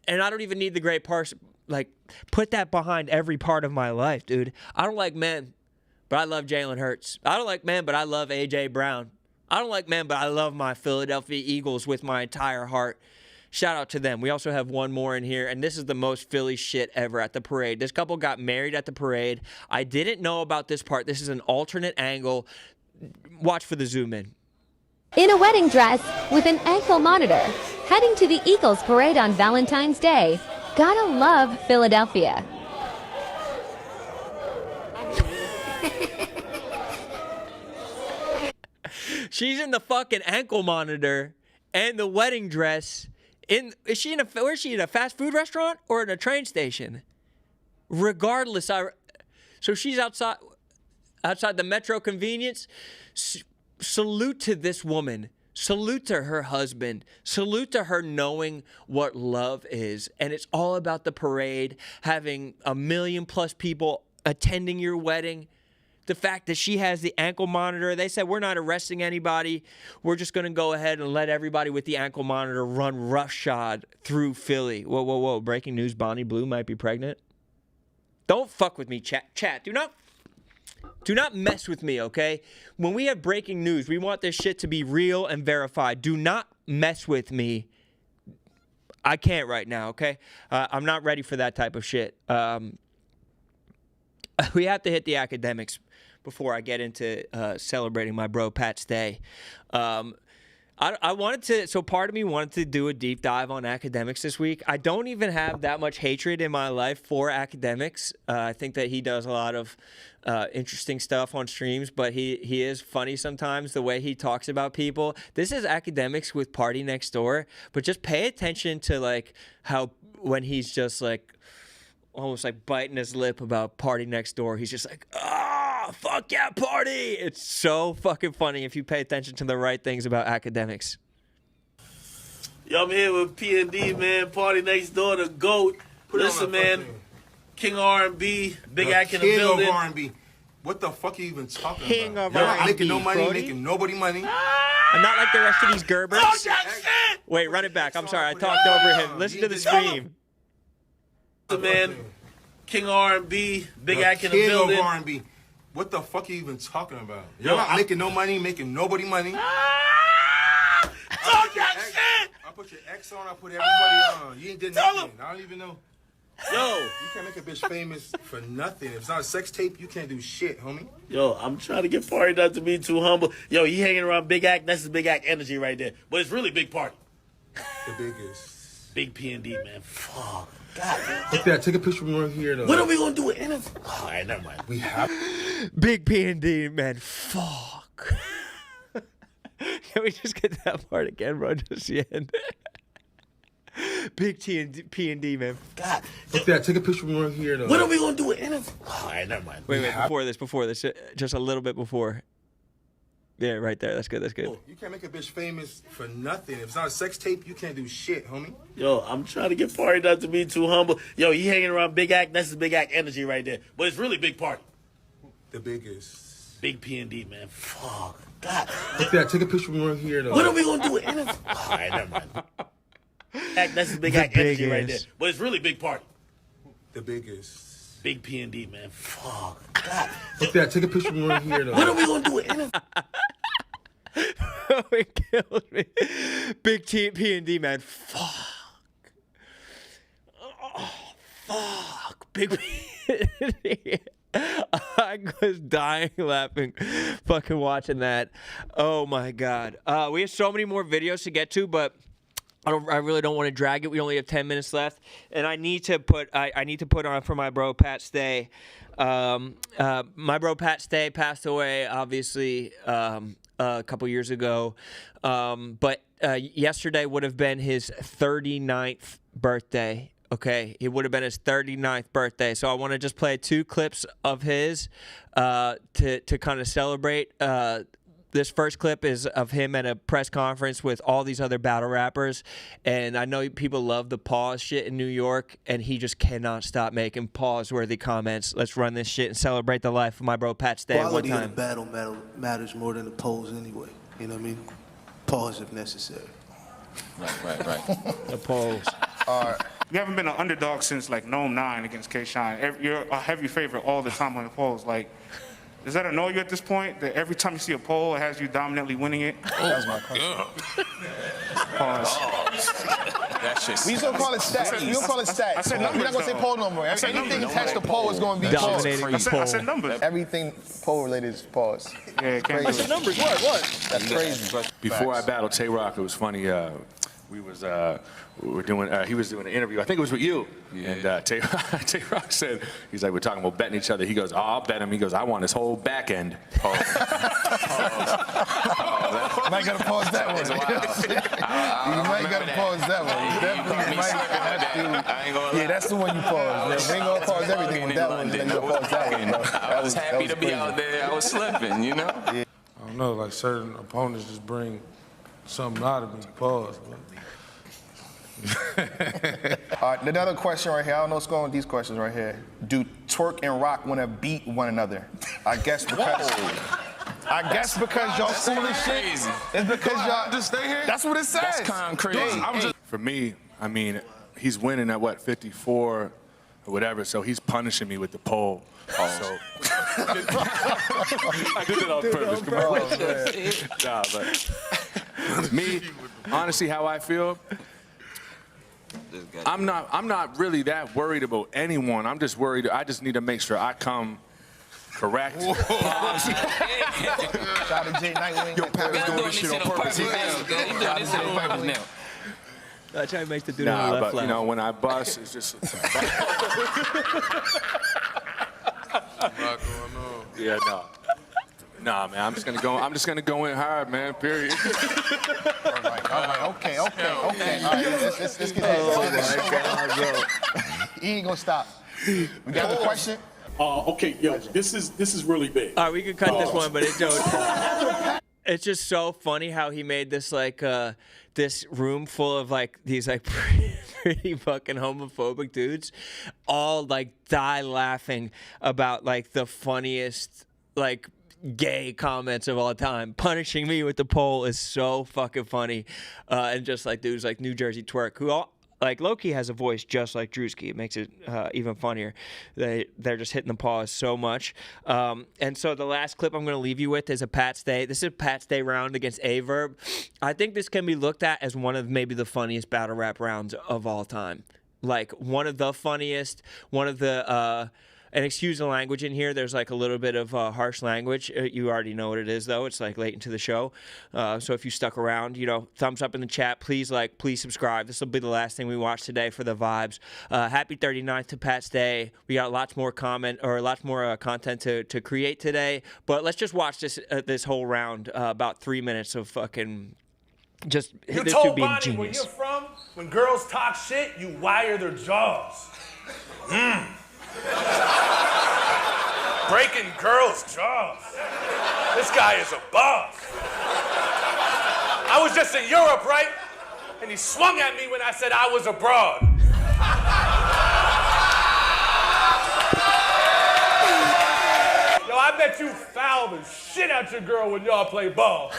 [SPEAKER 2] And I don't even need the great person. Like, put that behind every part of my life, dude. I don't like men, but I love Jalen Hurts. I don't like men, but I love A.J. Brown. I don't like men, but I love my Philadelphia Eagles with my entire heart. Shout out to them. We also have one more in here, and this is the most Philly shit ever at the parade. This couple got married at the parade. I didn't know about this part. This is an alternate angle. Watch for the zoom in.
[SPEAKER 12] In a wedding dress with an ankle monitor, heading to the Eagles parade on Valentine's Day. Gotta love Philadelphia.
[SPEAKER 2] She's in the fucking ankle monitor and the wedding dress. Where's she in a fast food restaurant or in a train station? Regardless, so she's outside the Metro convenience. Salute to this woman. Salute to her husband. Salute to her knowing what love is. And it's all about the parade, having 1 million+ people attending your wedding. The fact that she has the ankle monitor. They said, we're not arresting anybody. We're just going to go ahead and let everybody with the ankle monitor run roughshod through Philly. Whoa. Breaking news, Bonnie Blue might be pregnant. Don't fuck with me, chat. Do not mess with me, okay? When we have breaking news, we want this shit to be real and verified. Do not mess with me. I can't right now, okay? I'm not ready for that type of shit. We have to hit the academics before I get into celebrating my bro Pat's day. I I wanted to, so part of me wanted to do a deep dive on academics this week. I don't even have that much hatred in my life for academics. I think that he does a lot of interesting stuff on streams, but he is funny sometimes the way he talks about people. This is academics with Party Next Door, but just pay attention to like how when he's just like almost like biting his lip about Party Next Door, he's just like, fuck yeah, party! It's so fucking funny if you pay attention to the right things about academics.
[SPEAKER 13] Yo, I'm here with P&D, man. Party Next Door, the GOAT. Listen, man, King R&B, big act in the building.
[SPEAKER 14] King of R&B. What the fuck are you even talking
[SPEAKER 2] King
[SPEAKER 14] about?
[SPEAKER 2] of
[SPEAKER 14] You're not
[SPEAKER 2] R&B,
[SPEAKER 14] making no money,
[SPEAKER 2] Brody?
[SPEAKER 14] making nobody money.
[SPEAKER 2] I'm not like the rest of these Gerbers.
[SPEAKER 13] Oh, shit!
[SPEAKER 2] Wait, run it back. I'm sorry, I talked over him. Listen to the scream.
[SPEAKER 13] Listen, man, King R&B, big act in the building.
[SPEAKER 14] King of R&B. What the fuck are you even talking about? You're not making no money, making nobody money.
[SPEAKER 13] Oh, shit!
[SPEAKER 14] I put your ex on, I put everybody on. You ain't did nothing. I don't even know.
[SPEAKER 13] Yo.
[SPEAKER 14] You can't make a bitch famous for nothing. If it's not a sex tape, you can't do shit, homie.
[SPEAKER 13] Yo, I'm trying to get Party not to be too humble. Yo, he hanging around Big Act. That's his Big Act energy right there. But it's really Big Party.
[SPEAKER 14] The biggest.
[SPEAKER 13] Big P&D, man. Fuck. God.
[SPEAKER 14] Look that. Take a picture when we're here, though.
[SPEAKER 13] What are we going to do with interview? All right, never mind.
[SPEAKER 14] We have...
[SPEAKER 2] Big P&D, man. Fuck. Can we just get that part again, bro? Just the end. Big P&D, man.
[SPEAKER 13] God.
[SPEAKER 14] Look that. Take a picture when we're here, though.
[SPEAKER 13] What are we going to do with interview? All right, never mind.
[SPEAKER 2] Wait, before this, just a little bit before. Yeah, right there. That's good.
[SPEAKER 14] You can't make a bitch famous for nothing. If it's not a sex tape, you can't do shit, homie.
[SPEAKER 13] Yo, I'm trying to get Party not to be too humble. Yo, he hanging around Big Act. That's his Big Act energy right there. But it's really Big Party.
[SPEAKER 14] The biggest.
[SPEAKER 13] Big P&D, man. Fuck. God.
[SPEAKER 14] Look that. Take a picture when we're here, though.
[SPEAKER 13] What are we going to do with interview? All right, never mind. That's his Big Act energy right there. But it's really Big Party.
[SPEAKER 14] The biggest.
[SPEAKER 13] Big P&D, man. Fuck. God.
[SPEAKER 14] Look that. Take a picture when we're here, though.
[SPEAKER 13] What are we going to do with interview?
[SPEAKER 2] It kills me. Big P&D, man. Fuck. Oh, fuck. Big P&D. I was dying laughing fucking watching that. Oh, my God. We have so many more videos to get to, but I really don't want to drag it. We only have 10 minutes left, and I need to put on for my bro Pat Stay. My bro Pat Stay passed away, obviously, a couple years ago, but yesterday would have been his 39th birthday. Okay, it would have been his 39th birthday. So I want to just play 2 clips of his to kind of celebrate. This first clip is of him at a press conference with all these other battle rappers. And I know people love the pause shit in New York, and he just cannot stop making pause-worthy comments. Let's run this shit and celebrate the life of my bro Pat Stay one
[SPEAKER 15] Quality
[SPEAKER 2] time.
[SPEAKER 15] in the battle matters more than the pose anyway. You know what I mean? Pause if necessary.
[SPEAKER 6] Right.
[SPEAKER 2] The pose.
[SPEAKER 16] You haven't been an underdog since like Gnome 9 against K-Shine. You're a heavy favorite all the time on the polls. Like, does that annoy you at this point? That every time you see a poll, it has you dominantly winning it?
[SPEAKER 6] That's my question.
[SPEAKER 16] Pause.
[SPEAKER 6] That shit's...
[SPEAKER 17] We just gonna call it stats. We gonna call it stats.
[SPEAKER 16] I said
[SPEAKER 17] We're
[SPEAKER 16] numbers,
[SPEAKER 17] not gonna say
[SPEAKER 16] though.
[SPEAKER 17] poll no more.
[SPEAKER 16] I said
[SPEAKER 17] Anything
[SPEAKER 16] numbers,
[SPEAKER 17] attached to poll is gonna be
[SPEAKER 2] Dominating
[SPEAKER 17] pause.
[SPEAKER 16] I said numbers.
[SPEAKER 17] Everything poll related is pause.
[SPEAKER 16] Yeah, can't do
[SPEAKER 17] Crazy.
[SPEAKER 16] it.
[SPEAKER 2] Numbers, what?
[SPEAKER 17] That's crazy.
[SPEAKER 18] Before I battled Tay Rock, it was funny. We were doing. He was doing an interview. I think it was with you. Yeah. And Tay Rock said, he's like, we're talking about betting each other. He goes, I'll bet him. He goes, I want his whole back end.
[SPEAKER 17] Might gotta pause that one. You might gotta pause that one. You definitely might have to. Yeah, that's the one you pause. We ain't gonna pause everything with that one. Then you pause that one.
[SPEAKER 6] I was happy to be out there. I was slipping, you know?
[SPEAKER 14] I don't know, like certain opponents just bring something out of me. Pause.
[SPEAKER 17] All right, another question right here. I don't know what's going on with these questions right here. Do Twerk and Rock want to beat one another? I guess because y'all foolish shit. It's because y'all just stay here. That's what it says.
[SPEAKER 6] That's kind of crazy.
[SPEAKER 18] For me, I mean, he's winning at what, 54 or whatever. So he's punishing me with the pole. So I did it on purpose. Nah, but me, honestly, how I feel. I'm not really that worried about anyone. I'm just worried. I just need to make sure I come Correct.
[SPEAKER 17] Shout out to Jay Knight. Yo, Pappy's doing this shit on purpose.
[SPEAKER 6] He's doing this on purpose now.
[SPEAKER 2] I try to make the dude
[SPEAKER 18] Nah,
[SPEAKER 2] on the left
[SPEAKER 18] but
[SPEAKER 2] lap.
[SPEAKER 18] you know, when I bust, it's just. Yeah, no. Nah, man, I'm just gonna go in hard, man. Period.
[SPEAKER 17] All right, okay. All right, let's get this.
[SPEAKER 2] Oh my God, bro.
[SPEAKER 17] He ain't gonna stop. We got the question.
[SPEAKER 19] Okay, yo, this is really big.
[SPEAKER 2] All right, we could cut this one, but it's just so funny how he made this like this room full of like these like pretty fucking homophobic dudes, all like die laughing about like the funniest like gay comments of all time. Punishing me with the pole is so fucking funny, and just like dudes like New Jersey Twerk, who all. Like, Loki has a voice just like Drewski. It makes it even funnier. They're just hitting the pause so much. And so the last clip I'm going to leave you with is a Pat Stay. This is a Pat Stay round against Averb. I think this can be looked at as one of maybe the funniest battle rap rounds of all time. Like, one of the funniest, one of the... and excuse the language in here. There's like a little bit of harsh language. You already know what it is, though. It's like late into the show. So if you stuck around, you know, thumbs up in the chat. Please please subscribe. This will be the last thing we watch today for the vibes. Happy 39th to Pat's Day. We got lots more content to create today. But let's just watch this whole round. About 3 minutes of fucking just
[SPEAKER 20] You
[SPEAKER 2] this
[SPEAKER 20] told
[SPEAKER 2] dude being
[SPEAKER 20] Bonnie
[SPEAKER 2] genius.
[SPEAKER 20] where you're from, when girls talk shit, you wire their jaws. Breaking girls' jaws. This guy is a boss. I was just in Europe, right? And he swung at me when I said I was abroad. Yo, I bet you foul the shit out your girl when y'all play ball.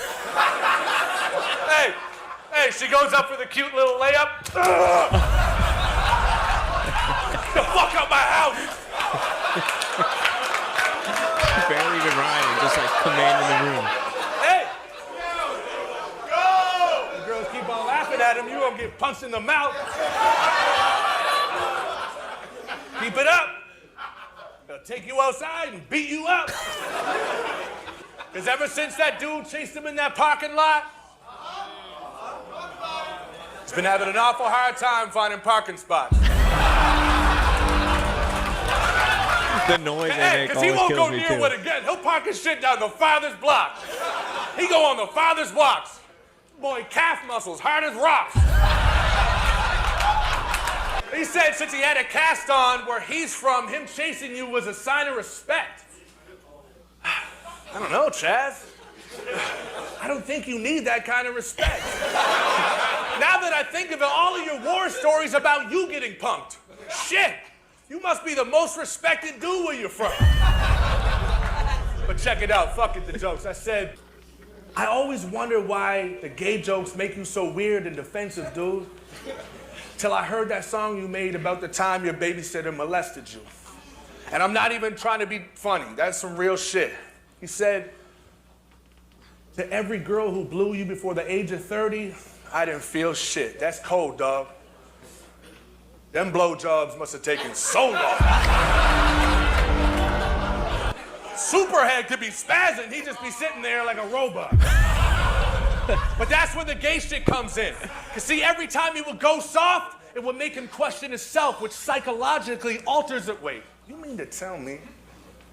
[SPEAKER 20] Hey, she goes up for the cute little layup. Get the fuck out my house!
[SPEAKER 2] Barely even rhyming, just like commanding the room.
[SPEAKER 20] Hey! Go! The girls keep on laughing at him, you gonna get punched in the mouth. Keep it up. They'll take you outside and beat you up. Because ever since that dude chased him in that parking lot, he's been having an awful hard time finding parking spots.
[SPEAKER 2] The noise they make
[SPEAKER 20] Because he
[SPEAKER 2] always
[SPEAKER 20] won't
[SPEAKER 2] kills
[SPEAKER 20] go
[SPEAKER 2] me
[SPEAKER 20] near
[SPEAKER 2] too.
[SPEAKER 20] one again. He'll park his shit down the farthest block. He go on the farthest blocks. Boy, calf muscles, hard as rocks. He said since he had a cast on where he's from, him chasing you was a sign of respect. I don't know, Chaz. I don't think you need that kind of respect. Now that I think of it, all of your war stories about you getting punked. Shit. You must be the most respected dude where you're from. But check it out, fuck it, the jokes. I said, I always wonder why the gay jokes make you so weird and defensive, dude. Till I heard that song you made about the time your babysitter molested you. And I'm not even trying to be funny, that's some real shit. He said, to every girl who blew you before the age of 30, I didn't feel shit. That's cold, dog. Them blowjobs must have taken so long. Superhead could be spazzing, he'd just be sitting there like a robot. But that's where the gay shit comes in. Cause see, every time he would go soft, it would make him question himself, which psychologically alters it. Wait, you mean to tell me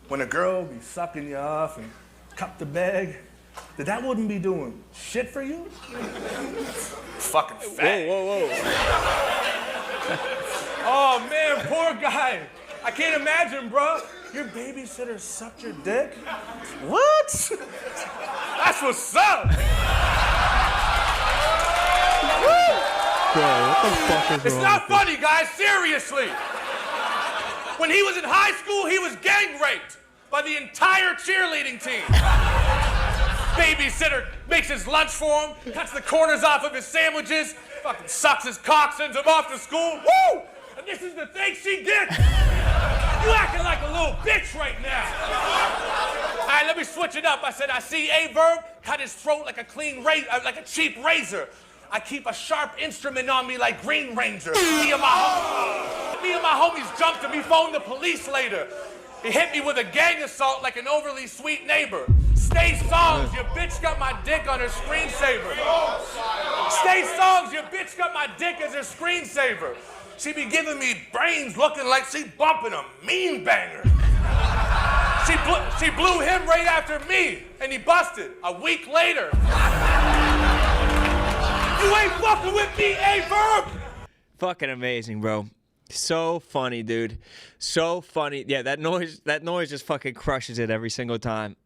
[SPEAKER 20] when a girl be sucking you off and cup the bag, that wouldn't be doing shit for you? Fucking fat. Whoa. Oh man, poor guy. I can't imagine, bro. Your babysitter sucked your dick? What? That's what's up. Woo!
[SPEAKER 2] Bro, what the fuck is
[SPEAKER 20] It's
[SPEAKER 2] wrong
[SPEAKER 20] not
[SPEAKER 2] with
[SPEAKER 20] funny, guys, seriously. When he was in high school, he was gang raped by the entire cheerleading team. Babysitter makes his lunch for him, cuts the corners off of his sandwiches, fucking sucks his cock, sends him off to school. Woo! And this is the thing she gets. You acting like a little bitch right now. All right, let me switch it up. I said, I see Averb cut his throat like a clean like a cheap razor. I keep a sharp instrument on me like Green Ranger. Me and my homies jumped him. We phoned the police later. He hit me with a gang assault like an overly sweet neighbor. Stay songs, your bitch got my dick on her screensaver. Stay songs, your bitch got my dick as her screensaver. She be giving me brains looking like she bumping a mean banger. She blew him right after me, and he busted a week later. You ain't fucking with me, A-Verb!
[SPEAKER 2] Fucking amazing, bro. So funny, dude. So funny. Yeah, that noise just fucking crushes it every single time.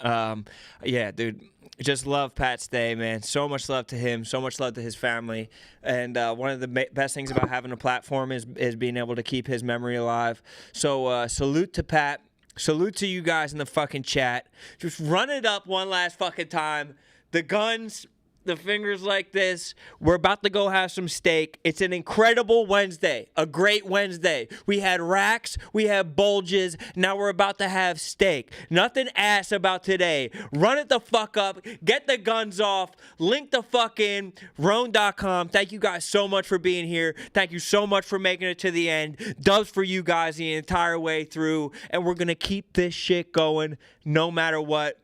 [SPEAKER 2] Yeah, dude. Just love Pat Stay, man. So much love to him. So much love to his family. And one of the best things about having a platform is being able to keep his memory alive. So salute to Pat. Salute to you guys in the fucking chat. Just run it up one last fucking time. The guns, the fingers like this. We're about to go have some steak. It's an incredible Wednesday. A great Wednesday. We had racks. We had bulges. Now we're about to have steak. Nothing ass about today. Run it the fuck up. Get the guns off. Link the fuck in. Rone.com. Thank you guys so much for being here. Thank you so much for making it to the end. Dubs for you guys the entire way through. And we're going to keep this shit going no matter what.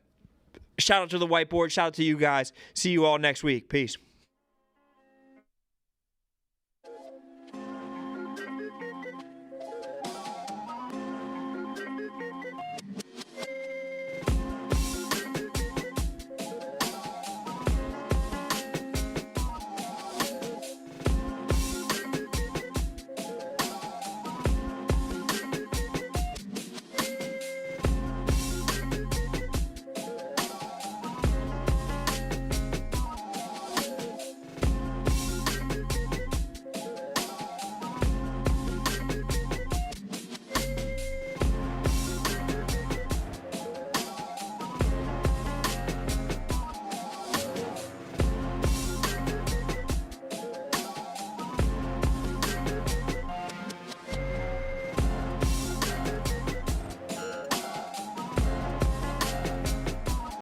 [SPEAKER 2] Shout out to the whiteboard. Shout out to you guys. See you all next week. Peace.